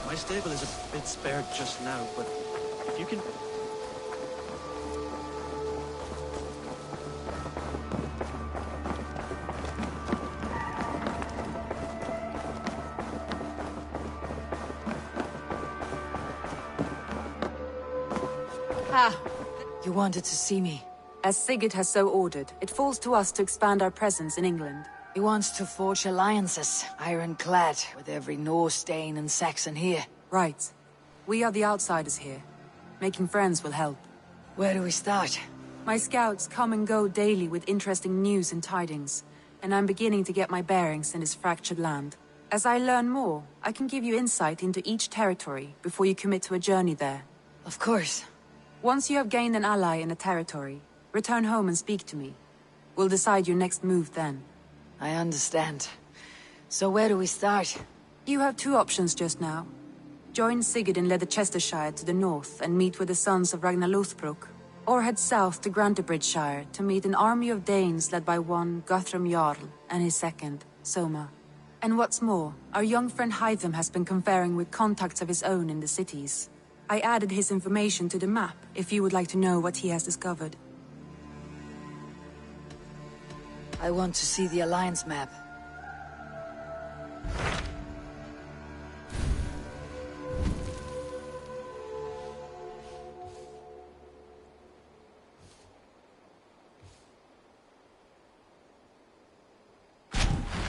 My stable is a bit spared just now, but if you can... Ah, You wanted to see me. as Sigurd has so ordered, it falls to us to expand our presence in England. He wants to forge alliances, ironclad, with every Norse, Dane, and Saxon here. Right. We are the outsiders here. Making friends will help. Where do we start? My scouts come and go daily with interesting news and tidings, and I'm beginning to get my bearings in this fractured land. As I learn more, I can give you insight into each territory before you commit to a journey there. Of course. Once you have gained an ally in a territory, return home and speak to me. We'll decide your next move then. I understand. So where do we start? You have two options just now. Join Sigurd in Leicestershire to the north and meet with the sons of Ragnar Lothbrok, or head south to Grantebridgeshire to meet an army of Danes led by one Guthrum Jarl and his second, Soma. And what's more, our young friend Hytham has been conferring with contacts of his own in the cities. I added his information to the map if you would like to know what he has discovered. I want to see the Alliance map.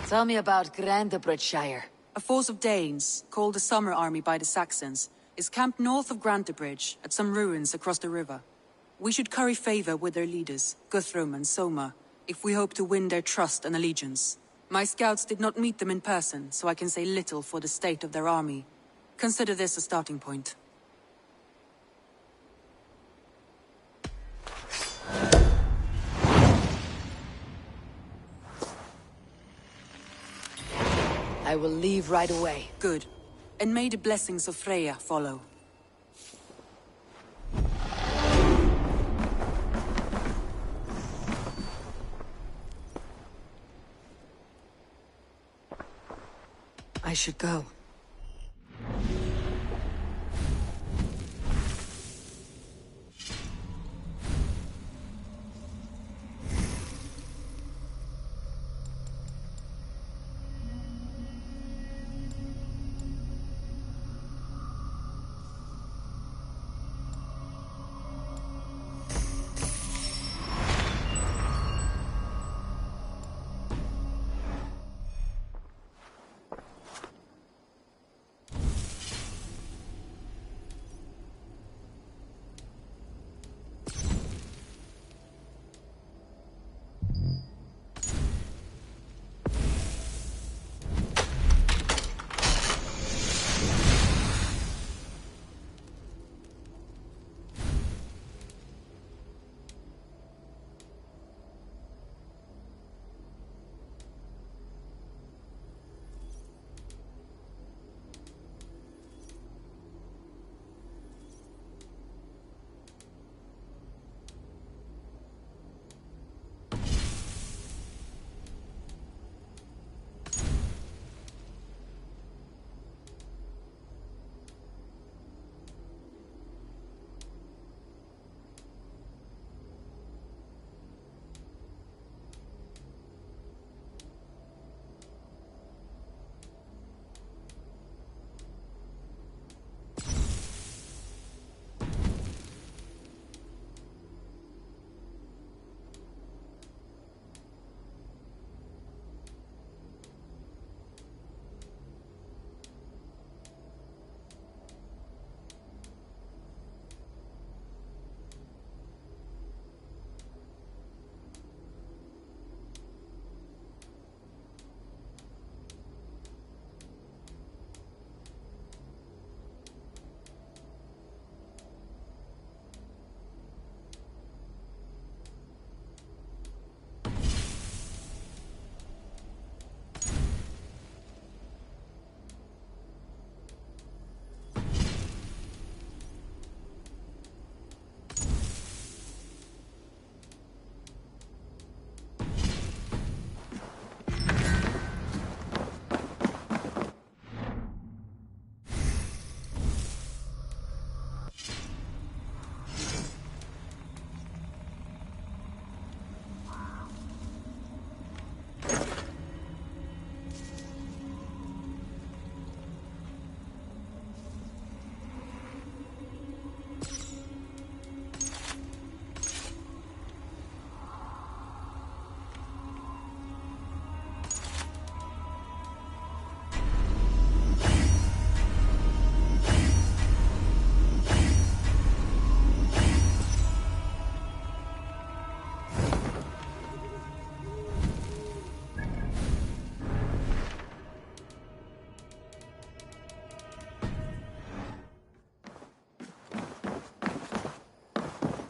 Tell me about Grantebridgeshire. A force of Danes, called the Summer Army by the Saxons, is camped north of Grantebridge at some ruins across the river. We should curry favor with their leaders, Guthrum and Soma, if we hope to win their trust and allegiance. My scouts did not meet them in person, so I can say little for the state of their army. Consider this a starting point. I will leave right away. Good. And may the blessings of Freya follow. I should go.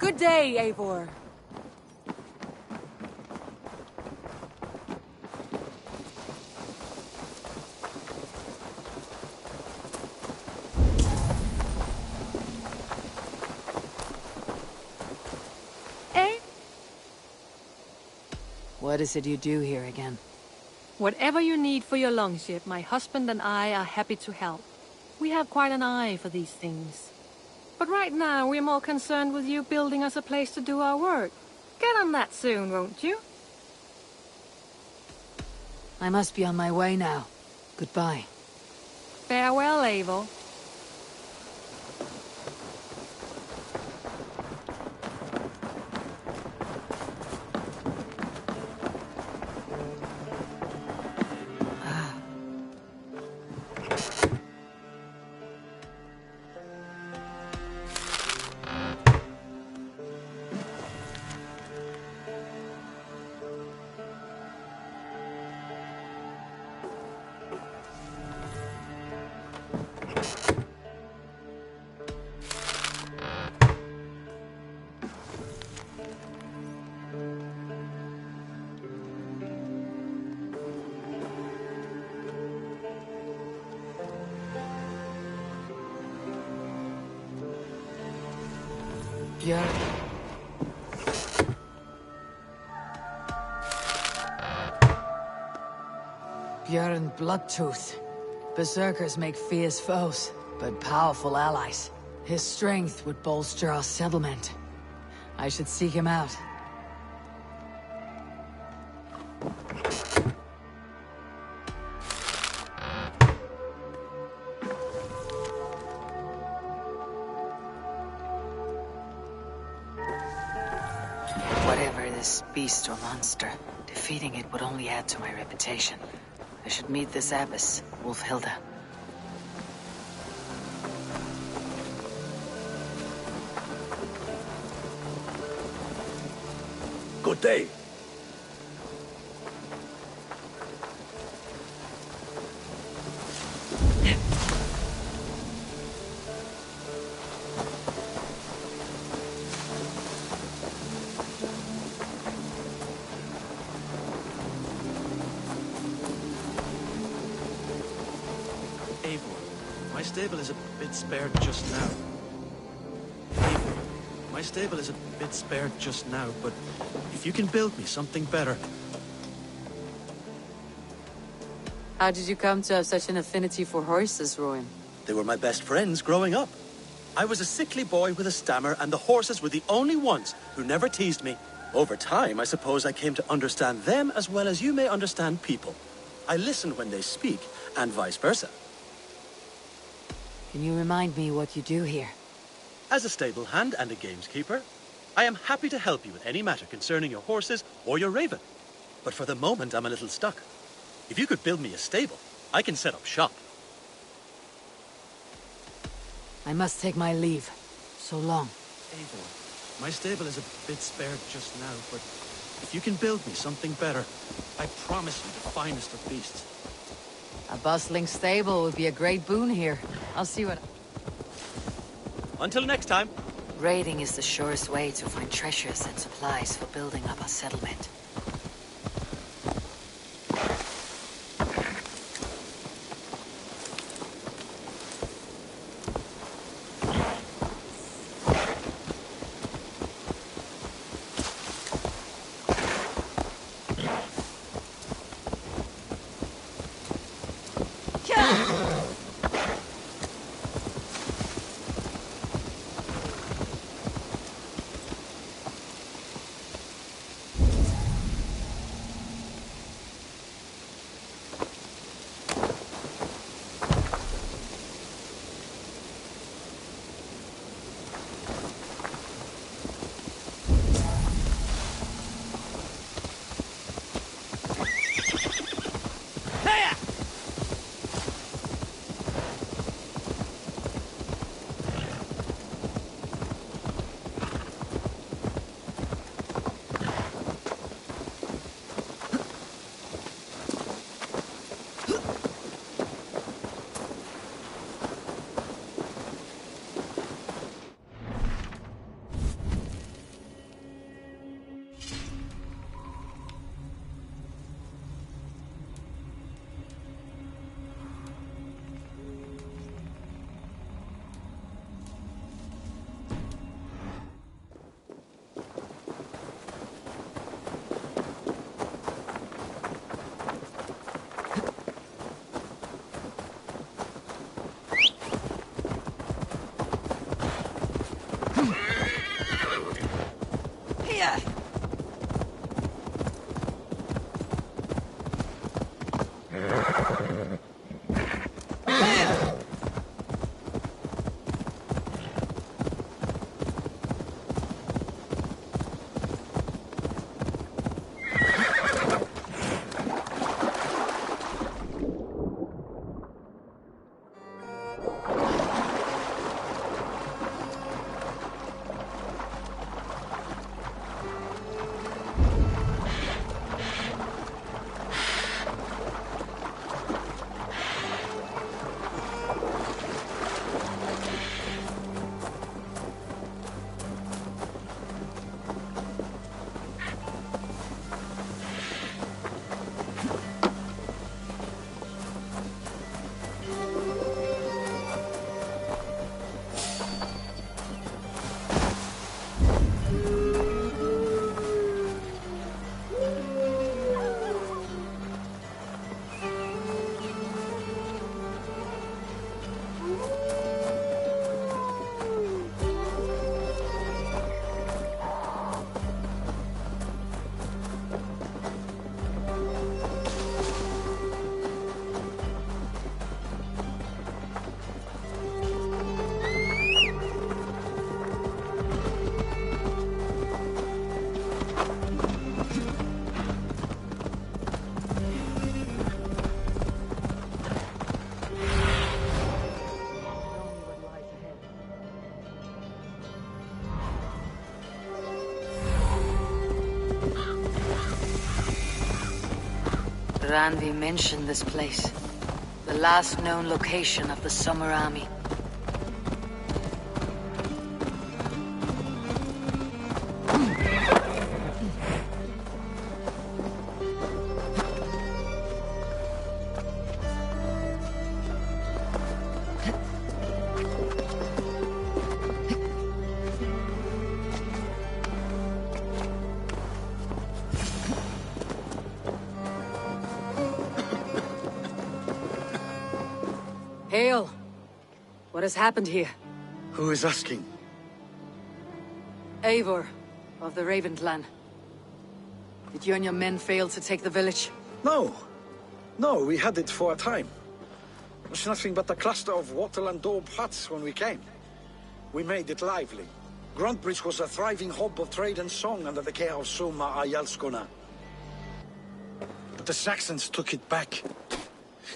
Good day, Eivor. What is it you do here again? Whatever you need for your longship, my husband and I are happy to help. We have quite an eye for these things. But right now, we're more concerned with you building us a place to do our work. Get on that soon, won't you? I must be on my way now. Goodbye. Farewell, Eivor. Björn Bloodtooth. Berserkers make fierce foes, but powerful allies. His strength would bolster our settlement. I should seek him out. Whatever this beast or monster, defeating it would only add to my reputation. I should meet this abbess, Wolfhilda. Good day. My stable is a bit spared just now. My stable is a bit spared just now, but if you can build me something better. How did you come to have such an affinity for horses, Rowan? They were my best friends growing up. I was a sickly boy with a stammer, and the horses were the only ones who never teased me. Over time, I suppose I came to understand them as well as you may understand people. I listen when they speak, and vice versa. Can you remind me what you do here? As a stable hand and a gameskeeper, I am happy to help you with any matter concerning your horses or your raven. But for the moment, I'm a little stuck. If you could build me a stable, I can set up shop. I must take my leave. So long. Eivor, my stable is a bit spared just now, but if you can build me something better, I promise you the finest of beasts. A bustling stable would be a great boon here. I'll see what... Until next time. Raiding is the surest way to find treasures and supplies for building up our settlement. Randi mentioned this place. The last known location of the Summer Army. Hail! What has happened here? Who is asking? Eivor, of the Raven clan. Did you and your men fail to take the village? No. No, we had it for a time. It was nothing but a cluster of wattle and daub huts when we came. We made it lively. Gruntbridge was a thriving hub of trade and song under the care of Soma Ayalskona. But the Saxons took it back.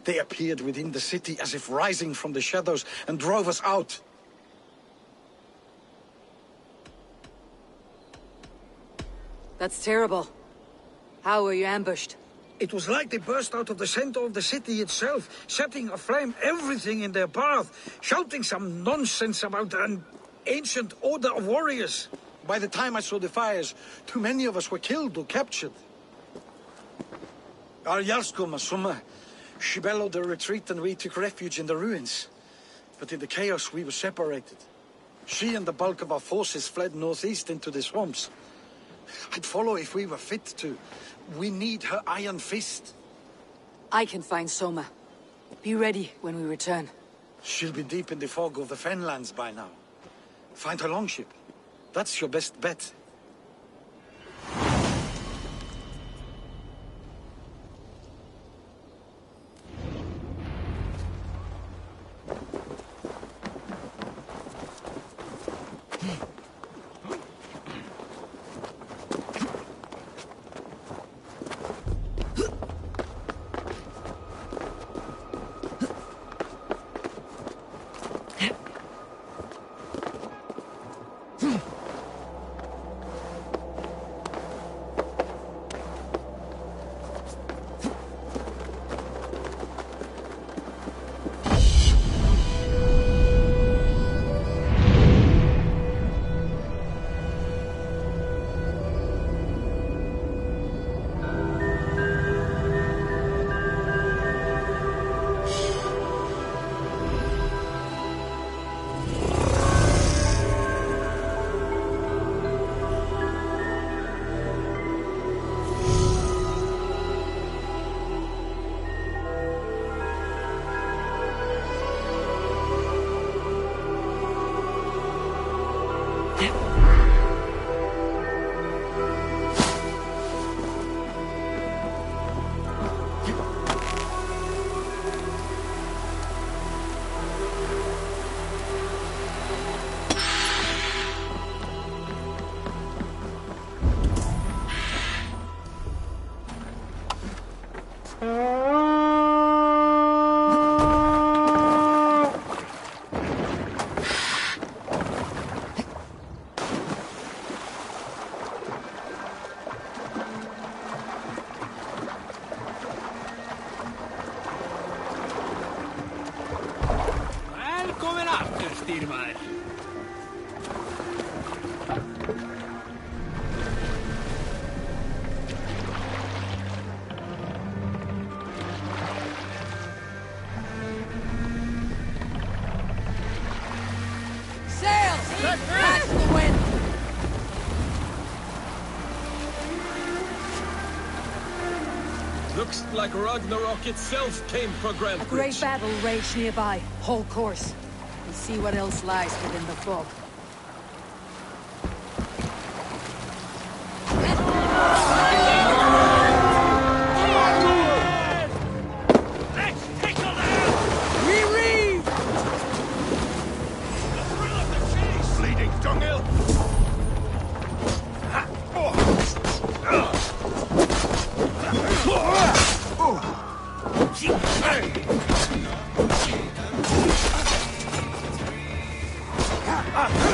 They appeared within the city as if rising from the shadows and drove us out. That's terrible. How were you ambushed? It was like they burst out of the center of the city itself, setting aflame everything in their path, shouting some nonsense about an ancient order of warriors. By the time I saw the fires, too many of us were killed or captured. Our Jarlskoma, Summa, she bellowed a retreat and we took refuge in the ruins. But in the chaos we were separated. She and the bulk of our forces fled northeast into the swamps. I'd follow if we were fit to. We need her iron fist. I can find Soma. Be ready when we return. She'll be deep in the fog of the Fenlands by now. Find her longship. That's your best bet. Looks like Ragnarok itself came for Grant. A great battle raged nearby. Hold course. And see what else lies within the fog. Ah!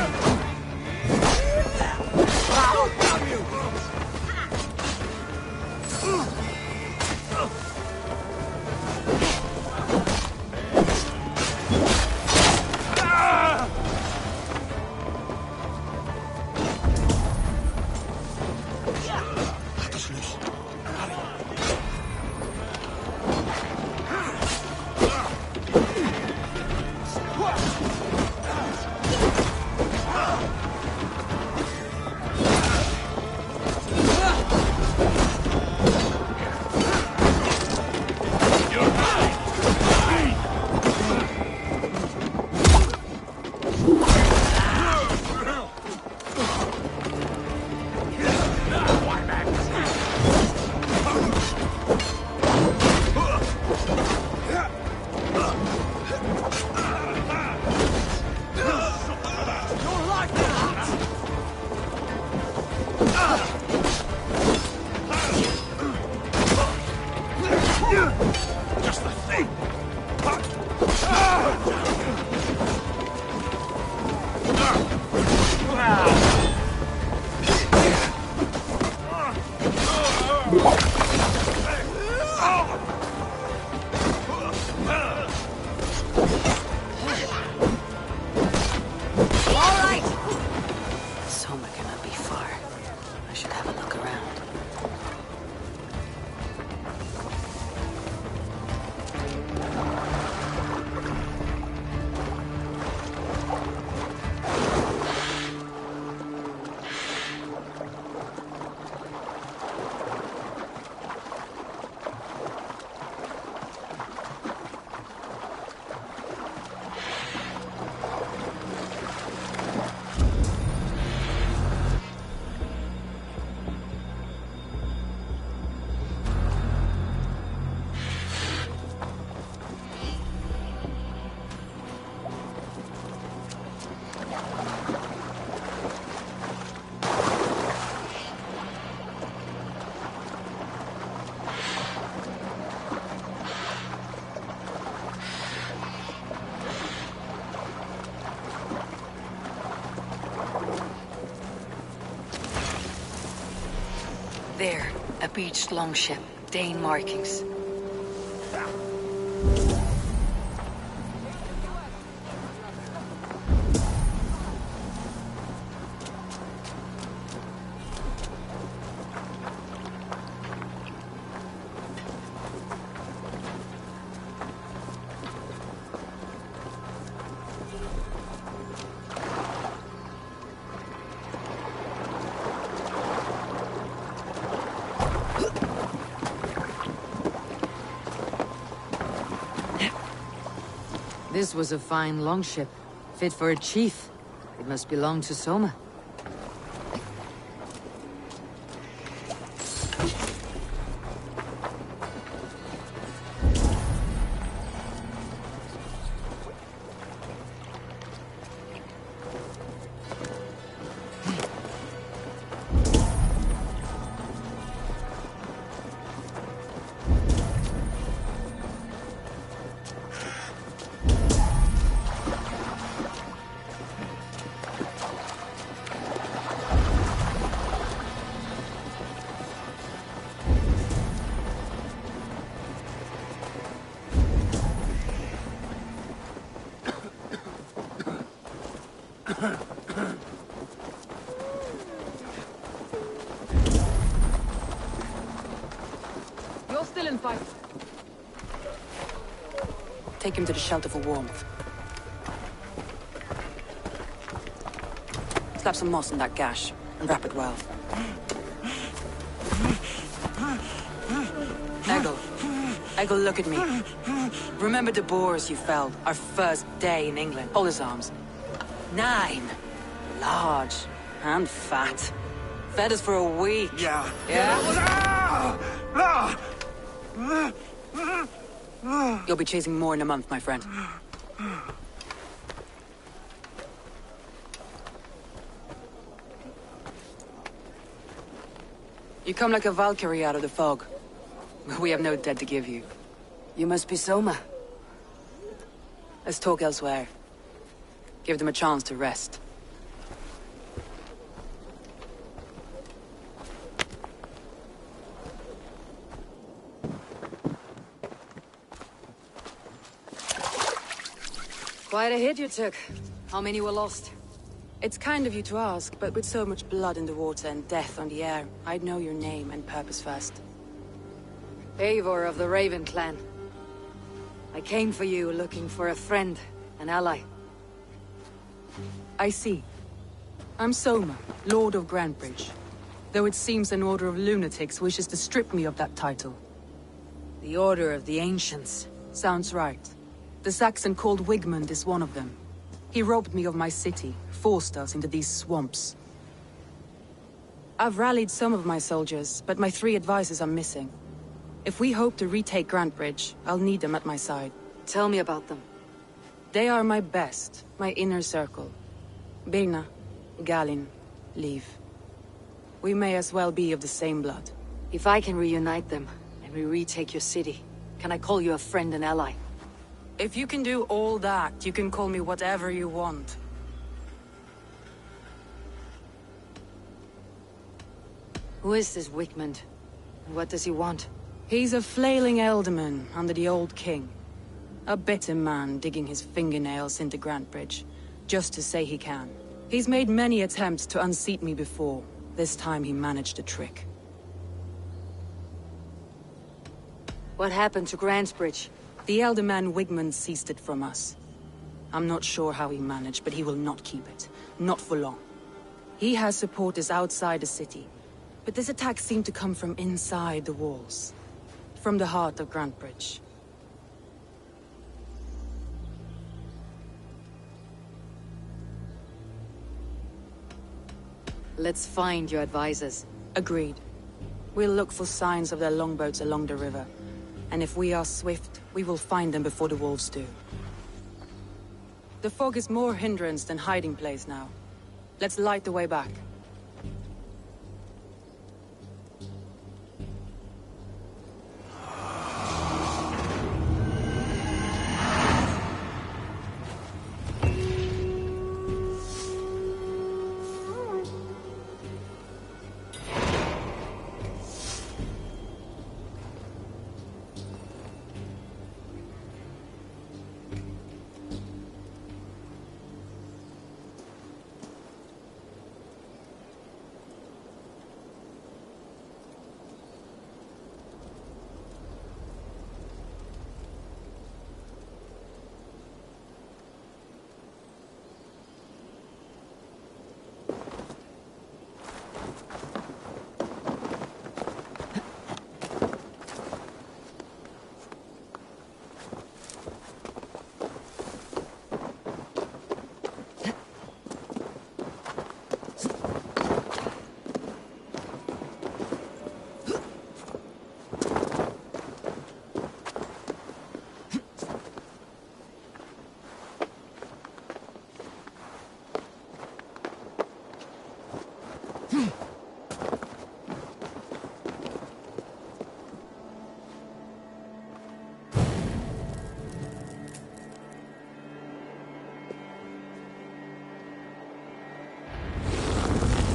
Soma cannot be far. I should have a look around. There, a beached longship, Dane markings. This was a fine longship, fit for a chief. It must belong to Soma. You're still in fight. Take him to the shelter for warmth. Slap some moss in that gash, and wrap it well. Eggle, look at me. Remember the boars you felled, our first day in England? Hold his arms. 9. Large and fat. Fed us for a week. Yeah. Yeah? You'll be chasing more in a month, my friend. You come like a Valkyrie out of the fog. We have no dead to give you. You must be Soma. Let's talk elsewhere. Give them a chance to rest. Quite a hit you took. How many were lost? It's kind of you to ask, but with so much blood in the water and death on the air, I'd know your name and purpose first. Eivor of the Raven clan. I came for you looking for a friend, an ally. I see. I'm Soma, Lord of Grantebridge. Though it seems an order of lunatics wishes to strip me of that title. The Order of the Ancients. Sounds right. The Saxon called Wigmund is one of them. He robbed me of my city, forced us into these swamps. I've rallied some of my soldiers, but my 3 advisors are missing. If we hope to retake Grantebridge, I'll need them at my side. Tell me about them. They are my best, my inner circle. Birna, Galin, Liv. We may as well be of the same blood. If I can reunite them, and we retake your city, can I call you a friend and ally? If you can do all that, you can call me whatever you want. Who is this Wigmund? And what does he want? He's a flailing elderman under the old king. A bitter man digging his fingernails into Grantbridge, just to say he can. He's made many attempts to unseat me before. This time he managed a trick. What happened to Grantbridge? The elder man Wigmund seized it from us. I'm not sure how he managed, but he will not keep it. Not for long. He has supporters outside the city, but this attack seemed to come from inside the walls. From the heart of Grantbridge. Let's find your advisors. Agreed. We'll look for signs of their longboats along the river. And if we are swift, we will find them before the wolves do. The fog is more hindrance than hiding place now. Let's light the way back.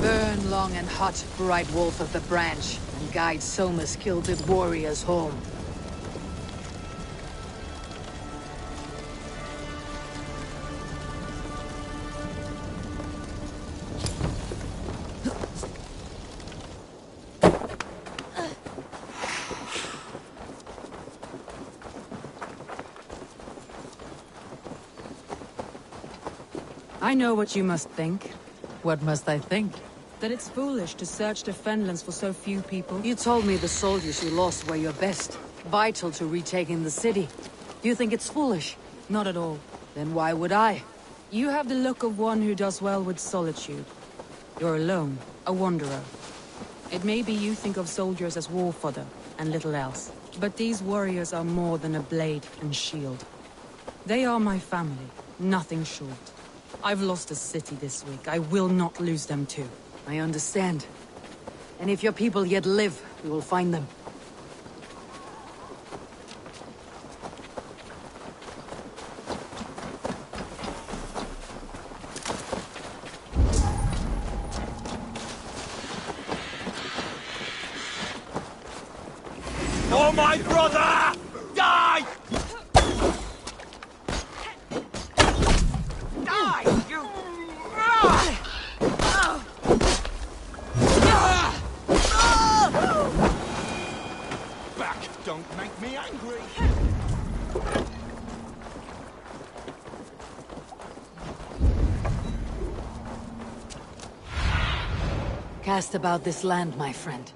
Burn long and hot, bright wolf of the branch, and guide Soma's kilted warriors home. I know what you must think. What must I think? That it's foolish to search the Fenlands for so few people. You told me the soldiers you lost were your best, vital to retaking the city. Do you think it's foolish? Not at all. Then why would I? You have the look of one who does well with solitude. You're alone, a wanderer. It may be you think of soldiers as war fodder, and little else. But these warriors are more than a blade and shield. They are my family, nothing short. I've lost a city this week. I will not lose them too. I understand. And if your people yet live, we will find them. Oh, my brother! Die! Die, you... Back, don't make me angry. Cast about this land, my friend.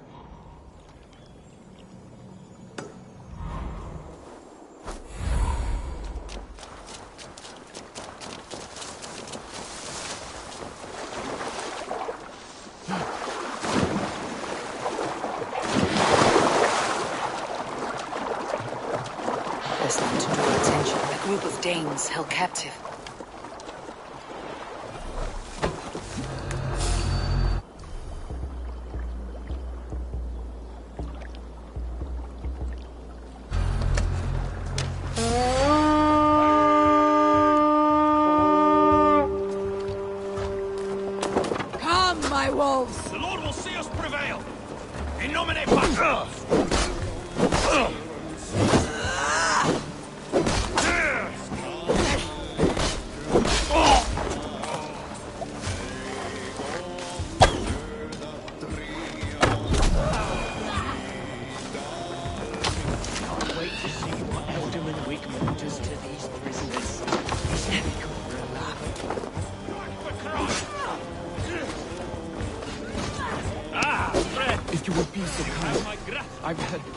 Best not to draw attention. A group of Danes held captive.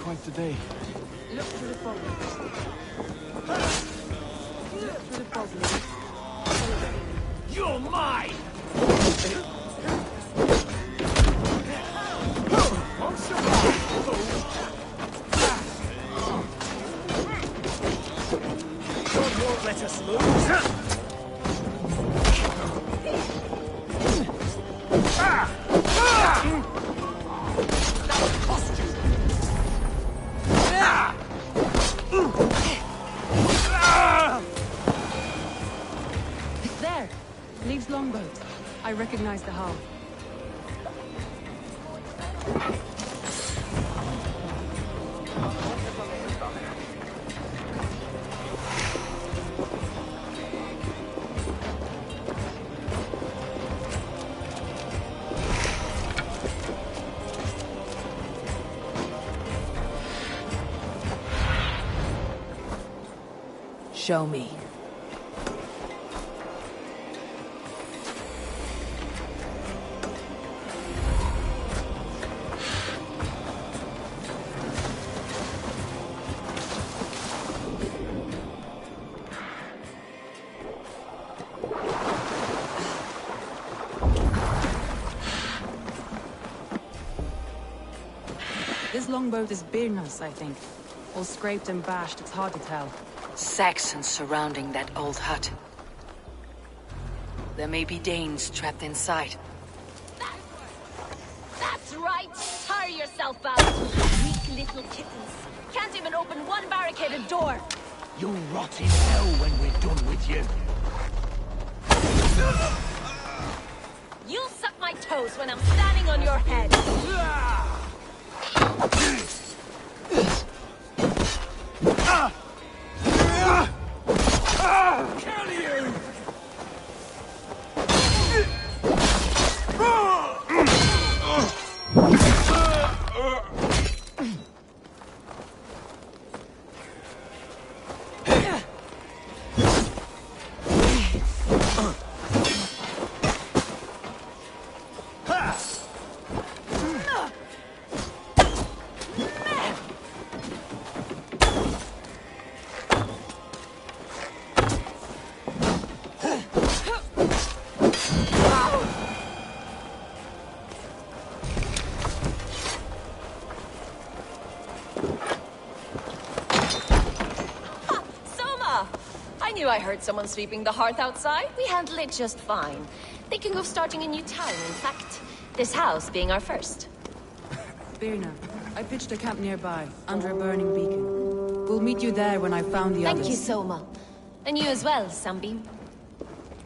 quite the day. Look through the fog. Look through the fog. You're mine! God won't let us lose. That'll cost you. There! Leaves longboat. I recognize the hull. Show me. This longboat is Birna's, I think. All scraped and bashed, it's hard to tell. Saxons surrounding that old hut. There may be Danes trapped inside. That's right! Tire yourself out! Weak little kittens. Can't even open one barricaded door! You'll rot in hell when we're done with you. You'll suck my toes when I'm standing on your head! Kill you! I heard someone sweeping the hearth outside. We handled it just fine. Thinking of starting a new town, in fact. This house being our first. Birna, I pitched a camp nearby, under a burning beacon. We'll meet you there when I've found the others. Thank you, Soma. And you as well, Sunbeam.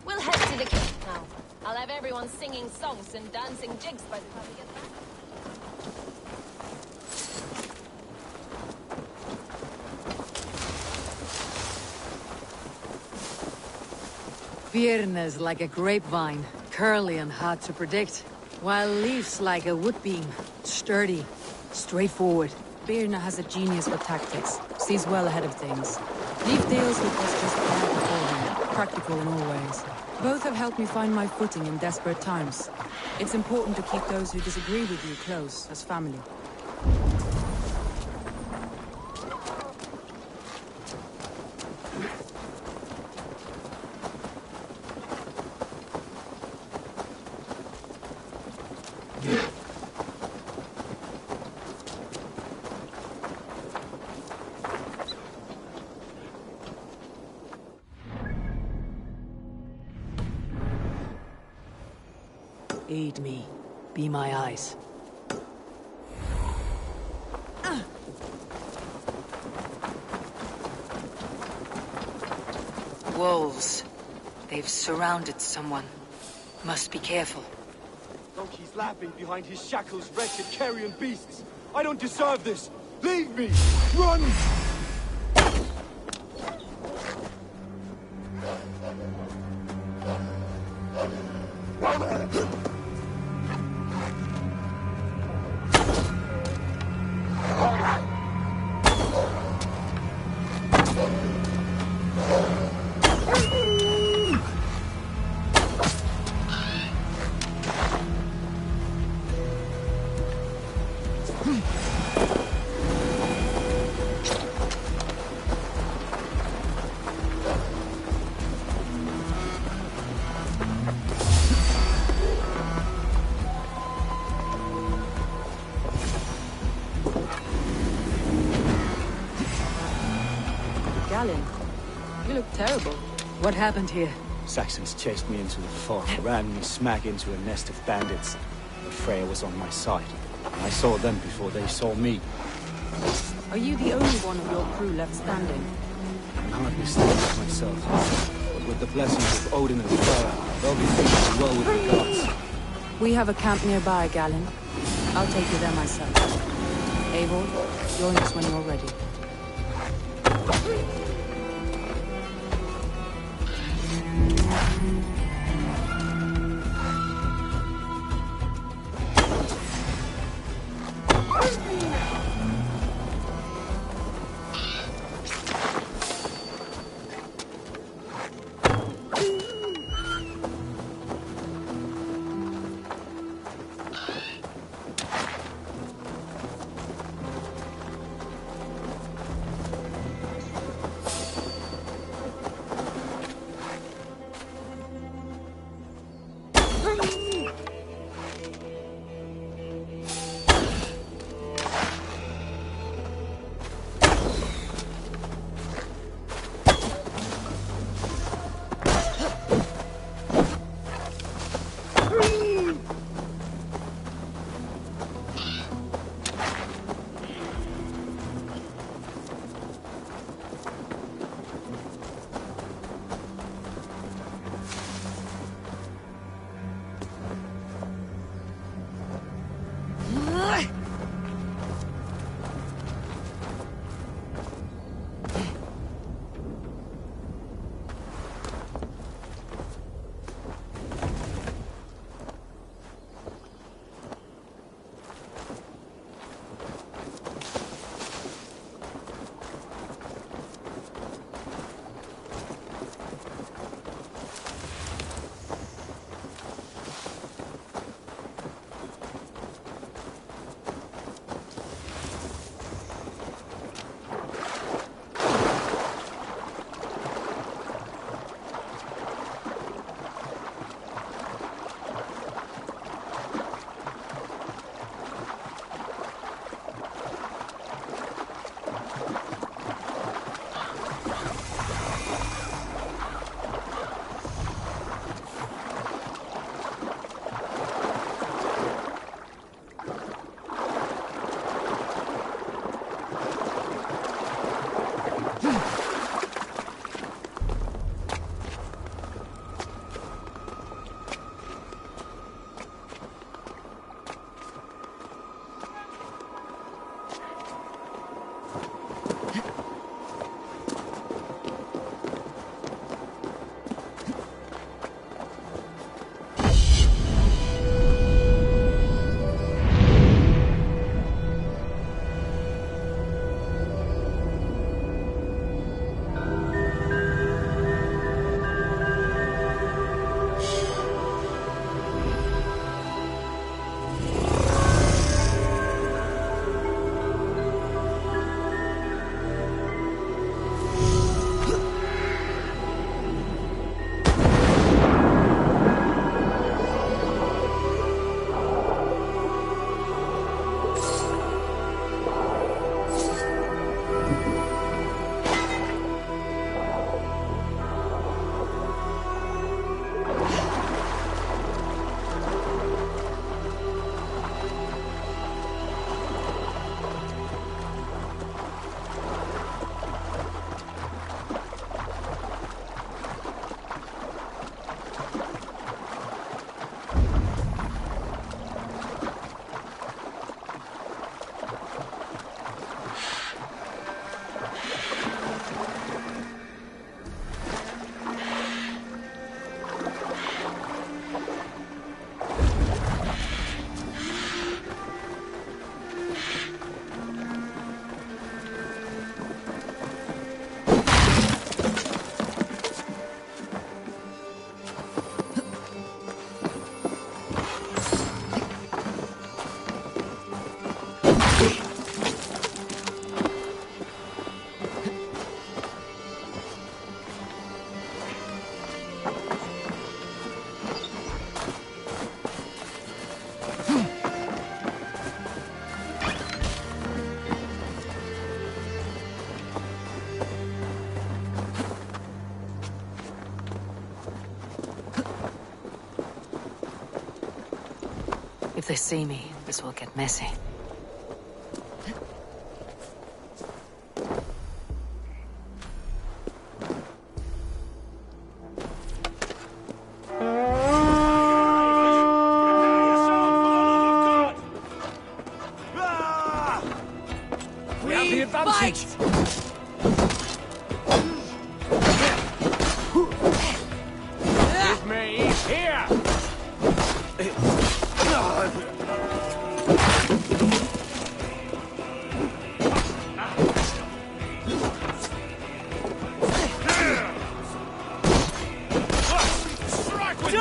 We'll head to the camp now. I'll have everyone singing songs and dancing jigs by the time we get back. Birna's like a grapevine, curly and hard to predict, while Leaf's like a wood beam, sturdy, straightforward. Birna has a genius for tactics, sees well ahead of things. Leaf deals with what's just there before him, practical in all ways. Both have helped me find my footing in desperate times. It's important to keep those who disagree with you close, as family. Aid me. Be my eyes. Wolves. They've surrounded someone. Must be careful. Donkey's laughing behind his shackles, wretched carrion beasts. I don't deserve this. Leave me! Run! Galen. You look terrible. What happened here? Saxons chased me into the fog, ran me smack into a nest of bandits. But Freya was on my side. I saw them before they saw me. Are you the only one of your crew left standing? I'm hardly standing myself. But with the blessings of Odin and Freya, they'll be feeling well with the gods. We have a camp nearby, Galen. I'll take you there myself. Eivor, join us when you're ready. they see me, this will get messy. We have the advantage! With me, here! Strike with me!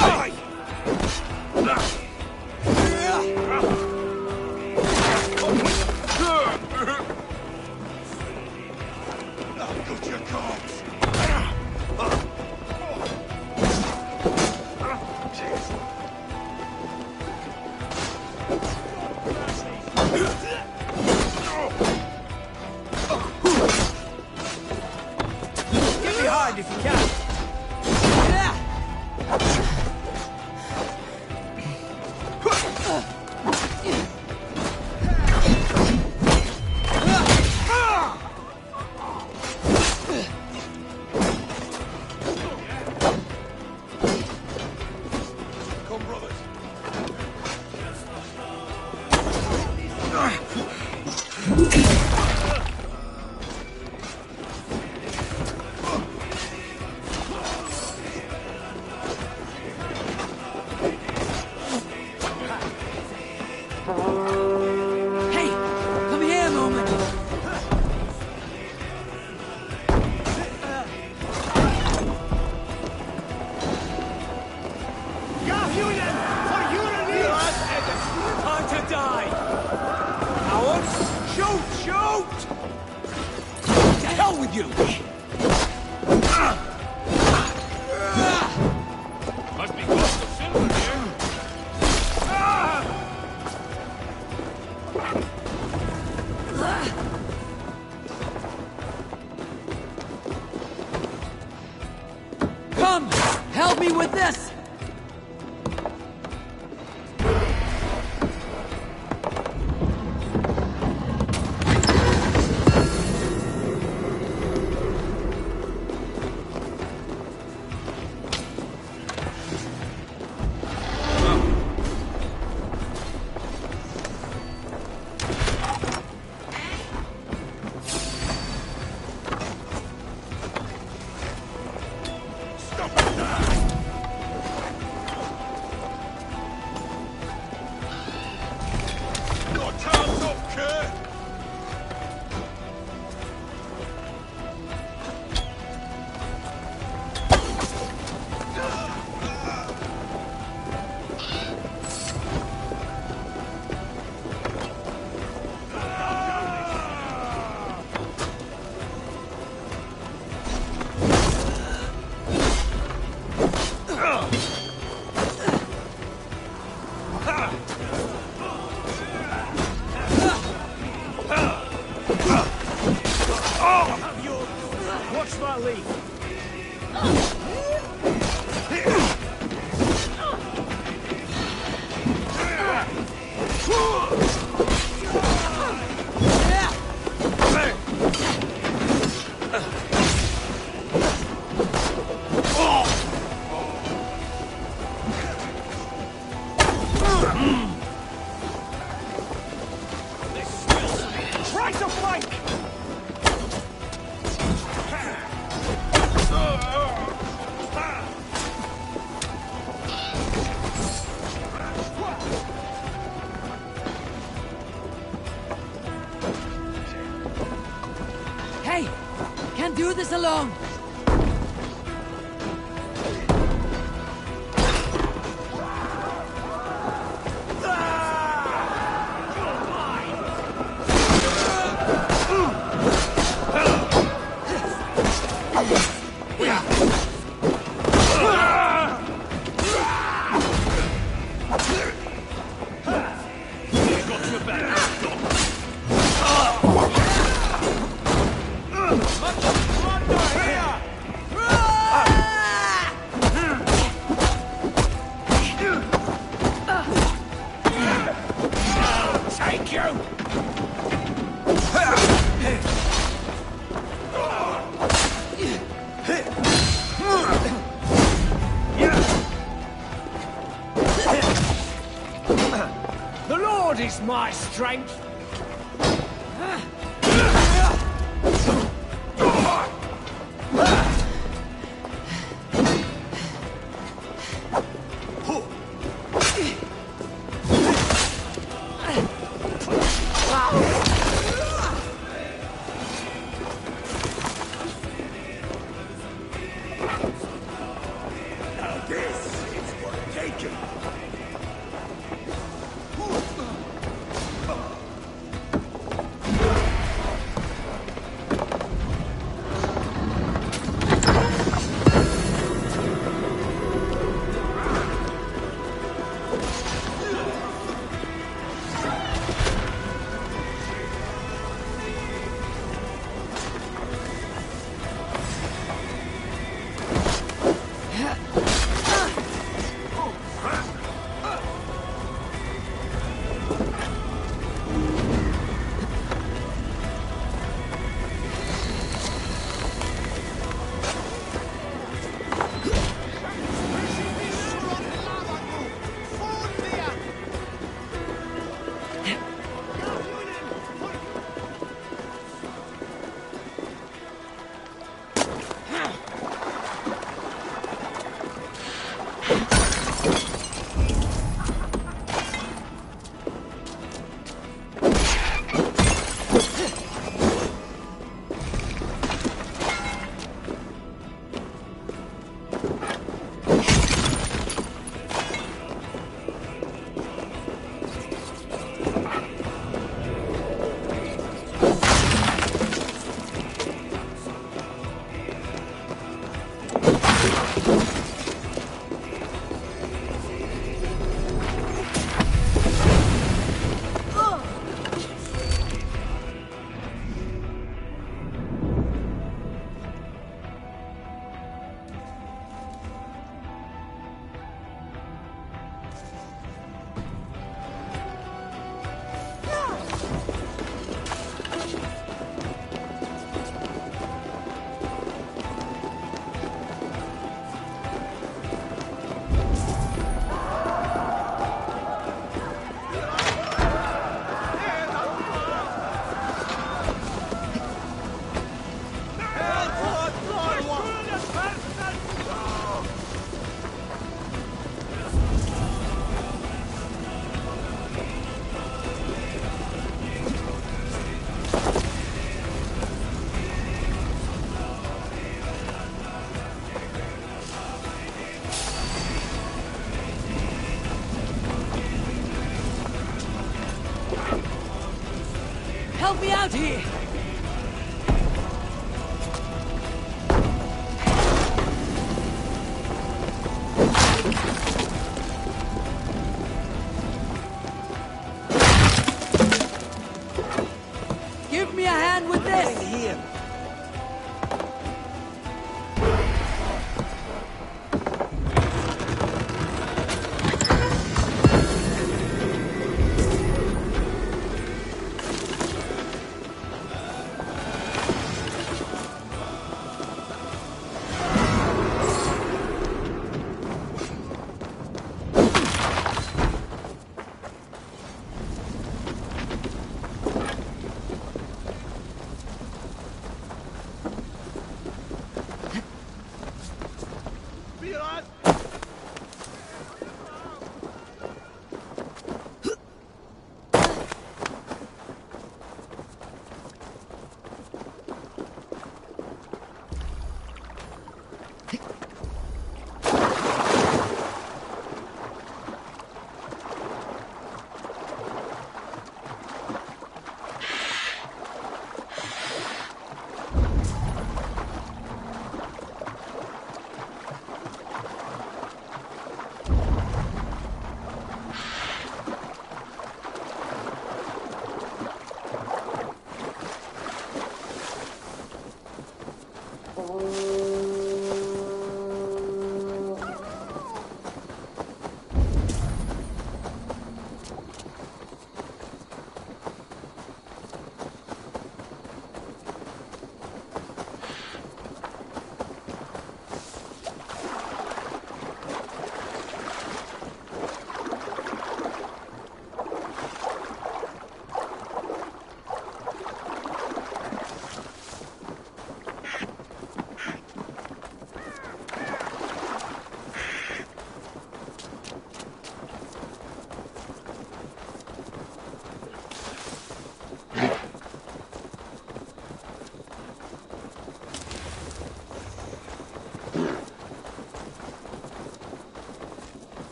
Got your cards! Get behind if you can! Come, brothers. Hey! Come here a moment! Time to die! Cowards! Shoot! Shoot! To hell with you! Must be cost of silver here. Come! Help me with this! Your time's up, Kurt! Watch my lead. Try to flank! Hey! Can't do this alone! test my strength? Now this is worth taking. Help me out here! Give me a hand with this! Here.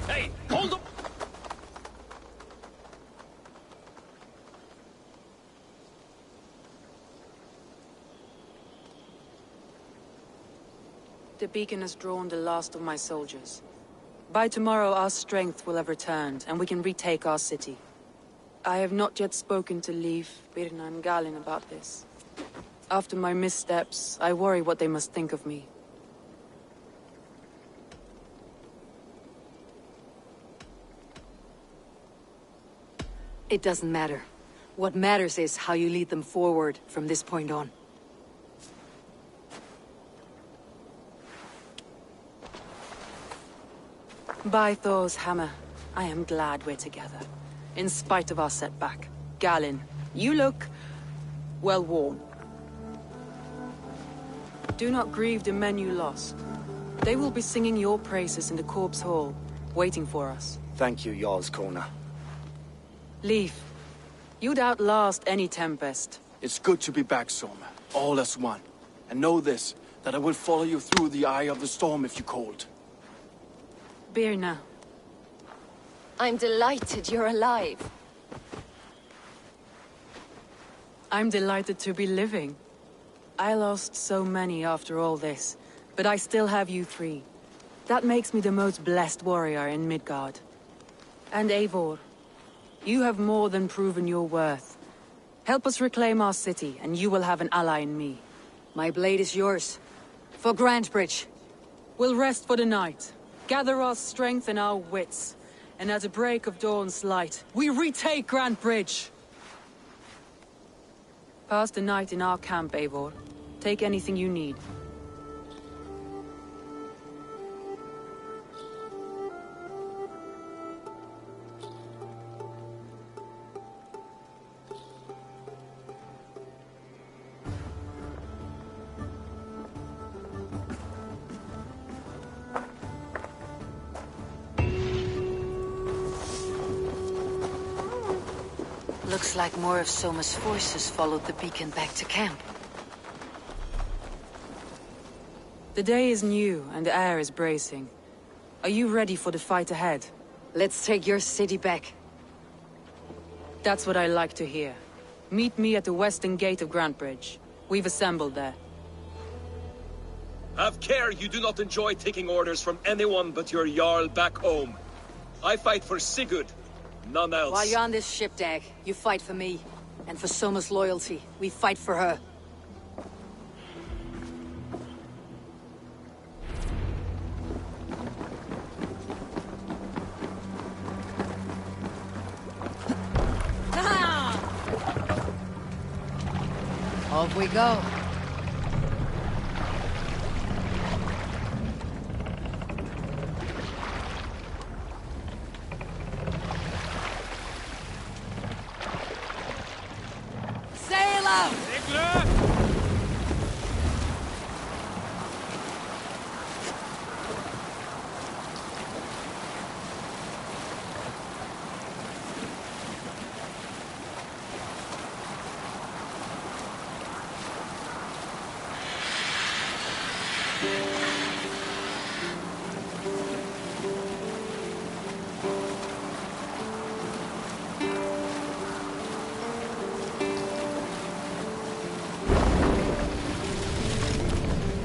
Hey, hold up! The beacon has drawn the last of my soldiers. By tomorrow our strength will have returned, and we can retake our city. I have not yet spoken to Leif, Birna and Galin about this. After my missteps, I worry what they must think of me. It doesn't matter. What matters is how you lead them forward from this point on. By Thor's hammer, I am glad we're together. In spite of our setback. Galin, you look... well worn. Do not grieve the men you lost. They will be singing your praises in the Corpse Hall, waiting for us. Thank you, Jarl's Corner. Leif, you'd outlast any tempest. It's good to be back, Soma. All as one. And know this, that I will follow you through the eye of the storm if you called. Birna. I'm delighted you're alive. I'm delighted to be living. I lost so many after all this, but I still have you three. That makes me the most blessed warrior in Midgard. And Eivor, you have more than proven your worth. Help us reclaim our city, and you will have an ally in me. My blade is yours. For Grantebridge. We'll rest for the night. Gather our strength and our wits. And at the break of dawn's light, we retake Grantebridge! Pass the night in our camp, Eivor. Take anything you need. Looks like more of Soma's forces followed the beacon back to camp. The day is new, and the air is bracing. Are you ready for the fight ahead? Let's take your city back. That's what I like to hear. Meet me at the western gate of Grantebridge. We've assembled there. Have care you do not enjoy taking orders from anyone but your Jarl back home. I fight for Sigurd, none else. While you're on this ship, Dag, you fight for me. And for Soma's loyalty, we fight for her. Off we go. Sail out!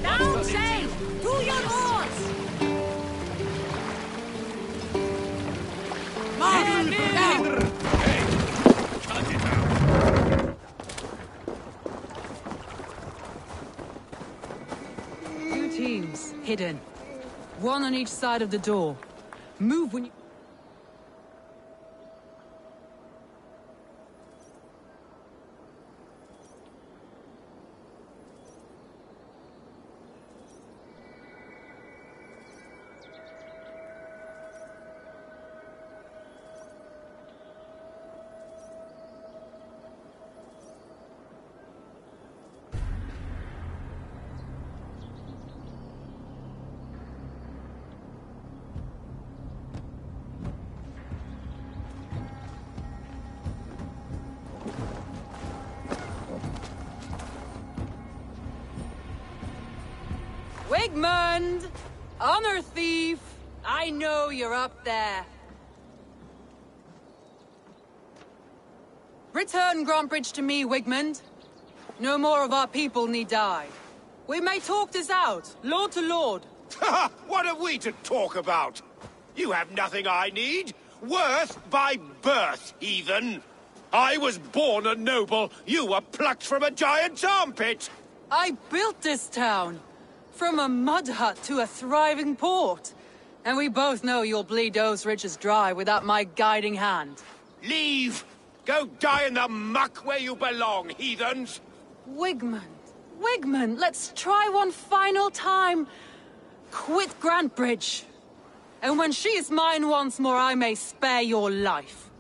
Down sail! To your oars! Man, down! Two teams, hidden. One on each side of the door. Move when you... Wigmund! Honor thief! I know you're up there. Return Grantbridge to me, Wigmund. No more of our people need die. We may talk this out, lord to lord. What are we to talk about? You have nothing I need. Worth by birth, heathen. I was born a noble. You were plucked from a giant's armpit. I built this town. From a mud hut to a thriving port. And we both know you'll bleed those riches dry without my guiding hand. Leave! Go die in the muck where you belong, heathens! Wigmund, let's try one final time. Quit Grantbridge. And when she is mine once more, I may spare your life.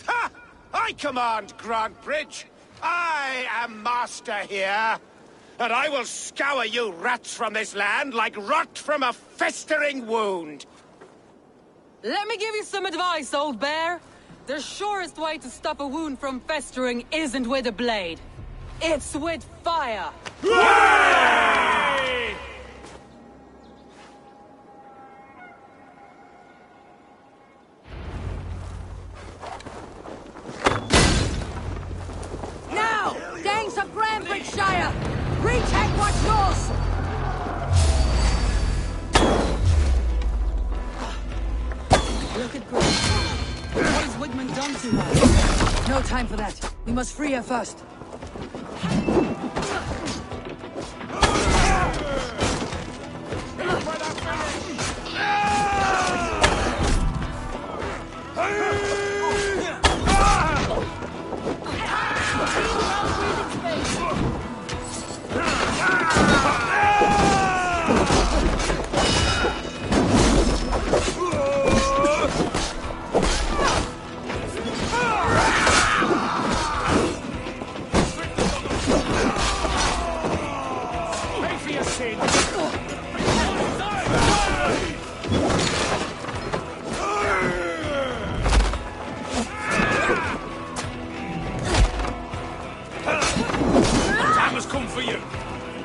Ha! I command Grantbridge. I am master here. And I will scour you rats from this land like rot from a festering wound. Let me give you some advice, old bear. The surest way to stop a wound from festering isn't with a blade. It's with fire. Hooray! Now, Danes of Grantbridgeshire, retake what's yours! Look at Grace. What has Wigmund done to her? No time for that. We must free her first.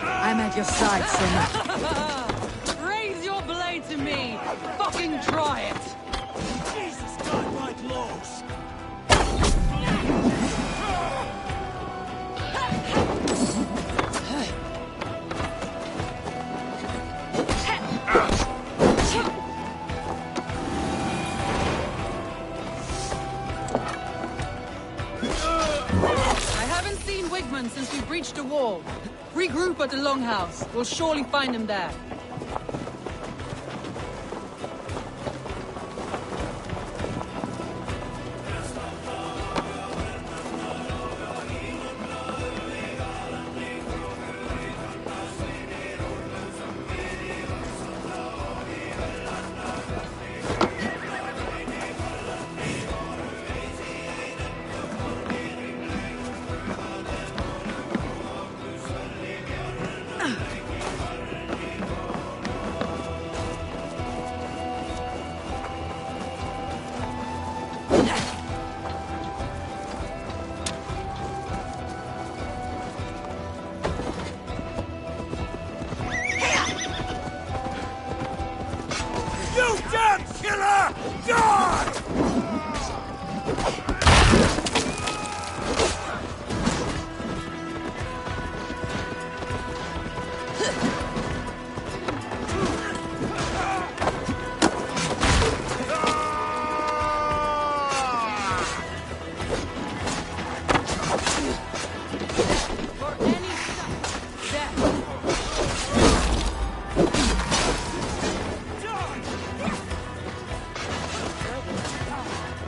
I'm at your side, Sinner. Raise your blade to me. Fucking try it. Jesus, godlike laws. I haven't seen Wigmund since we breached the wall. Regroup at the Longhouse. We'll surely find him there. You damn killer! Die!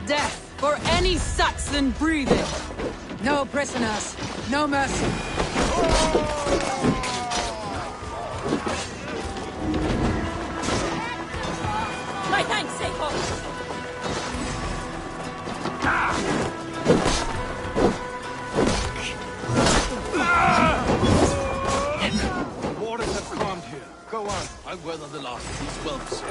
Death for any Saxon breathing. No prisoners, no mercy. My thanks, Seiko. The waters have calmed here. Go on. I'll weather the last of these whelps.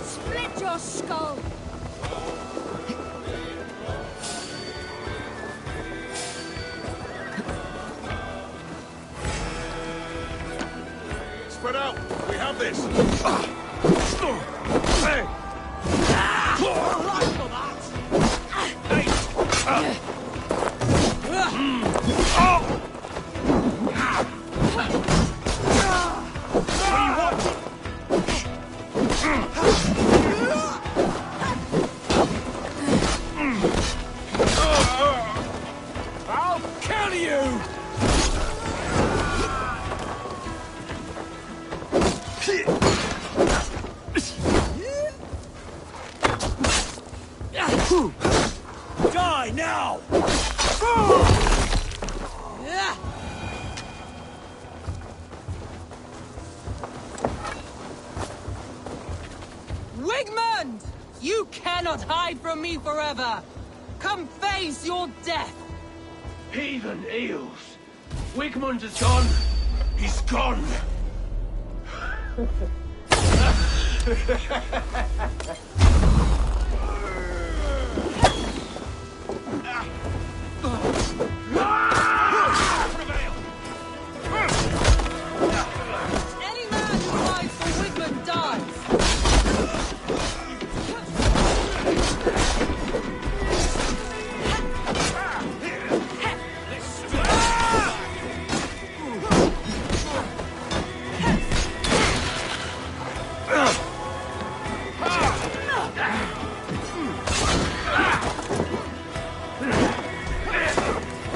Split your skull! I'll kill you! Die now! Wigmund! You cannot hide from me forever! Come face your death! Heathen eels! Wigmund is gone! He's gone! Any man who fights for Wigmund dies!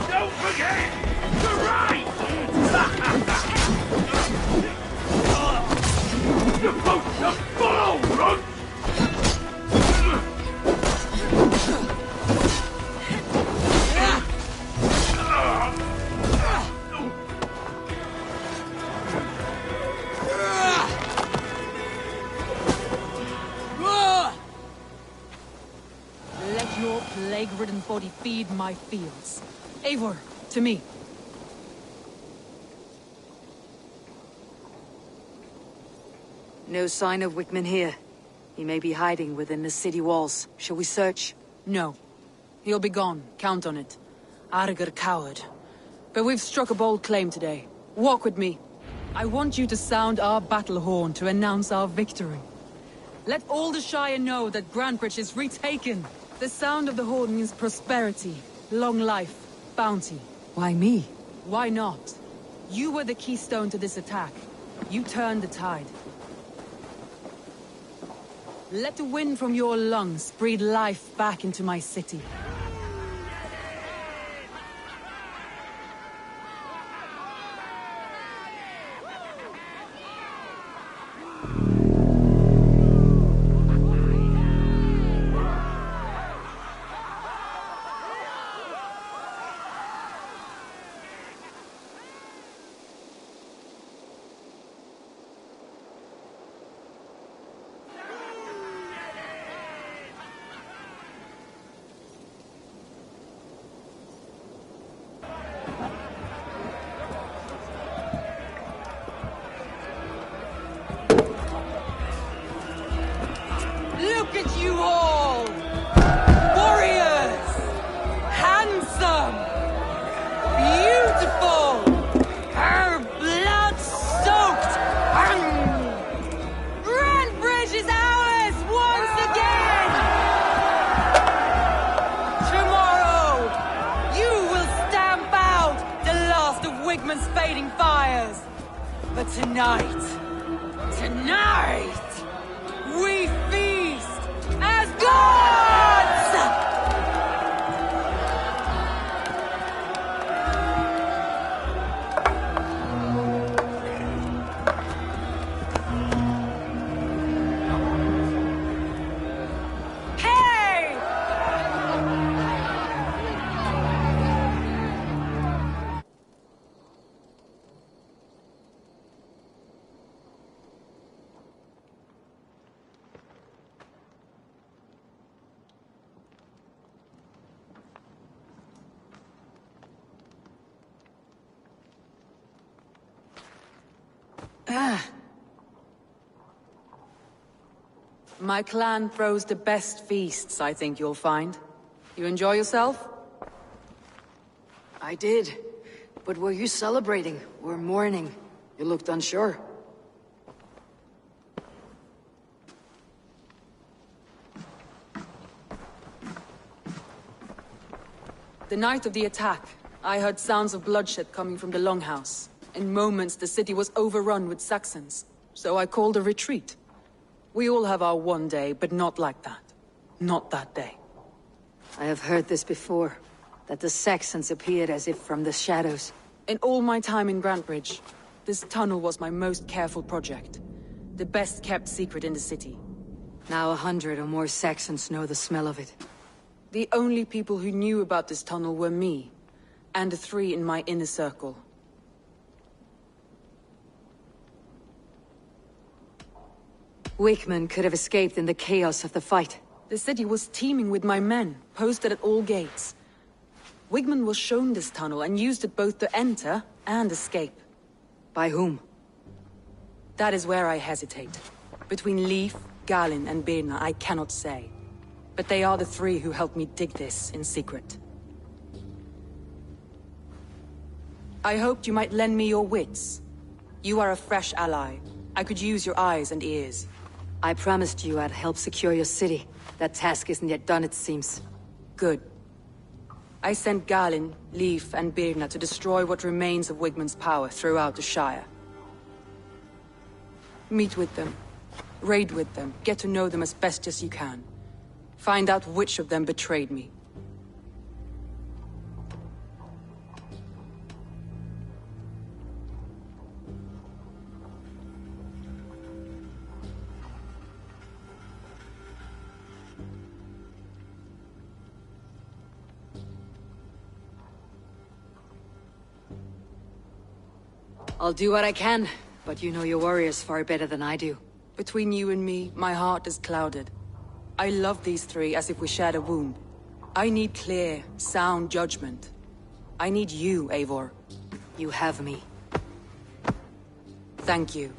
Don't forget to ride! The boat's a full run! Let your plague-ridden body feed my fields. Eivor, to me. No sign of Wickman here. He may be hiding within the city walls. Shall we search? No. He'll be gone. Count on it. Arger coward. But we've struck a bold claim today. Walk with me. I want you to sound our battle horn to announce our victory. Let all the Shire know that Grantbridge is retaken. The sound of the horn means prosperity, long life, bounty. Why me? Why not? You were the keystone to this attack. You turned the tide. Let the wind from your lungs breathe life back into my city. Look at you all! Warriors! Handsome! Beautiful! Her blood-soaked! Grantbridge is ours once again! Tomorrow, you will stamp out the last of Wigmund's fading fires. But tonight, we feast as gods! Hey! My clan throws the best feasts, I think you'll find. You enjoy yourself? I did. But were you celebrating or mourning? You looked unsure. The night of the attack, I heard sounds of bloodshed coming from the Longhouse. In moments, the city was overrun with Saxons, so I called a retreat. We all have our one day, but not like that. Not that day. I have heard this before, that the Saxons appeared as if from the shadows. In all my time in Grantbridge, this tunnel was my most careful project. The best kept secret in the city. Now 100 or more Saxons know the smell of it. The only people who knew about this tunnel were me, and the 3 in my inner circle. Wickman could have escaped in the chaos of the fight. The city was teeming with my men, posted at all gates. Wigman was shown this tunnel and used it both to enter and escape. By whom? That is where I hesitate. Between Leif, Galin, and Birna, I cannot say. But they are the 3 who helped me dig this in secret. I hoped you might lend me your wits. You are a fresh ally. I could use your eyes and ears. I promised you I'd help secure your city. That task isn't yet done, it seems. Good. I sent Galin, Leif, and Birna to destroy what remains of Wigman's power throughout the Shire. Meet with them. Raid with them. Get to know them as best as you can. Find out which of them betrayed me. I'll do what I can, but you know your warriors far better than I do. Between you and me, my heart is clouded. I love these 3 as if we shared a womb. I need clear, sound judgment. I need you, Eivor. You have me. Thank you.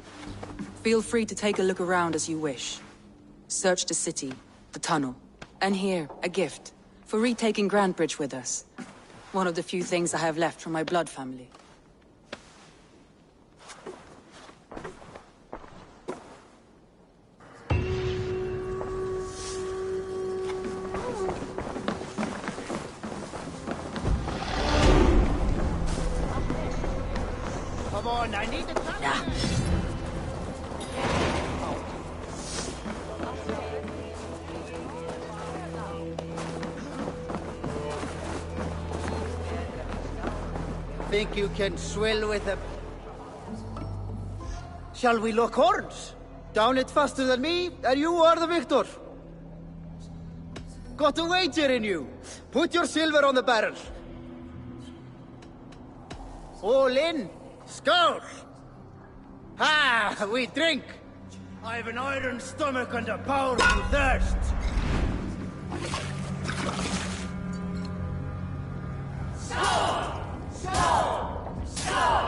Feel free to take a look around as you wish. Search the city, the tunnel, and here, a gift, for retaking Grantbridge with us. One of the few things I have left from my blood family. Come on, I need the... Think you can swill with them? Shall we lock horns? Down it faster than me, and you are the victor. Got a wager in you. Put your silver on the barrel. All in. Skull! Ha! We drink! I've an iron stomach and a powerful thirst! Skull! Skull! Skull!